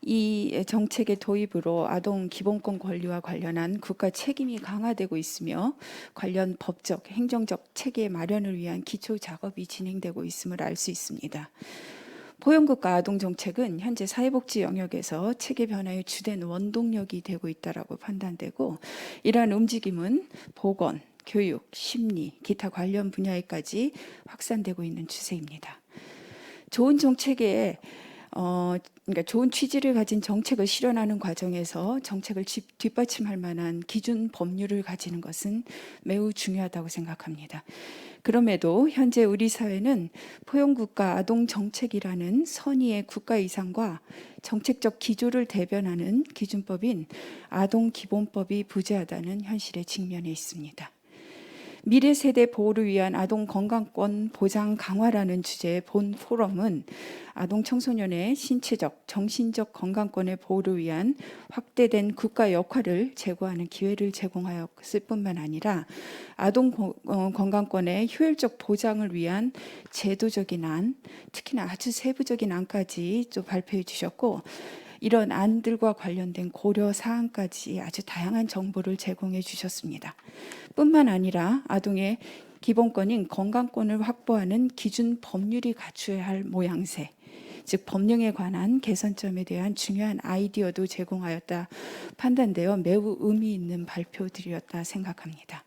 이 정책의 도입으로 아동 기본권 권리와 관련한 국가 책임이 강화되고 있으며 관련 법적, 행정적 체계 마련을 위한 기초 작업이 진행되고 있음을 알 수 있습니다. 포용국가 아동정책은 현재 사회복지 영역에서 체계 변화의 주된 원동력이 되고 있다고 판단되고, 이러한 움직임은 보건, 교육, 심리, 기타 관련 분야에까지 확산되고 있는 추세입니다. 좋은 정책에 그러니까 좋은 취지를 가진 정책을 실현하는 과정에서 정책을 뒷받침할 만한 기준 법률을 가지는 것은 매우 중요하다고 생각합니다. 그럼에도 현재 우리 사회는 포용국가 아동정책이라는 선의의 국가 이상과 정책적 기조를 대변하는 기준법인 아동기본법이 부재하다는 현실에 직면해 있습니다. 미래 세대 보호를 위한 아동 건강권 보장 강화라는 주제의 본 포럼은 아동 청소년의 신체적, 정신적 건강권의 보호를 위한 확대된 국가 역할을 제고하는 기회를 제공하였을 뿐만 아니라 아동 건강권의 효율적 보장을 위한 제도적인 안, 특히나 아주 세부적인 안까지 또 발표해 주셨고, 이런 안들과 관련된 고려 사항까지 아주 다양한 정보를 제공해 주셨습니다. 뿐만 아니라 아동의 기본권인 건강권을 확보하는 기준 법률이 갖춰야 할 모양새, 즉 법령에 관한 개선점에 대한 중요한 아이디어도 제공하였다 판단되어 매우 의미 있는 발표들이었다 생각합니다.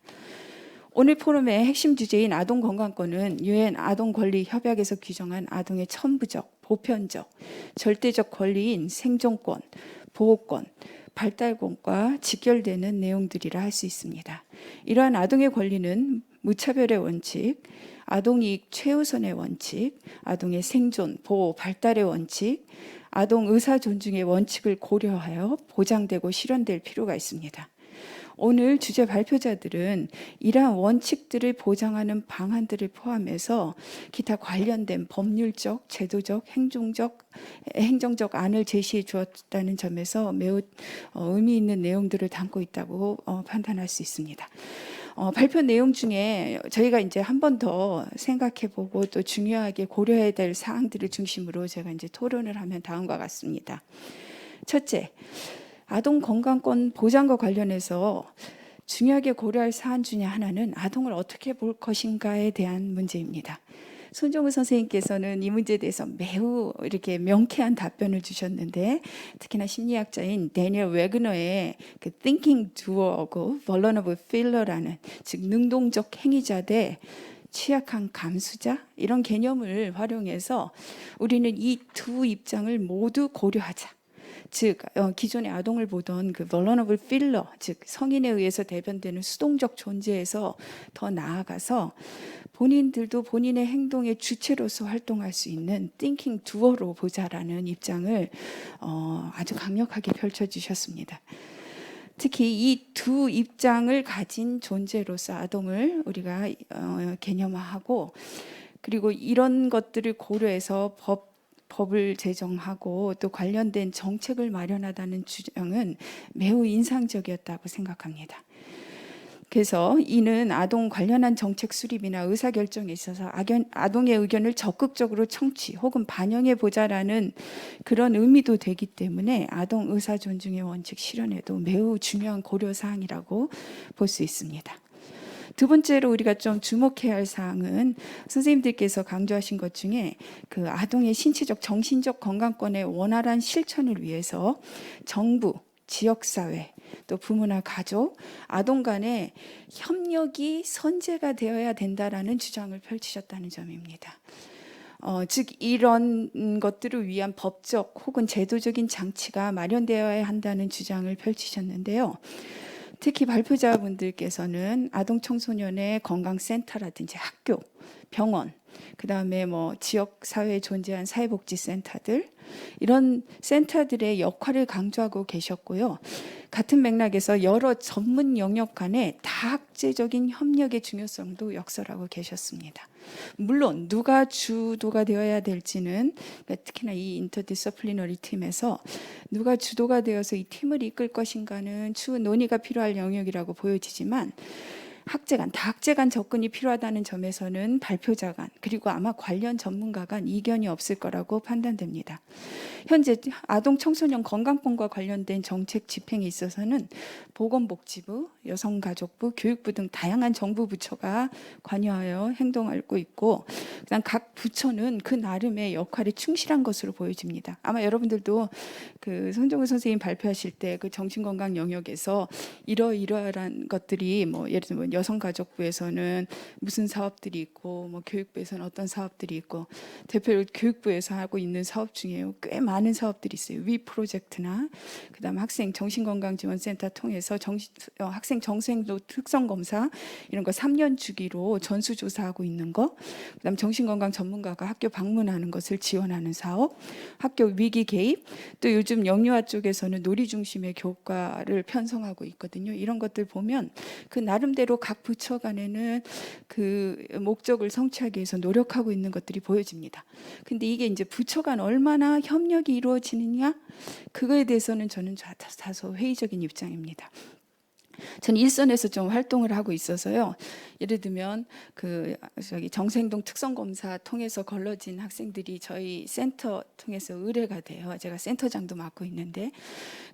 오늘 포럼의 핵심 주제인 아동 건강권은 유엔 아동 권리 협약에서 규정한 아동의 천부적, 보편적, 절대적 권리인 생존권, 보호권, 발달권과 직결되는 내용들이라 할 수 있습니다. 이러한 아동의 권리는 무차별의 원칙, 아동이익 최우선의 원칙, 아동의 생존, 보호, 발달의 원칙, 아동 의사 존중의 원칙을 고려하여 보장되고 실현될 필요가 있습니다. 오늘 주제 발표자들은 이러한 원칙들을 보장하는 방안들을 포함해서 기타 관련된 법률적, 제도적, 행정적 안을 제시해 주었다는 점에서 매우 의미 있는 내용들을 담고 있다고 판단할 수 있습니다. 발표 내용 중에 저희가 이제 한 번 더 생각해보고 또 중요하게 고려해야 될 사항들을 중심으로 제가 이제 토론을 하면 다음과 같습니다. 첫째, 아동 건강권 보장과 관련해서 중요하게 고려할 사안 중에 하나는 아동을 어떻게 볼 것인가에 대한 문제입니다. 손정우 선생님께서는 이 문제에 대해서 매우 이렇게 명쾌한 답변을 주셨는데, 특히나 심리학자인 데니얼 웨그너의 그 Thinking Doer하고 Vulnerable Feeler라는, 즉 능동적 행위자 대 취약한 감수자, 이런 개념을 활용해서 우리는 이 두 입장을 모두 고려하자. 즉 기존의 아동을 보던 그 vulnerable feeler, 즉 성인에 의해서 대변되는 수동적 존재에서 더 나아가서 본인들도 본인의 행동의 주체로서 활동할 수 있는 thinking doer로 보자라는 입장을 아주 강력하게 펼쳐주셨습니다. 특히 이 두 입장을 가진 존재로서 아동을 우리가 개념화하고, 그리고 이런 것들을 고려해서 법을 제정하고 또 관련된 정책을 마련하다는 주장은 매우 인상적이었다고 생각합니다. 그래서 이는 아동 관련한 정책 수립이나 의사결정에 있어서 아동의 의견을 적극적으로 청취 혹은 반영해 보자라는 그런 의미도 되기 때문에 아동 의사 존중의 원칙 실현에도 매우 중요한 고려사항이라고 볼 수 있습니다. 두 번째로 우리가 좀 주목해야 할 사항은 선생님들께서 강조하신 것 중에 그 아동의 신체적, 정신적 건강권의 원활한 실천을 위해서 정부, 지역사회, 또 부모나 가족, 아동 간의 협력이 선제가 되어야 된다라는 주장을 펼치셨다는 점입니다. 즉 이런 것들을 위한 법적 혹은 제도적인 장치가 마련되어야 한다는 주장을 펼치셨는데요. 특히 발표자분들께서는 아동 청소년의 건강센터라든지 학교, 병원, 그다음에 뭐 지역 사회에 존재한 사회복지센터들 이런 센터들의 역할을 강조하고 계셨고요. 같은 맥락에서 여러 전문 영역 간의 다학제적인 협력의 중요성도 역설하고 계셨습니다. 물론 누가 주도가 되어야 될지는 특히나 이 인터디서플리너리 팀에서 누가 주도가 되어서 이 팀을 이끌 것인가는 추후 논의가 필요할 영역이라고 보여지지만 학제 간, 다학제 간 접근이 필요하다는 점에서는 발표자 간 그리고 아마 관련 전문가 간 이견이 없을 거라고 판단됩니다. 현재 아동 청소년 건강권과 관련된 정책 집행에 있어서는 보건복지부, 여성가족부, 교육부 등 다양한 정부 부처가 관여하여 행동하고 있고 그다음 각 부처는 그 나름의 역할에 충실한 것으로 보여집니다. 아마 여러분들도 그 손정은 선생님 발표하실 때 그 정신건강 영역에서 이러이러한 것들이 뭐 예를 들면 여성가족부에서는 무슨 사업들이 있고 뭐 교육부에서는 어떤 사업들이 있고 대표로 교육부에서 하고 있는 사업 중에 꽤 많은 사업들이 있어요. 위 프로젝트나 그다음 학생 정신건강지원센터 통해서 학생 정서행동 특성 검사 이런 거 3년 주기로 전수조사하고 있는 거, 그다음 정신건강 전문가가 학교 방문하는 것을 지원하는 사업, 학교 위기 개입, 또 요즘 영유아 쪽에서는 놀이 중심의 교과를 편성하고 있거든요. 이런 것들 보면 그 나름대로 각 부처 간에는 그 목적을 성취하기 위해서 노력하고 있는 것들이 보여집니다. 근데 이게 이제 부처 간 얼마나 협력이 이루어지느냐 그거에 대해서는 저는 다소 회의적인 입장입니다. 저는 일선에서 좀 활동을 하고 있어서요. 예를 들면 정서행동 특성 검사 통해서 걸러진 학생들이 저희 센터 통해서 의뢰가 돼요. 제가 센터장도 맡고 있는데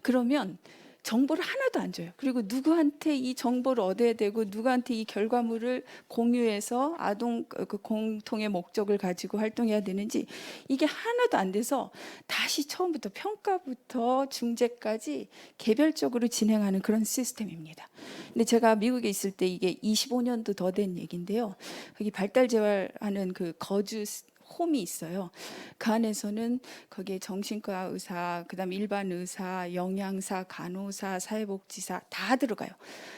그러면 정보를 하나도 안 줘요. 그리고 누구한테 이 정보를 얻어야 되고 누구한테 이 결과물을 공유해서 아동 그 공통의 목적을 가지고 활동해야 되는지 이게 하나도 안 돼서 다시 처음부터 평가부터 중재까지 개별적으로 진행하는 그런 시스템입니다. 근데 제가 미국에 있을 때 이게 25년도 더 된 얘기인데요. 거기 발달재활하는 그 거주 홈이 있어요. 그 안에서는 거기에 정신과 의사, 그다음 일반 의사, 영양사, 간호사, 사회복지사 다 들어가요.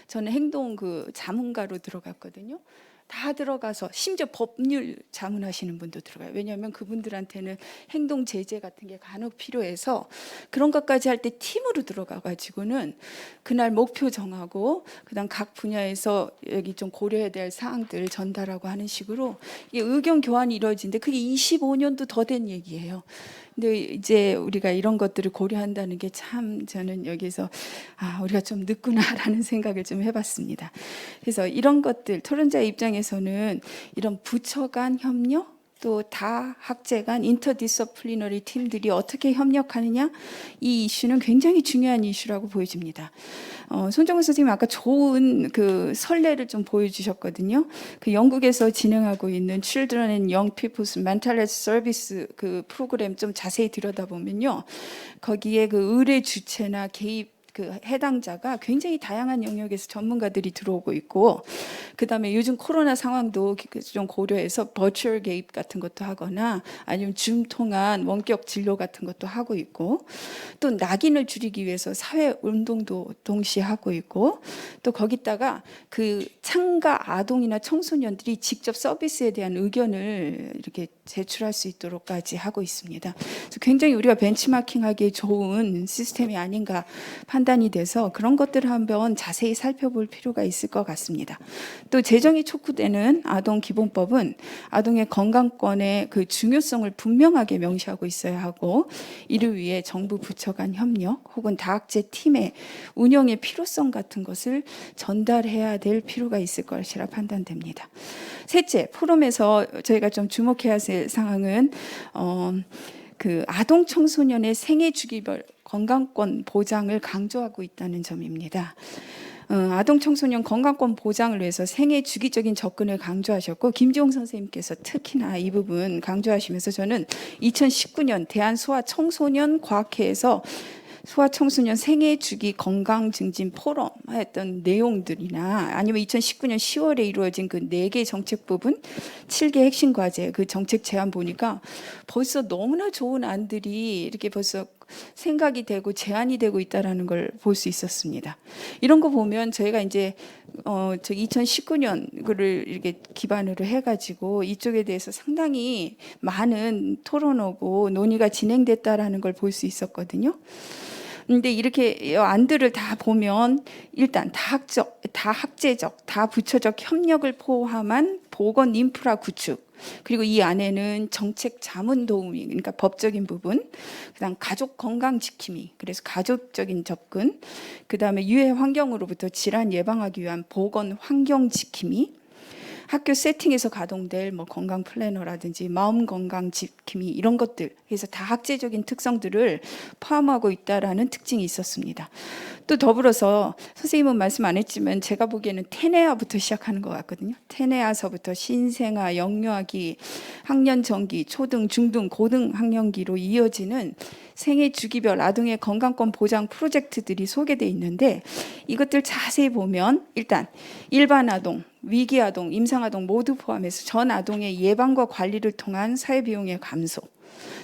저는 행동 그 자문가로 들어갔거든요. 다 들어가서 심지어 법률 자문하시는 분도 들어가요. 왜냐하면 그분들한테는 행동 제재 같은 게 간혹 필요해서 그런 것까지 할 때 팀으로 들어가 가지고는 그날 목표 정하고 그다음 각 분야에서 여기 좀 고려해야 될 사항들 전달하고 하는 식으로 이게 의견 교환이 이루어지는데 그게 25년도 더 된 얘기예요. 근데 이제 우리가 이런 것들을 고려한다는 게 참 저는 여기서 우리가 좀 늦구나라는 생각을 좀 해봤습니다. 그래서 이런 것들 토론자의 입장에서는 이런 부처 간 협력 또 다학제 간 인터디서플리너리 팀들이 어떻게 협력하느냐 이 이슈는 굉장히 중요한 이슈라고 보여집니다. 손정은 선생님 아까 좋은 그 선례를 좀 보여주셨거든요. 그 영국에서 진행하고 있는 Children and Young People's Mental Health Service 그 프로그램 좀 자세히 들여다보면요. 거기에 그 의뢰 주체나 개입 그 해당자가 굉장히 다양한 영역에서 전문가들이 들어오고 있고 그다음에 요즘 코로나 상황도 좀 고려해서 버추얼 개입 같은 것도 하거나 아니면 줌 통한 원격 진료 같은 것도 하고 있고 또 낙인을 줄이기 위해서 사회 운동도 동시에 하고 있고 또 거기다가 그 참가 아동이나 청소년들이 직접 서비스에 대한 의견을 이렇게 제출할 수 있도록까지 하고 있습니다. 그래서 굉장히 우리가 벤치마킹하기에 좋은 시스템이 아닌가 판단이 돼서 그런 것들을 한번 자세히 살펴볼 필요가 있을 것 같습니다. 또 제정이 촉구되는 아동기본법은 아동의 건강권의 그 중요성을 분명하게 명시하고 있어야 하고 이를 위해 정부 부처 간 협력 혹은 다학제 팀의 운영의 필요성 같은 것을 전달해야 될 필요가 있을 것이라 판단됩니다. 셋째, 포럼에서 저희가 좀 주목해야 할 상황은 그 아동 청소년의 생애 주기별 건강권 보장을 강조하고 있다는 점입니다. 아동 청소년 건강권 보장을 위해서 생애 주기적인 접근을 강조하셨고 김지홍 선생님께서 특히나 이 부분 강조하시면서 저는 2019년 대한소아청소년 과학회에서 소아청소년 생애 주기 건강 증진 포럼 했던 내용들이나 아니면 2019년 10월에 이루어진 그 4개 정책 부분 7개 핵심 과제 그 정책 제안 보니까 벌써 너무나 좋은 안들이 이렇게 벌써 생각이 되고 제안이 되고 있다라는 걸 볼 수 있었습니다. 이런 거 보면 저희가 이제 2019년 그를 이렇게 기반으로 해가지고 이쪽에 대해서 상당히 많은 토론하고 논의가 진행됐다라는 걸 볼 수 있었거든요. 근데 이렇게 안들을 다 보면 일단 다학제적, 다부처적 협력을 포함한 보건 인프라 구축, 그리고 이 안에는 정책 자문 도우미, 그러니까 법적인 부분, 그다음 가족 건강 지킴이, 그래서 가족적인 접근, 그다음에 유해 환경으로부터 질환 예방하기 위한 보건 환경 지킴이, 학교 세팅에서 가동될 뭐 건강 플래너라든지 마음 건강 지킴이 이런 것들, 그래서 다학제적인 특성들을 포함하고 있다라는 특징이 있었습니다. 또 더불어서 선생님은 말씀 안 했지만 제가 보기에는 태내아부터 시작하는 것 같거든요. 태내아서부터 신생아, 영유아기, 학년 전기, 초등, 중등, 고등 학년기로 이어지는 생애 주기별 아동의 건강권 보장 프로젝트들이 소개되어 있는데 이것들 자세히 보면 일단 일반 아동, 위기 아동, 임상 아동 모두 포함해서 전 아동의 예방과 관리를 통한 사회 비용의 감소,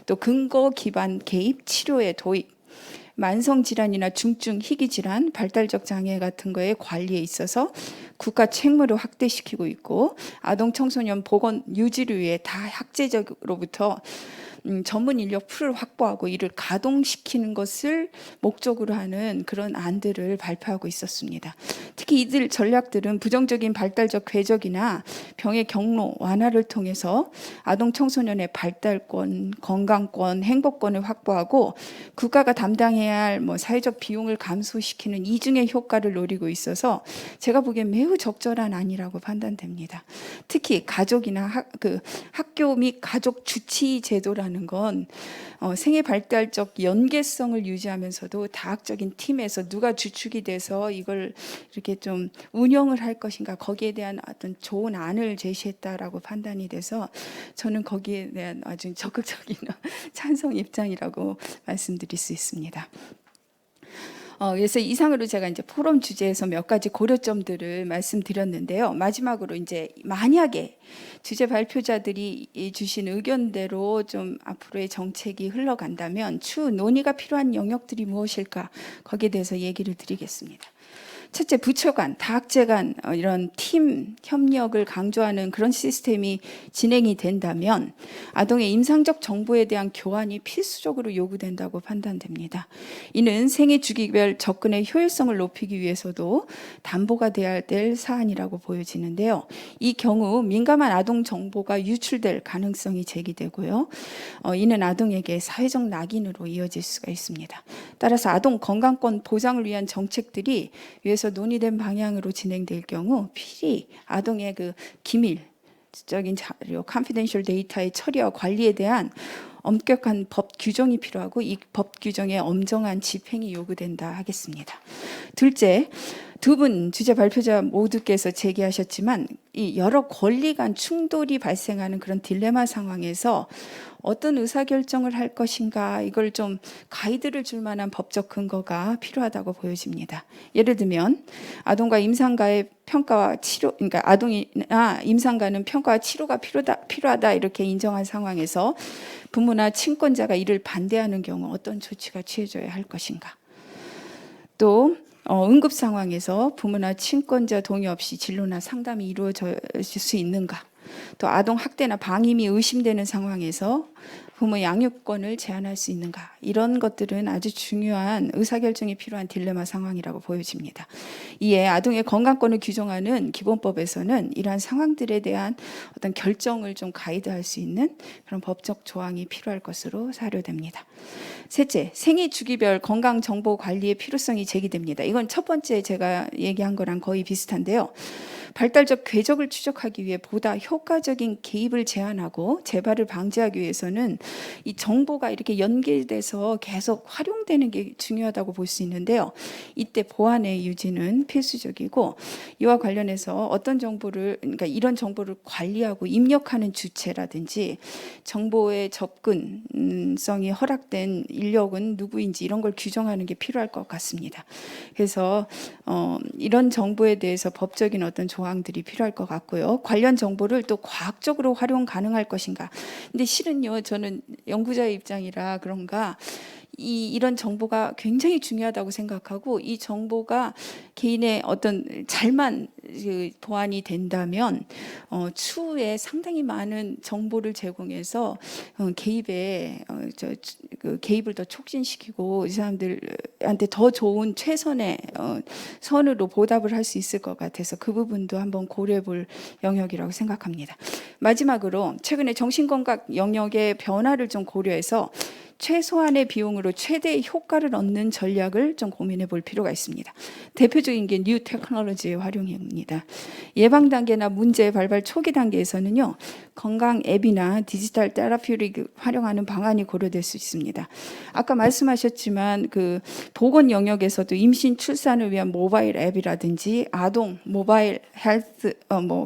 또 근거 기반 개입 치료의 도입, 만성 질환이나 중증 희귀 질환, 발달적 장애 같은 거에 관리에 있어서 국가 책무를 확대시키고 있고 아동 청소년 보건 유지를 위해 다학제적으로부터 전문 인력 풀을 확보하고 이를 가동시키는 것을 목적으로 하는 그런 안들을 발표하고 있었습니다. 특히 이들 전략들은 부정적인 발달적 궤적이나 병의 경로 완화를 통해서 아동 청소년의 발달권, 건강권, 행복권을 확보하고 국가가 담당해야 할 뭐 사회적 비용을 감소시키는 이중의 효과를 노리고 있어서 제가 보기엔 매우 적절한 안이라고 판단됩니다. 특히 가족이나 학교 및 가족 주치 제도라는 건 생애 발달적 연계성을 유지하면서도 다학적인 팀에서 누가 주축이 돼서 이걸 이렇게 좀 운영을 할 것인가 거기에 대한 어떤 좋은 안을 제시했다라고 판단이 돼서 저는 거기에 대한 아주 적극적인 찬성 입장이라고 말씀드릴 수 있습니다. 그래서 이상으로 제가 이제 포럼 주제에서 몇 가지 고려점들을 말씀드렸는데요. 마지막으로 이제 만약에 주제 발표자들이 주신 의견대로 좀 앞으로의 정책이 흘러간다면 추후 논의가 필요한 영역들이 무엇일까? 거기에 대해서 얘기를 드리겠습니다. 첫째, 부처 간, 다학제 간 이런 팀 협력을 강조하는 그런 시스템이 진행이 된다면 아동의 임상적 정보에 대한 교환이 필수적으로 요구된다고 판단됩니다. 이는 생애 주기별 접근의 효율성을 높이기 위해서도 담보가 돼야 될 사안이라고 보여지는데요. 이 경우 민감한 아동 정보가 유출될 가능성이 제기되고요. 이는 아동에게 사회적 낙인으로 이어질 수가 있습니다. 따라서 아동 건강권 보장을 위한 정책들이 위에서 논의된 방향으로 진행될 경우 필히 아동의 그 기밀적인 자료, confidential 데이터의 처리와 관리에 대한 엄격한 법 규정이 필요하고 이 법 규정에 엄정한 집행이 요구된다 하겠습니다. 둘째, 두 분 주제 발표자 모두께서 제기하셨지만 이 여러 권리 간 충돌이 발생하는 그런 딜레마 상황에서 어떤 의사결정을 할 것인가 이걸 좀 가이드를 줄 만한 법적 근거가 필요하다고 보여집니다. 예를 들면 아동과 임상가의 평가와 치료, 그러니까 아동이나 임상가는 평가와 치료가 필요하다 이렇게 인정한 상황에서 부모나 친권자가 이를 반대하는 경우 어떤 조치가 취해져야 할 것인가. 또 응급 상황에서 부모나 친권자 동의 없이 진료나 상담이 이루어질 수 있는가. 또 아동 학대나 방임이 의심되는 상황에서 부모 양육권을 제한할 수 있는가. 이런 것들은 아주 중요한 의사결정이 필요한 딜레마 상황이라고 보여집니다. 이에 아동의 건강권을 규정하는 기본법에서는 이러한 상황들에 대한 어떤 결정을 좀 가이드할 수 있는 그런 법적 조항이 필요할 것으로 사료됩니다. 셋째, 생애 주기별 건강 정보 관리의 필요성이 제기됩니다. 이건 첫 번째 제가 얘기한 거랑 거의 비슷한데요. 발달적 궤적을 추적하기 위해 보다 효과적인 개입을 제한하고 재발을 방지하기 위해서는 이 정보가 이렇게 연계돼서 계속 활용되는 게 중요하다고 볼 수 있는데요. 이때 보안의 유지는 필수적이고 이와 관련해서 어떤 정보를 그러니까 이런 정보를 관리하고 입력하는 주체라든지 정보의 접근성이 허락된 인력은 누구인지 이런 걸 규정하는 게 필요할 것 같습니다. 그래서 이런 정보에 대해서 법적인 어떤 조항들이 필요할 것 같고요. 관련 정보를 또 과학적으로 활용 가능할 것인가. 근데 실은요, 저는 연구자의 입장이라 그런가 이런 정보가 굉장히 중요하다고 생각하고 이 정보가 개인의 어떤 잘만 보완이 된다면 추후에 상당히 많은 정보를 제공해서 개입을 더 촉진시키고 이 사람들한테 더 좋은 최선의 선으로 보답을 할 수 있을 것 같아서 그 부분도 한번 고려해 볼 영역이라고 생각합니다. 마지막으로 최근에 정신건강 영역의 변화를 좀 고려해서 최소한의 비용으로 최대의 효과를 얻는 전략을 좀 고민해 볼 필요가 있습니다. 대표적인 게 뉴 테크놀로지의 활용입니다. 예방 단계나 문제 발발 초기 단계에서는요, 건강 앱이나 디지털 테라피를 활용하는 방안이 고려될 수 있습니다. 아까 말씀하셨지만 그 보건 영역에서도 임신 출산을 위한 모바일 앱이라든지 아동 모바일 헬스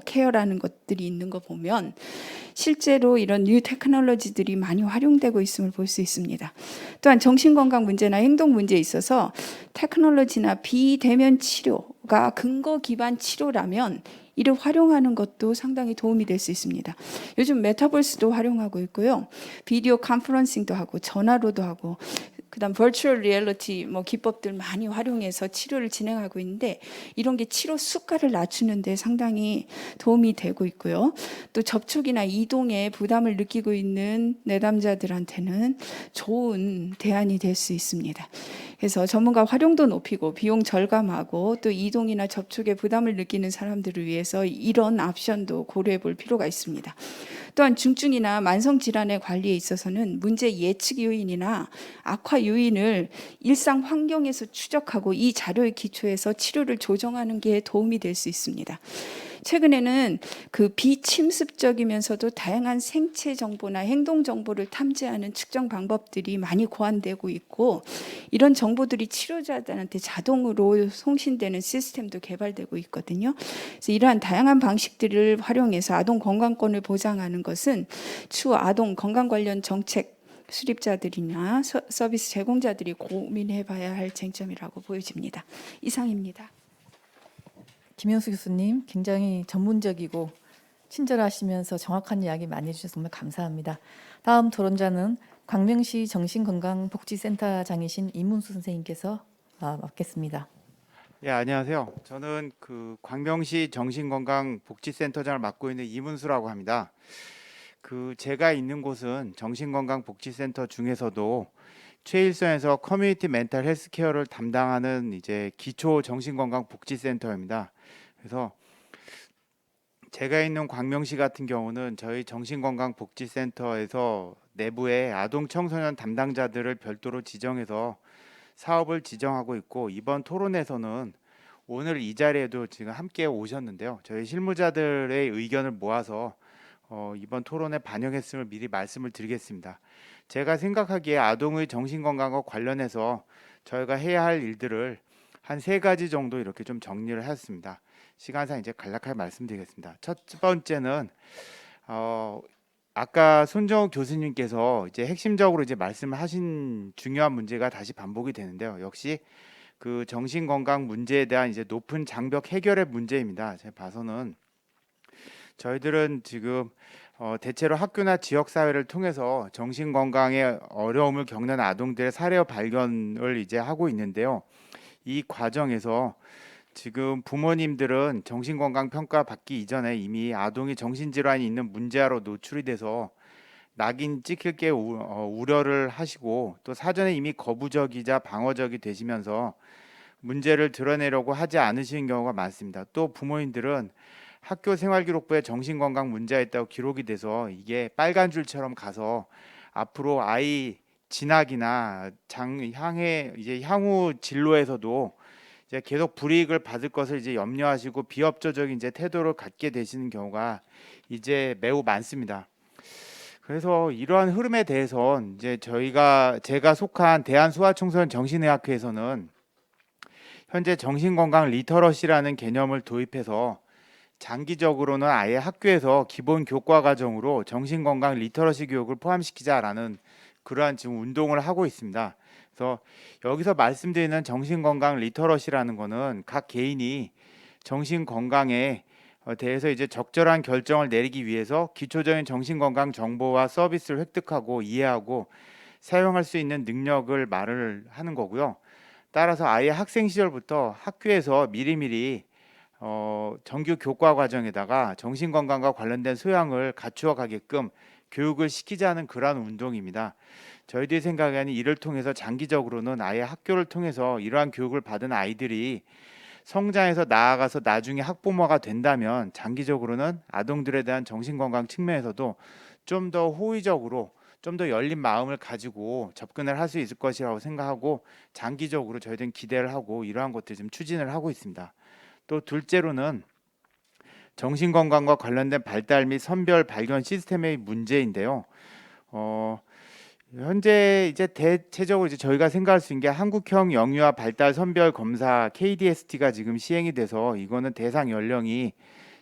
케어라는 것들이 있는 거 보면 실제로 이런 뉴 테크놀로지들이 많이 활용되고 있음을 볼 수 있습니다. 또한 정신건강 문제나 행동 문제에 있어서 테크놀로지나 비대면 치료가 근거 기반 치료라면 이를 활용하는 것도 상당히 도움이 될 수 있습니다. 요즘 메타버스도 활용하고 있고요. 비디오 컨퍼런싱도 하고 전화로도 하고 그다음 버추얼 리얼리티 기법들 많이 활용해서 치료를 진행하고 있는데 이런 게 치료 수가를 낮추는 데 상당히 도움이 되고 있고요. 또 접촉이나 이동에 부담을 느끼고 있는 내담자들한테는 좋은 대안이 될 수 있습니다. 그래서 전문가 활용도 높이고 비용 절감하고 또 이동이나 접촉에 부담을 느끼는 사람들을 위해서 이런 옵션도 고려해 볼 필요가 있습니다. 또한 중증이나 만성 질환의 관리에 있어서는 문제 예측 요인이나 악화 요인을 일상 환경에서 추적하고 이 자료에 기초해서 치료를 조정하는 게 도움이 될 수 있습니다. 최근에는 그 비침습적이면서도 다양한 생체 정보나 행동 정보를 탐지하는 측정 방법들이 많이 고안되고 있고 이런 정보들이 치료자들한테 자동으로 송신되는 시스템도 개발되고 있거든요. 그래서 이러한 다양한 방식들을 활용해서 아동 건강권을 보장하는 것은 추후 아동 건강 관련 정책 수립자들이나 서비스 제공자들이 고민해 봐야 할 쟁점이라고 보여집니다. 이상입니다. 김현수 교수님 굉장히 전문적이고 친절하시면서 정확한 이야기 많이 해주셔서 정말 감사합니다. 다음 토론자는 광명시 정신건강복지센터장이신 이문수 선생님께서 맡겠습니다. 예, 안녕하세요. 저는 그 광명시 정신건강복지센터장을 맡고 있는 이문수라고 합니다. 제가 있는 곳은 정신건강복지센터 중에서도 최일선에서 커뮤니티 멘탈 헬스케어를 담당하는 이제 기초 정신건강복지센터입니다. 그래서 제가 있는 광명시 같은 경우는 저희 정신건강복지센터에서 내부에 아동 청소년 담당자들을 별도로 지정해서 사업을 지정하고 있고 이번 토론에서는 오늘 이 자리에도 지금 함께 오셨는데요. 저희 실무자들의 의견을 모아서 이번 토론에 반영했음을 미리 말씀을 드리겠습니다. 제가 생각하기에 아동의 정신건강과 관련해서 저희가 해야 할 일들을 한 3가지 정도 이렇게 좀 정리를 했습니다. 시간상 이제 간략하게 말씀드리겠습니다. 첫 번째는 아까 손정욱 교수님께서 이제 핵심적으로 이제 말씀을 하신 중요한 문제가 다시 반복이 되는데요. 역시 그 정신건강 문제에 대한 이제 높은 장벽 해결의 문제입니다. 제가 봐서는 저희들은 지금 대체로 학교나 지역사회를 통해서 정신건강에 어려움을 겪는 아동들의 사례 발견을 이제 하고 있는데요. 이 과정에서 지금 부모님들은 정신건강 평가 받기 이전에 이미 아동이 정신질환이 있는 문제아로 노출이 돼서 낙인 찍힐 게 우려를 하시고 또 사전에 이미 거부적이자 방어적이 되시면서 문제를 드러내려고 하지 않으시는 경우가 많습니다. 또 부모님들은 학교 생활기록부에 정신건강 문제가 있다고 기록이 돼서 이게 빨간 줄처럼 가서 앞으로 아이 진학이나 향후 진로에서도 이제 계속 불이익을 받을 것을 이제 염려하시고 비협조적인 이제 태도를 갖게 되시는 경우가 이제 매우 많습니다. 그래서 이러한 흐름에 대해선 이제 제가 속한 대한소아청소년 정신의학회에서는 현재 정신건강 리터러시라는 개념을 도입해서 장기적으로는 아예 학교에서 기본 교과 과정으로 정신건강 리터러시 교육을 포함시키자라는 그러한 지금 운동을 하고 있습니다. 그래서 여기서 말씀드리는 정신건강 리터러시라는 거는 각 개인이 정신건강에 대해서 이제 적절한 결정을 내리기 위해서 기초적인 정신건강 정보와 서비스를 획득하고 이해하고 사용할 수 있는 능력을 말을 하는 거고요. 따라서 아예 학생 시절부터 학교에서 미리미리 정규 교과 과정에다가 정신건강과 관련된 소양을 갖추어 가게끔 교육을 시키자는 그러한 운동입니다. 저희들이 생각하니 이를 통해서 장기적으로는 아예 학교를 통해서 이러한 교육을 받은 아이들이 성장해서 나아가서 나중에 학부모가 된다면 장기적으로는 아동들에 대한 정신건강 측면에서도 좀 더 호의적으로 좀 더 열린 마음을 가지고 접근을 할 수 있을 것이라고 생각하고 장기적으로 저희들은 기대를 하고 이러한 것들 지금 추진을 하고 있습니다. 또 둘째로는 정신건강과 관련된 발달 및 선별 발견 시스템의 문제인데요. 현재 이제 대체적으로 이제 저희가 생각할 수 있는 게 한국형 영유아 발달 선별 검사 KDST가 지금 시행이 돼서 이거는 대상 연령이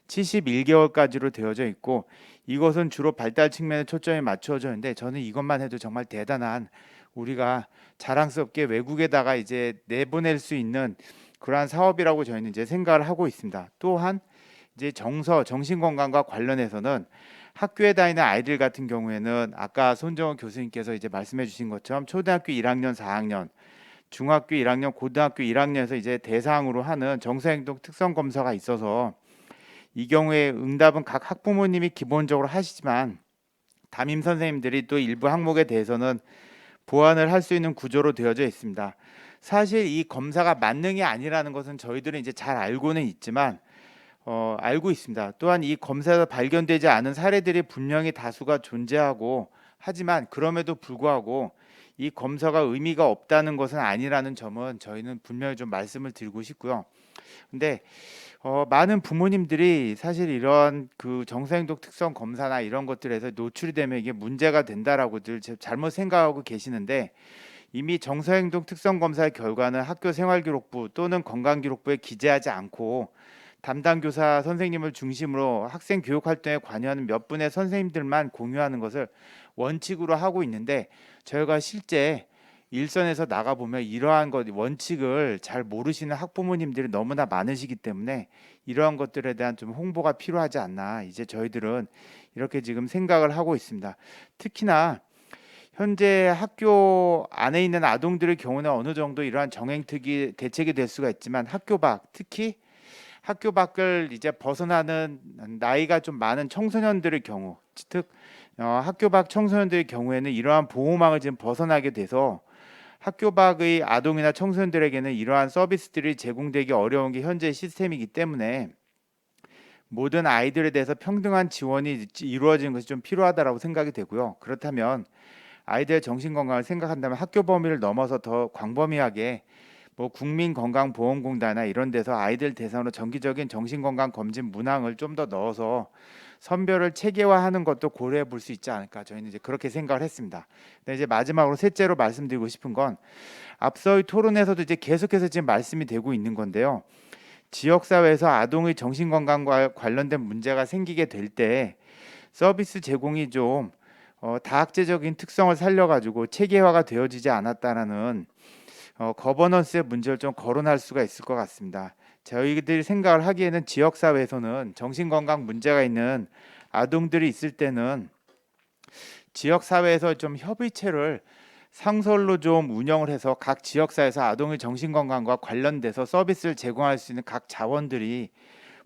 71개월까지로 되어져 있고 이것은 주로 발달 측면에 초점이 맞추어져 있는데 저는 이것만 해도 정말 대단한 우리가 자랑스럽게 외국에다가 이제 내보낼 수 있는 그러한 사업이라고 저희는 이제 생각을 하고 있습니다. 또한 이제 정신건강과 관련해서는 학교에 다니는 아이들 같은 경우에는 아까 손정원 교수님께서 이제 말씀해 주신 것처럼 초등학교 1학년, 4학년, 중학교 1학년, 고등학교 1학년에서 이제 대상으로 하는 정서행동 특성 검사가 있어서 이 경우에 응답은 각 학부모님이 기본적으로 하시지만 담임 선생님들이 또 일부 항목에 대해서는 보완을 할 수 있는 구조로 되어져 있습니다. 사실 이 검사가 만능이 아니라는 것은 저희들은 이제 잘 알고는 있지만 알고 있습니다. 또한 이 검사에서 발견되지 않은 사례들이 분명히 다수가 존재하고 하지만 그럼에도 불구하고 이 검사가 의미가 없다는 것은 아니라는 점은 저희는 분명히 좀 말씀을 드리고 싶고요. 근데 많은 부모님들이 사실 이런 그 정서행동 특성 검사나 이런 것들에서 노출이 되면 이게 문제가 된다라고들 잘못 생각하고 계시는데 이미 정서행동 특성 검사의 결과는 학교 생활기록부 또는 건강기록부에 기재하지 않고 담당 교사 선생님을 중심으로 학생 교육 활동에 관여하는 몇 분의 선생님들만 공유하는 것을 원칙으로 하고 있는데 저희가 실제 일선에서 나가보면 이러한 원칙을 잘 모르시는 학부모님들이 너무나 많으시기 때문에 이러한 것들에 대한 좀 홍보가 필요하지 않나 이제 저희들은 이렇게 지금 생각을 하고 있습니다. 특히나 현재 학교 안에 있는 아동들의 경우는 어느 정도 이러한 정행특이 대책이 될 수가 있지만 학교 밖 특히 학교 밖을 이제 벗어나는 나이가 좀 많은 청소년들의 경우 즉 학교 밖 청소년들의 경우에는 이러한 보호망을 지금 벗어나게 돼서 학교 밖의 아동이나 청소년들에게는 이러한 서비스들이 제공되기 어려운 게 현재 시스템이기 때문에 모든 아이들에 대해서 평등한 지원이 이루어지는 것이 좀 필요하다고 생각이 되고요. 그렇다면 아이들의 정신건강을 생각한다면 학교 범위를 넘어서 더 광범위하게 국민건강보험공단이나 이런 데서 아이들 대상으로 정기적인 정신건강 검진 문항을 좀 더 넣어서 선별을 체계화하는 것도 고려해 볼 수 있지 않을까 저희는 이제 그렇게 생각을 했습니다. 근데 이제 마지막으로 셋째로 말씀드리고 싶은 건 앞서의 토론에서도 이제 계속해서 지금 말씀이 되고 있는 건데요. 지역사회에서 아동의 정신건강과 관련된 문제가 생기게 될 때 서비스 제공이 좀 다학제적인 특성을 살려가지고 체계화가 되어지지 않았다라는 거버넌스의 문제를 좀 거론할 수가 있을 것 같습니다. 저희들이 생각을 하기에는 지역사회에서는 정신건강 문제가 있는 아동들이 있을 때는 지역사회에서 좀 협의체를 상설로 좀 운영을 해서 각 지역사회에서 아동의 정신건강과 관련돼서 서비스를 제공할 수 있는 각 자원들이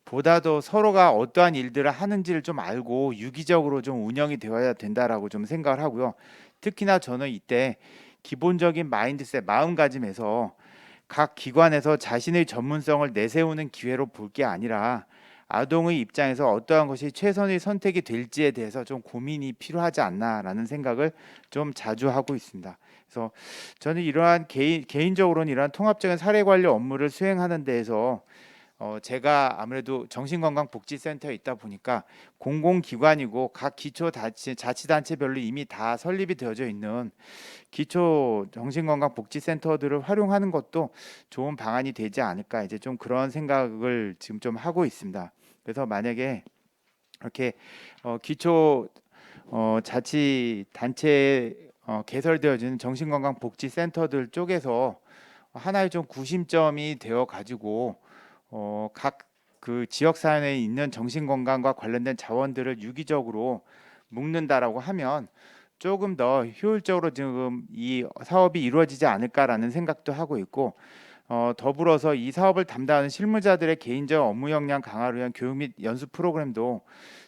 보다 더 서로가 어떠한 일들을 하는지를 좀 알고 유기적으로 좀 운영이 되어야 된다라고 좀 생각을 하고요. 특히나 저는 이때 기본적인 마인드셋, 마음가짐에서 각 기관에서 자신의 전문성을 내세우는 기회로 볼 게 아니라 아동의 입장에서 어떠한 것이 최선의 선택이 될지에 대해서 좀 고민이 필요하지 않나라는 생각을 좀 자주 하고 있습니다. 그래서 저는 이러한 개인적으로는 이러한 통합적인 사례 관리 업무를 수행하는 데에서 제가 아무래도 정신건강복지센터에 있다 보니까 공공기관이고 각 기초자치단체별로 이미 다 설립이 되어져 있는 기초 정신건강복지센터들을 활용하는 것도 좋은 방안이 되지 않을까, 이제 좀 그런 생각을 지금 좀 하고 있습니다. 그래서 만약에 이렇게 기초 자치단체에 개설되어지는 정신건강복지센터들 쪽에서 하나의 좀 구심점이 되어 가지고 각 그 지역 사회에 있는 정신건강과 관련된 자원들을 유기적으로 묶는다라고 하면 조금 더 효율적으로 지금 이 사업이 이루어지지 않을까라는 생각도 하고 있고, 더불어서 이 사업을 담당하는 실무자들의 개인적 업무 역량 강화를 위한 교육 및 연수 프로그램도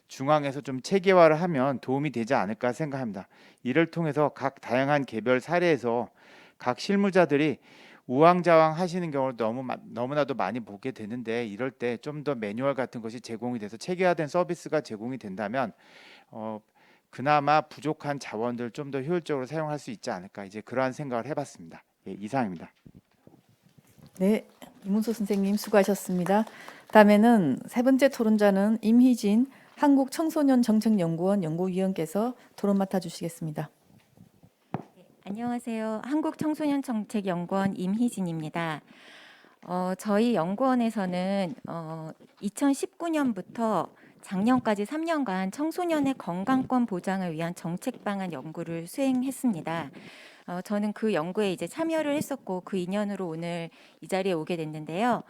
중앙에서 좀 체계화를 하면 도움이 되지 않을까 생각합니다. 이를 통해서 각 다양한 개별 사례에서 각 실무자들이 우왕좌왕 하시는 경우를 너무나도 많이 보게 되는데, 이럴 때 좀 더 매뉴얼 같은 것이 제공이 돼서 체계화된 서비스가 제공이 된다면 그나마 부족한 자원들 좀 더 효율적으로 사용할 수 있지 않을까, 이제 그러한 생각을 해봤습니다. 예, 이상입니다. 네, 이문소 선생님 수고하셨습니다. 다음에는 세 번째 토론자는 임희진 한국청소년정책연구원 연구위원께서 토론 맡아주시겠습니다. 안녕하세요. 한국청소년정책연구원 임희진입니다. 저희 연구원에서는 2019년부터 작년까지 3년간 청소년의 건강권 보장을 위한 정책 방안 연구를 수행했습니다. 저는 그 연구에 이제 참여를 했었고 그 인연으로 오늘 이 자리에 오게 됐는데요.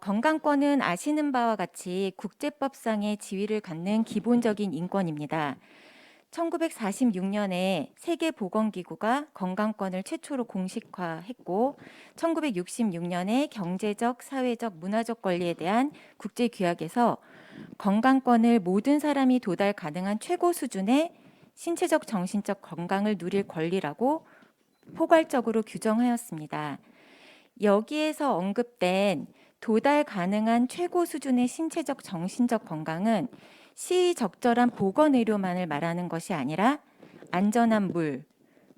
건강권은 아시는 바와 같이 국제법상의 지위를 갖는 기본적인 인권입니다. 1946년에 세계보건기구가 건강권을 최초로 공식화했고 1966년에 경제적, 사회적, 문화적 권리에 대한 국제규약에서 건강권을 모든 사람이 도달 가능한 최고 수준의 신체적, 정신적 건강을 누릴 권리라고 포괄적으로 규정하였습니다. 여기에서 언급된 도달 가능한 최고 수준의 신체적, 정신적 건강은 시의적절한 보건의료만을 말하는 것이 아니라 안전한 물,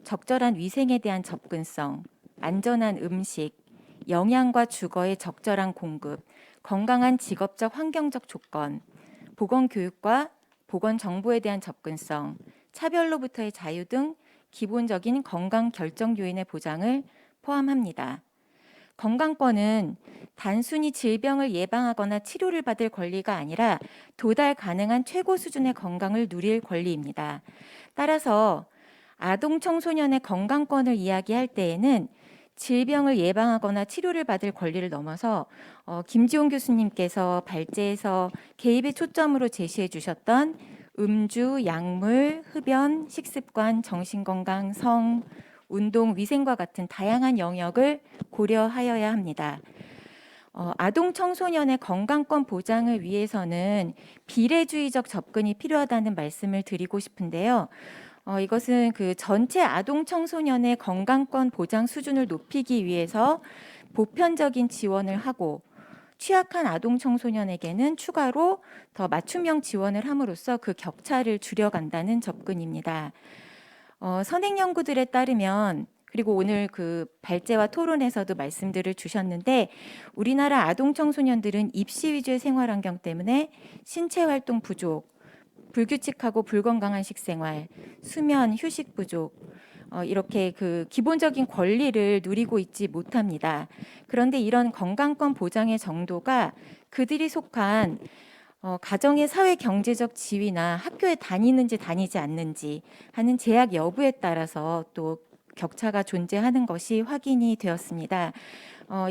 적절한 위생에 대한 접근성, 안전한 음식, 영양과 주거의 적절한 공급, 건강한 직업적 환경적 조건, 보건교육과 보건정보에 대한 접근성, 차별로부터의 자유 등 기본적인 건강 결정 요인의 보장을 포함합니다. 건강권은 단순히 질병을 예방하거나 치료를 받을 권리가 아니라 도달 가능한 최고 수준의 건강을 누릴 권리입니다. 따라서 아동 청소년의 건강권을 이야기할 때에는 질병을 예방하거나 치료를 받을 권리를 넘어서 김지용 교수님께서 발제에서 개입의 초점으로 제시해 주셨던 음주, 약물, 흡연, 식습관, 정신건강, 성, 운동, 위생과 같은 다양한 영역을 고려하여야 합니다. 아동 청소년의 건강권 보장을 위해서는 비례주의적 접근이 필요하다는 말씀을 드리고 싶은데요. 이것은 그 전체 아동 청소년의 건강권 보장 수준을 높이기 위해서 보편적인 지원을 하고 취약한 아동 청소년에게는 추가로 더 맞춤형 지원을 함으로써 그 격차를 줄여간다는 접근입니다. 선행 연구들에 따르면 그리고 오늘 그 발제와 토론에서도 말씀들을 주셨는데 우리나라 아동 청소년들은 입시 위주의 생활 환경 때문에 신체 활동 부족, 불규칙하고 불건강한 식생활, 수면, 휴식 부족 이렇게 그 기본적인 권리를 누리고 있지 못합니다. 그런데 이런 건강권 보장의 정도가 그들이 속한 가정의 사회 경제적 지위나 학교에 다니는지 다니지 않는지 하는 제약 여부에 따라서 또 격차가 존재하는 것이 확인이 되었습니다.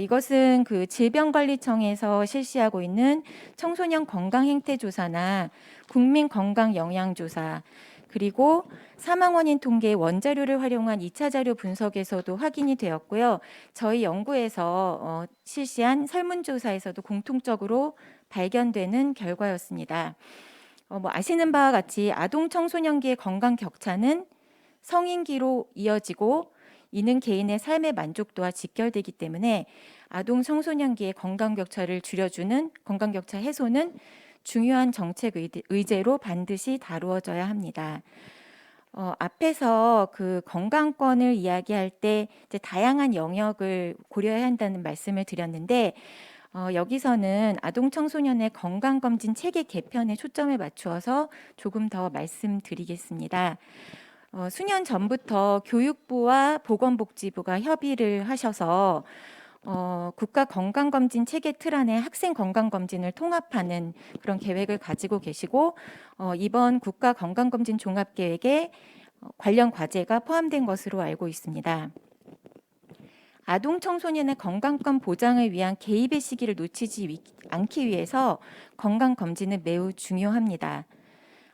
이것은 그 질병관리청에서 실시하고 있는 청소년 건강 행태 조사나 국민 건강 영양 조사 그리고 사망 원인 통계 원자료를 활용한 2차 자료 분석에서도 확인이 되었고요. 저희 연구에서 실시한 설문조사에서도 공통적으로 발견되는 결과였습니다. 아시는 바와 같이 아동 청소년기의 건강 격차는 성인기로 이어지고 이는 개인의 삶의 만족도와 직결되기 때문에 아동 청소년기의 건강 격차를 줄여주는 건강 격차 해소는 중요한 정책 의제로 반드시 다루어져야 합니다. 앞에서 그 건강권을 이야기할 때 이제 다양한 영역을 고려해야 한다는 말씀을 드렸는데 여기서는 아동 청소년의 건강검진 체계 개편에 초점을 맞추어서 조금 더 말씀드리겠습니다. 수년 전부터 교육부와 보건복지부가 협의를 하셔서 국가건강검진 체계 틀 안에 학생 건강검진을 통합하는 그런 계획을 가지고 계시고 이번 국가건강검진 종합계획에 관련 과제가 포함된 것으로 알고 있습니다. 아동 청소년의 건강권 보장을 위한 개입의 시기를 놓치지 않기 위해서 건강검진은 매우 중요합니다.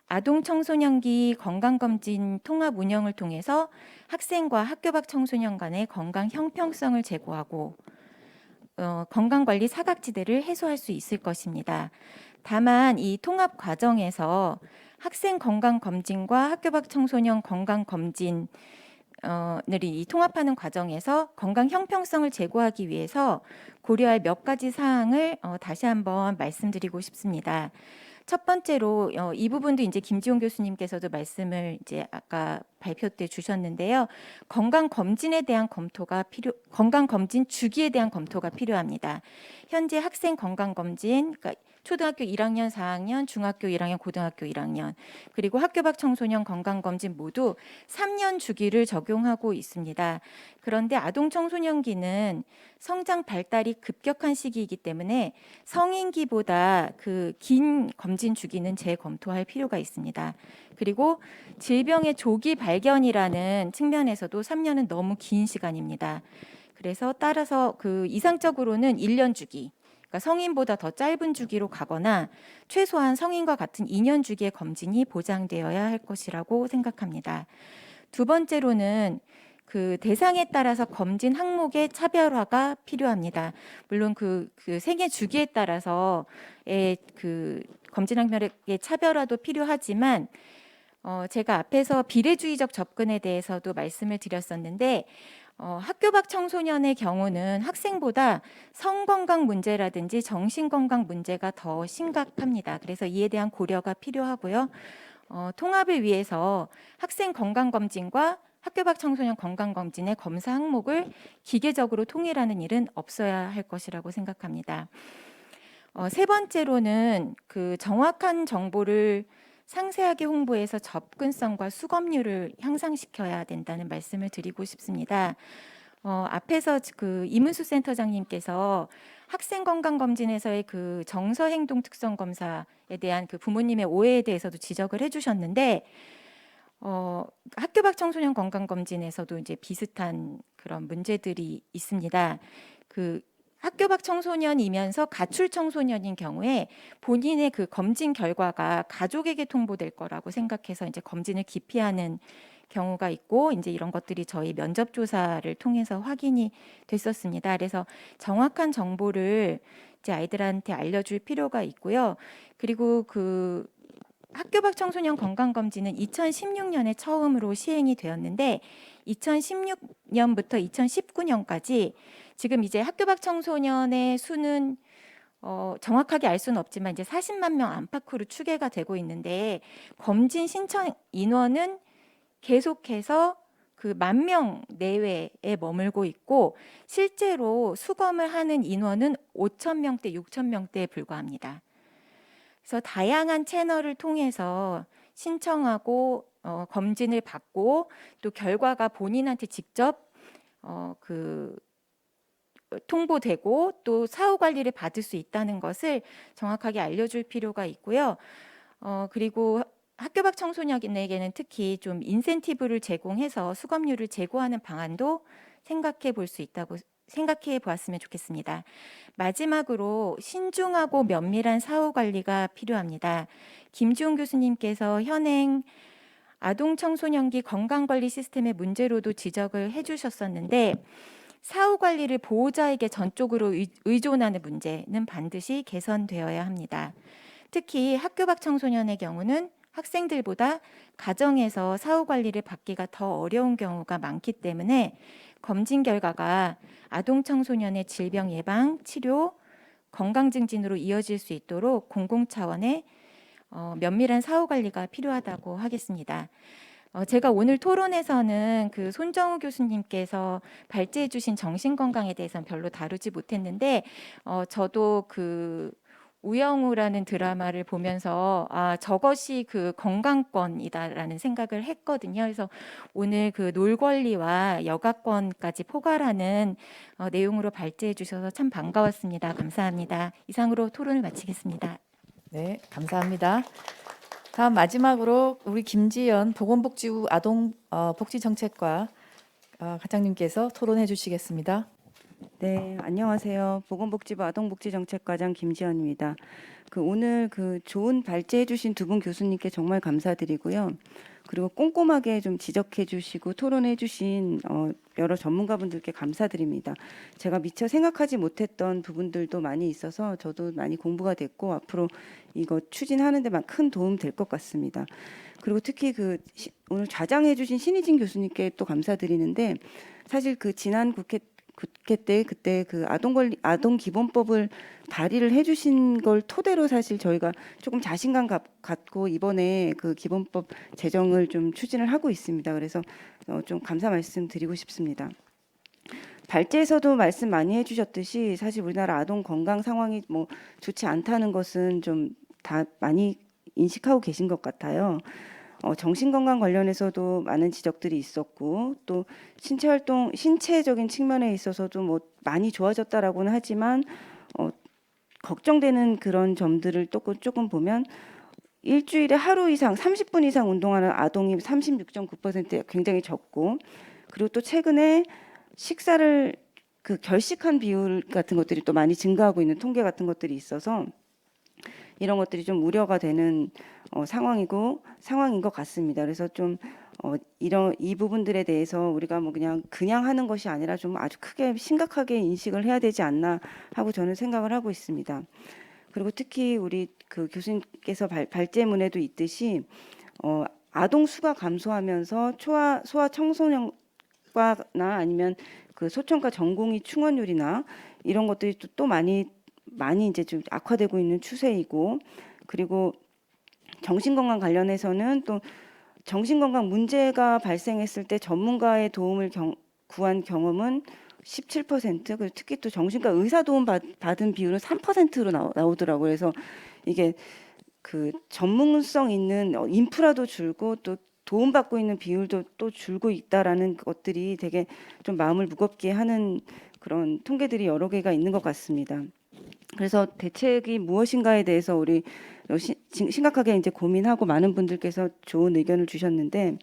아동 청소년기 건강검진 통합 운영을 통해서 학생과 학교 밖 청소년 간의 건강 형평성을 제고하고 건강관리 사각지대를 해소할 수 있을 것입니다. 다만 이 통합 과정에서 학생 건강검진과 학교 밖 청소년 건강검진 이 통합하는 과정에서 건강 형평성을 제고하기 위해서 고려할 몇 가지 사항을 다시 한번 말씀드리고 싶습니다. 첫 번째로 이 부분도 이제 김지용 교수님께서도 말씀을 이제 아까 발표 때 주셨는데요. 건강 검진 주기에 대한 검토가 필요합니다. 현재 학생 건강 검진, 그러니까 초등학교 1학년, 4학년, 중학교 1학년, 고등학교 1학년, 그리고 학교 밖 청소년 건강검진 모두 3년 주기를 적용하고 있습니다. 그런데 아동 청소년기는 성장 발달이 급격한 시기이기 때문에 성인기보다 그 긴 검진 주기는 재검토할 필요가 있습니다. 그리고 질병의 조기 발견이라는 측면에서도 3년은 너무 긴 시간입니다. 그래서 따라서 그 이상적으로는 1년 주기, 그러니까 성인보다 더 짧은 주기로 가거나 최소한 성인과 같은 2년 주기의 검진이 보장되어야 할 것이라고 생각합니다. 두 번째로는 그 대상에 따라서 검진 항목의 차별화가 필요합니다. 물론 그 생애 주기에 따라서의 그 검진 항목의 차별화도 필요하지만 제가 앞에서 비례주의적 접근에 대해서도 말씀을 드렸었는데 학교 밖 청소년의 경우는 학생보다 성건강 문제라든지 정신건강 문제가 더 심각합니다. 그래서 이에 대한 고려가 필요하고요. 통합을 위해서 학생 건강검진과 학교 밖 청소년 건강검진의 검사 항목을 기계적으로 통일하는 일은 없어야 할 것이라고 생각합니다. 세 번째로는 그 정확한 정보를 상세하게 홍보해서 접근성과 수검률을 향상시켜야 된다는 말씀을 드리고 싶습니다. 앞에서 그 이문수 센터장님께서 학생 건강 검진에서의 그 정서 행동 특성 검사에 대한 그 부모님의 오해에 대해서도 지적을 해주셨는데 학교 밖 청소년 건강 검진에서도 이제 비슷한 그런 문제들이 있습니다. 그 학교 밖 청소년이면서 가출 청소년인 경우에 본인의 그 검진 결과가 가족에게 통보될 거라고 생각해서 이제 검진을 기피하는 경우가 있고 이제 이런 것들이 저희 면접 조사를 통해서 확인이 됐었습니다. 그래서 정확한 정보를 이제 아이들한테 알려줄 필요가 있고요. 그리고 그 학교 밖 청소년 건강 검진은 2016년에 처음으로 시행이 되었는데 2016년부터 2019년까지 지금 이제 학교 밖 청소년의 수는 정확하게 알 수는 없지만 이제 40만 명 안팎으로 추계가 되고 있는데 검진 신청 인원은 계속해서 그 10,000명 내외에 머물고 있고 실제로 수검을 하는 인원은 5,000명대, 6,000명대에 불과합니다. 그래서 다양한 채널을 통해서 신청하고 검진을 받고 또 결과가 본인한테 직접 그 통보되고 또 사후 관리를 받을 수 있다는 것을 정확하게 알려줄 필요가 있고요. 그리고 학교 밖 청소년에게는 특히 좀 인센티브를 제공해서 수검률을 제고하는 방안도 생각해 보았으면 좋겠습니다. 마지막으로 신중하고 면밀한 사후 관리가 필요합니다. 김지용 교수님께서 현행 아동 청소년기 건강관리 시스템의 문제로도 지적을 해주셨었는데 사후 관리를 보호자에게 전적으로 의존하는 문제는 반드시 개선되어야 합니다. 특히 학교 밖 청소년의 경우는 학생들보다 가정에서 사후 관리를 받기가 더 어려운 경우가 많기 때문에 검진 결과가 아동 청소년의 질병 예방, 치료, 건강 증진으로 이어질 수 있도록 공공 차원의 면밀한 사후 관리가 필요하다고 하겠습니다. 제가 오늘 토론에서는 그 손정우 교수님께서 발제해 주신 정신건강에 대해서는 별로 다루지 못했는데 저도 그 우영우라는 드라마를 보면서 저것이 그 건강권이다라는 생각을 했거든요. 그래서 오늘 그 놀권리와 여가권까지 포괄하는 내용으로 발제해 주셔서 참 반가웠습니다. 감사합니다. 이상으로 토론을 마치겠습니다. 네, 감사합니다. 다음 마지막으로 우리 김지연 보건복지부 아동복지정책과 과장님께서 토론해 주시겠습니다. 네, 안녕하세요. 보건복지부 아동복지정책과장 김지연입니다. 오늘 좋은 발제해 주신 두 분 교수님께 정말 감사드리고요. 그리고 꼼꼼하게 좀 지적해 주시고 토론해 주신 여러 전문가분들께 감사드립니다. 제가 미처 생각하지 못했던 부분들도 많이 있어서 저도 많이 공부가 됐고 앞으로 이거 추진하는 데만 큰 도움 될 것 같습니다. 그리고 특히 오늘 좌장해 주신 신희진 교수님께 또 감사드리는데 사실 지난 국회 때 그때 아동 기본법을 발의를 해주신 걸 토대로 사실 저희가 조금 자신감 갖고 이번에 기본법 제정을 좀 추진을 하고 있습니다. 그래서 좀 감사 말씀 드리고 싶습니다. 발제에서도 말씀 많이 해주셨듯이 사실 우리나라 아동 건강 상황이 좋지 않다는 것은 좀 다 많이 인식하고 계신 것 같아요. 정신건강 관련해서도 많은 지적들이 있었고 또 신체적인 측면에 있어서도 많이 좋아졌다라고는 하지만 걱정되는 그런 점들을 조금 보면 일주일에 하루 이상 30분 이상 운동하는 아동이 36.9% 굉장히 적고 그리고 또 최근에 식사를 결식한 비율 같은 것들이 또 많이 증가하고 있는 통계 같은 것들이 있어서 이런 것들이 좀 우려가 되는 상황인 것 같습니다. 그래서 좀 이 부분들에 대해서 우리가 그냥 하는 것이 아니라 좀 아주 크게 심각하게 인식을 해야 되지 않나 하고 저는 생각을 하고 있습니다. 그리고 특히 우리 교수님께서 발제문에도 있듯이 아동 수가 감소하면서 소아 청소년과나 아니면 소청과 전공의 충원율이나 이런 것들이 또 많이 이제 좀 악화되고 있는 추세이고 그리고 정신건강 관련해서는 또 정신건강 문제가 발생했을 때 전문가의 도움을 구한 경험은 17%, 그리고 특히 또 정신과 의사 도움 받은 비율은 3%로 나오더라고요. 그래서 이게 전문성 있는 인프라도 줄고 또 도움받고 있는 비율도 또 줄고 있다라는 것들이 되게 좀 마음을 무겁게 하는 그런 통계들이 여러 개가 있는 것 같습니다. 그래서 대책이 무엇인가에 대해서 우리 심각하게 이제 고민하고 많은 분들께서 좋은 의견을 주셨는데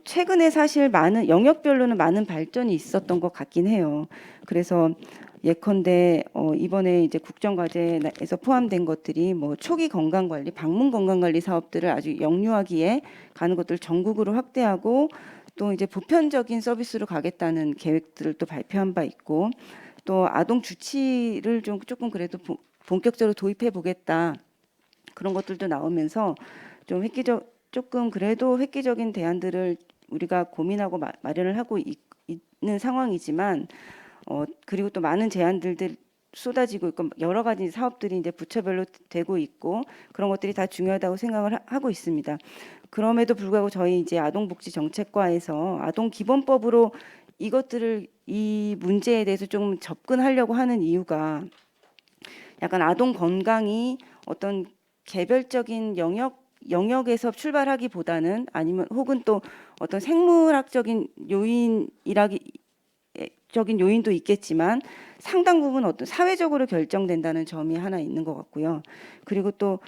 최근에 사실 많은 영역별로는 많은 발전이 있었던 것 같긴 해요. 그래서 예컨대 이번에 이제 국정과제에서 포함된 것들이 초기 건강관리, 방문 건강관리 사업들을 아주 영유아기에 가는 것들 전국으로 확대하고 또 이제 보편적인 서비스로 가겠다는 계획들을 또 발표한 바 있고 또 아동 주치를 조금 그래도 본격적으로 도입해 보겠다 그런 것들도 나오면서 좀 조금 그래도 획기적인 대안들을 우리가 고민하고 마련을 하고 있는 상황이지만 그리고 또 많은 제안들들 쏟아지고 있고 여러 가지 사업들이 이제 부처별로 되고 있고 그런 것들이 다 중요하다고 생각을 하고 있습니다. 그럼에도 불구하고 저희 이제 아동복지정책과에서 아동기본법으로 이 문제에 대해서 좀 접근하려고 하는 이유가 약간 아동 건강이 어떤 개별적인 영역에서 출발하기보다는 아니면 혹은 또 어떤 생물학적인 요인도 있겠지만 상당 부분 어떤 사회적으로 결정된다는 점이 하나 있는 것 같고요. 그리고 또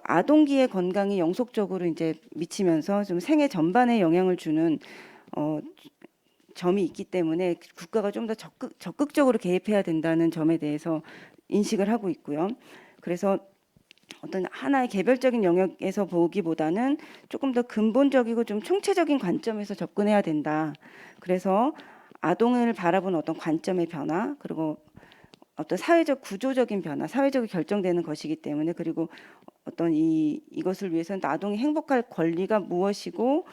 아동기의 건강이 영속적으로 이제 미치면서 좀 생애 전반에 영향을 주는 점이 있기 때문에 국가가 좀 더 적극적으로 개입해야 된다는 점에 대해서 인식을 하고 있고요. 그래서 어떤 하나의 개별적인 영역에서 보기보다는 조금 더 근본적이고 좀 총체적인 관점에서 접근해야 된다. 그래서 아동을 바라보는 어떤 관점의 변화, 그리고 어떤 사회적 구조적인 변화, 사회적으로 결정되는 것이기 때문에 그리고 어떤 이것을 위해서는 아동이 행복할 권리가 무엇이고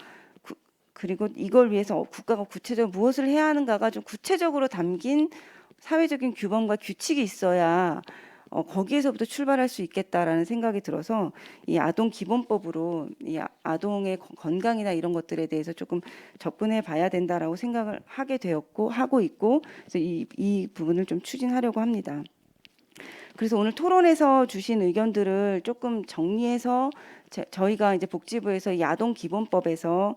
그리고 이걸 위해서 국가가 구체적으로 무엇을 해야 하는가가 좀 구체적으로 담긴 사회적인 규범과 규칙이 있어야 거기에서부터 출발할 수 있겠다라는 생각이 들어서 이 아동 기본법으로 이 아동의 건강이나 이런 것들에 대해서 조금 접근해 봐야 된다라고 생각을 하게 되었고 하고 있고, 그래서 이 부분을 좀 추진하려고 합니다. 그래서 오늘 토론에서 주신 의견들을 조금 정리해서 저희가 이제 복지부에서 이 아동 기본법에서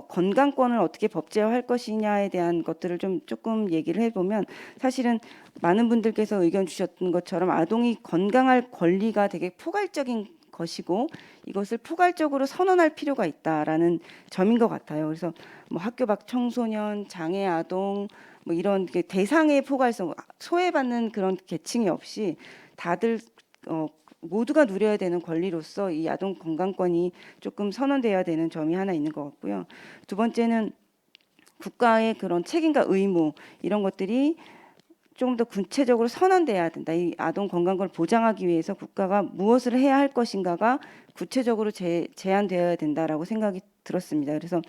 건강권을 어떻게 법제화할 것이냐에 대한 것들을 좀 조금 얘기를 해보면, 사실은 많은 분들께서 의견 주셨던 것처럼 아동이 건강할 권리가 되게 포괄적인 것이고 이것을 포괄적으로 선언할 필요가 있다라는 점인 것 같아요. 그래서 뭐 학교 밖 청소년, 장애 아동, 뭐 이런 대상의 포괄성, 소외받는 그런 계층이 없이 다들 모두가 누려야 되는 권리로서 이 아동 건강권이 조금 선언돼야 되는 점이 하나 있는 것 같고요. 두 번째는 국가의 그런 책임과 의무, 이런 것들이 좀 더 구체적으로 선언돼야 된다. 이 아동 건강권을 보장하기 위해서 국가가 무엇을 해야 할 것인가가 구체적으로 제안되어야 된다라고 생각이 들었습니다. 그래서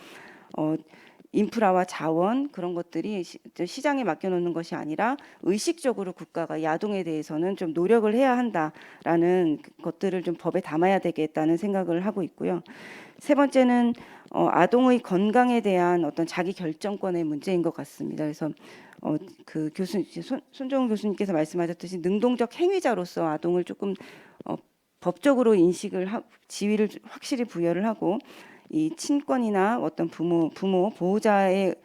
인프라와 자원, 그런 것들이 시장에 맡겨놓는 것이 아니라 의식적으로 국가가 이 아동에 대해서는 좀 노력을 해야 한다라는 것들을 좀 법에 담아야 되겠다는 생각을 하고 있고요. 세 번째는 아동의 건강에 대한 어떤 자기 결정권의 문제인 것 같습니다. 그래서 그 손정은 교수님께서 말씀하셨듯이 능동적 행위자로서 아동을 조금 법적으로 인식을 지위를 확실히 부여를 하고, 이 친권이나 어떤 보호자의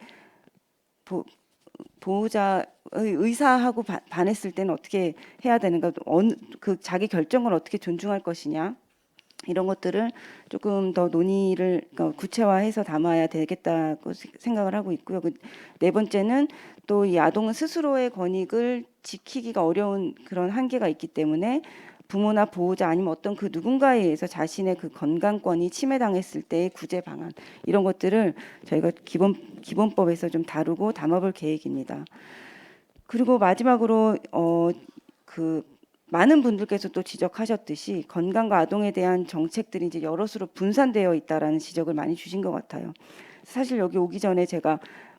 의사하고 반했을 때는 어떻게 해야 되는가, 그 자기 결정을 어떻게 존중할 것이냐, 이런 것들을 조금 더 논의를 구체화해서 담아야 되겠다고 생각을 하고 있고요. 네 번째는 또 이 아동은 스스로의 권익을 지키기가 어려운 그런 한계가 있기 때문에 부모나 보호자 아니면 어떤 그 누군가에 의해서 자신의 그 건강권이 침해당했을 때의 구제 방안, 이런 것들을 저희가 기본법에서 좀 다루고 담아볼 계획입니다. 그리고 마지막으로 그 많은 분들께서 또 지적하셨듯이 건강과 아동에 대한 정책들이 이제 여럿으로 분산되어 있다라는 지적을 많이 주신 것 같아요. 사실 여기 오기 전에 제가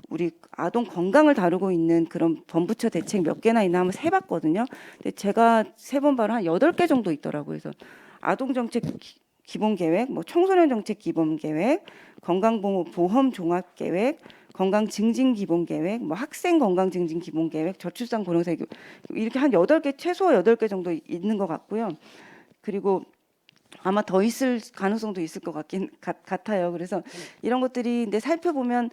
우리 아동 건강을 다루고 있는 그런 범부처 대책 몇 개나 있나 한번 세봤거든요. 근데 제가 세본 바로 한 8개 정도 있더라고요. 그래서 아동정책 기본계획, 뭐 청소년정책 기본계획, 건강보험 종합계획, 건강증진기본계획, 뭐 학생건강증진기본계획, 저출산 고령사, 이렇게 한 8개, 최소 8개 정도 있는 것 같고요. 그리고 아마 더 있을 가능성도 있을 것 같아요. 그래서 이런 것들이 근데 살펴보면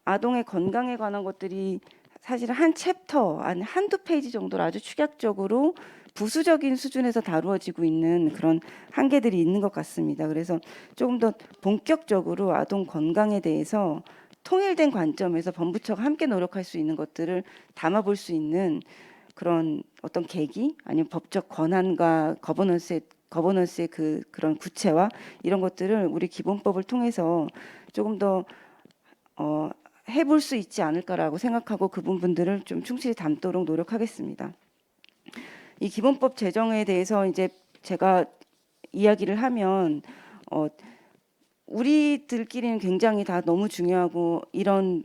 아동의 건강에 관한 것들이 사실 한 챕터, 한두 페이지 정도로 아주 축약적으로 부수적인 수준에서 다루어지고 있는 그런 한계들이 있는 것 같습니다. 그래서 조금 더 본격적으로 아동 건강에 대해서 통일된 관점에서 범부처가 함께 노력할 수 있는 것들을 담아볼 수 있는 그런 어떤 계기, 아니면 법적 권한과 거버넌스의 그런 구체화, 이런 것들을 우리 기본법을 통해서 조금 더 해볼 수 있지 않을까라고 생각하고 그 부분들을 좀 충실히 담도록 노력하겠습니다. 이 기본법 제정에 대해서 이제 제가 이야기를 하면 우리들끼리는 굉장히 다 너무 중요하고 이런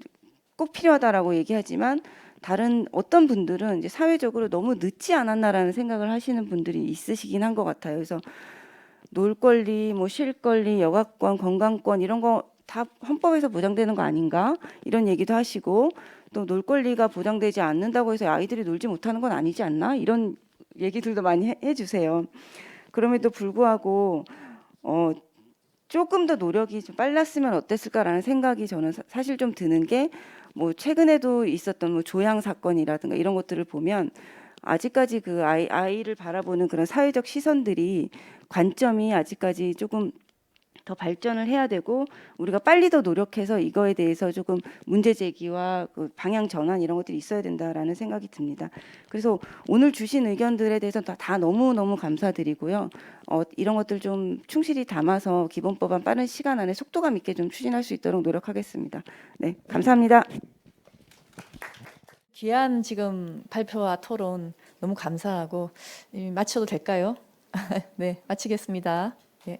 꼭 필요하다라고 얘기하지만, 다른 어떤 분들은 이제 사회적으로 너무 늦지 않았나라는 생각을 하시는 분들이 있으시긴 한 것 같아요. 그래서 놀 권리, 뭐 쉴 권리, 여가권, 건강권, 이런 거 다 헌법에서 보장되는 거 아닌가, 이런 얘기도 하시고, 또 놀 권리가 보장되지 않는다고 해서 아이들이 놀지 못하는 건 아니지 않나, 이런 얘기들도 많이 해주세요. 그럼에도 불구하고 조금 더 노력이 좀 빨랐으면 어땠을까라는 생각이 저는 사실 좀 드는 게, 뭐 최근에도 있었던 뭐 조양 사건이라든가 이런 것들을 보면 아직까지 그 아이를 바라보는 그런 사회적 시선들이, 관점이 아직까지 조금 더 발전을 해야 되고, 우리가 빨리 더 노력해서 이거에 대해서 조금 문제 제기와 그 방향 전환, 이런 것들이 있어야 된다라는 생각이 듭니다. 그래서 오늘 주신 의견들에 대해서 다 너무너무 감사드리고요. 이런 것들 좀 충실히 담아서 기본법안 빠른 시간 안에 속도감 있게 좀 추진할 수 있도록 노력하겠습니다. 네, 감사합니다. 귀한 지금 발표와 토론 너무 감사하고, 마쳐도 될까요? 네, 마치겠습니다. 네.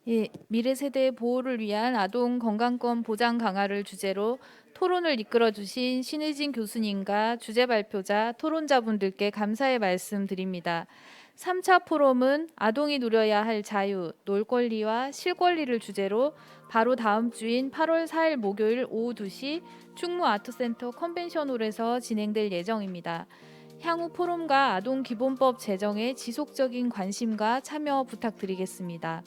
예, 미래 세대의 보호를 위한 아동 건강권 보장 강화를 주제로 토론을 이끌어주신 신의진 교수님과 주제 발표자, 토론자분들께 감사의 말씀 드립니다. 3차 포럼은 아동이 누려야 할 자유, 놀 권리와 실 권리를 주제로 바로 다음 주인 8월 4일 목요일 오후 2시 충무 아트센터 컨벤션홀에서 진행될 예정입니다. 향후 포럼과 아동기본법 제정에 지속적인 관심과 참여 부탁드리겠습니다.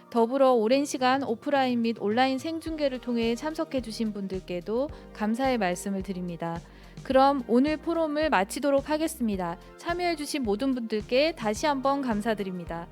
더불어 오랜 시간 오프라인 및 온라인 생중계를 통해 참석해 주신 분들께도 감사의 말씀을 드립니다. 그럼 오늘 포럼을 마치도록 하겠습니다. 참여해 주신 모든 분들께 다시 한번 감사드립니다.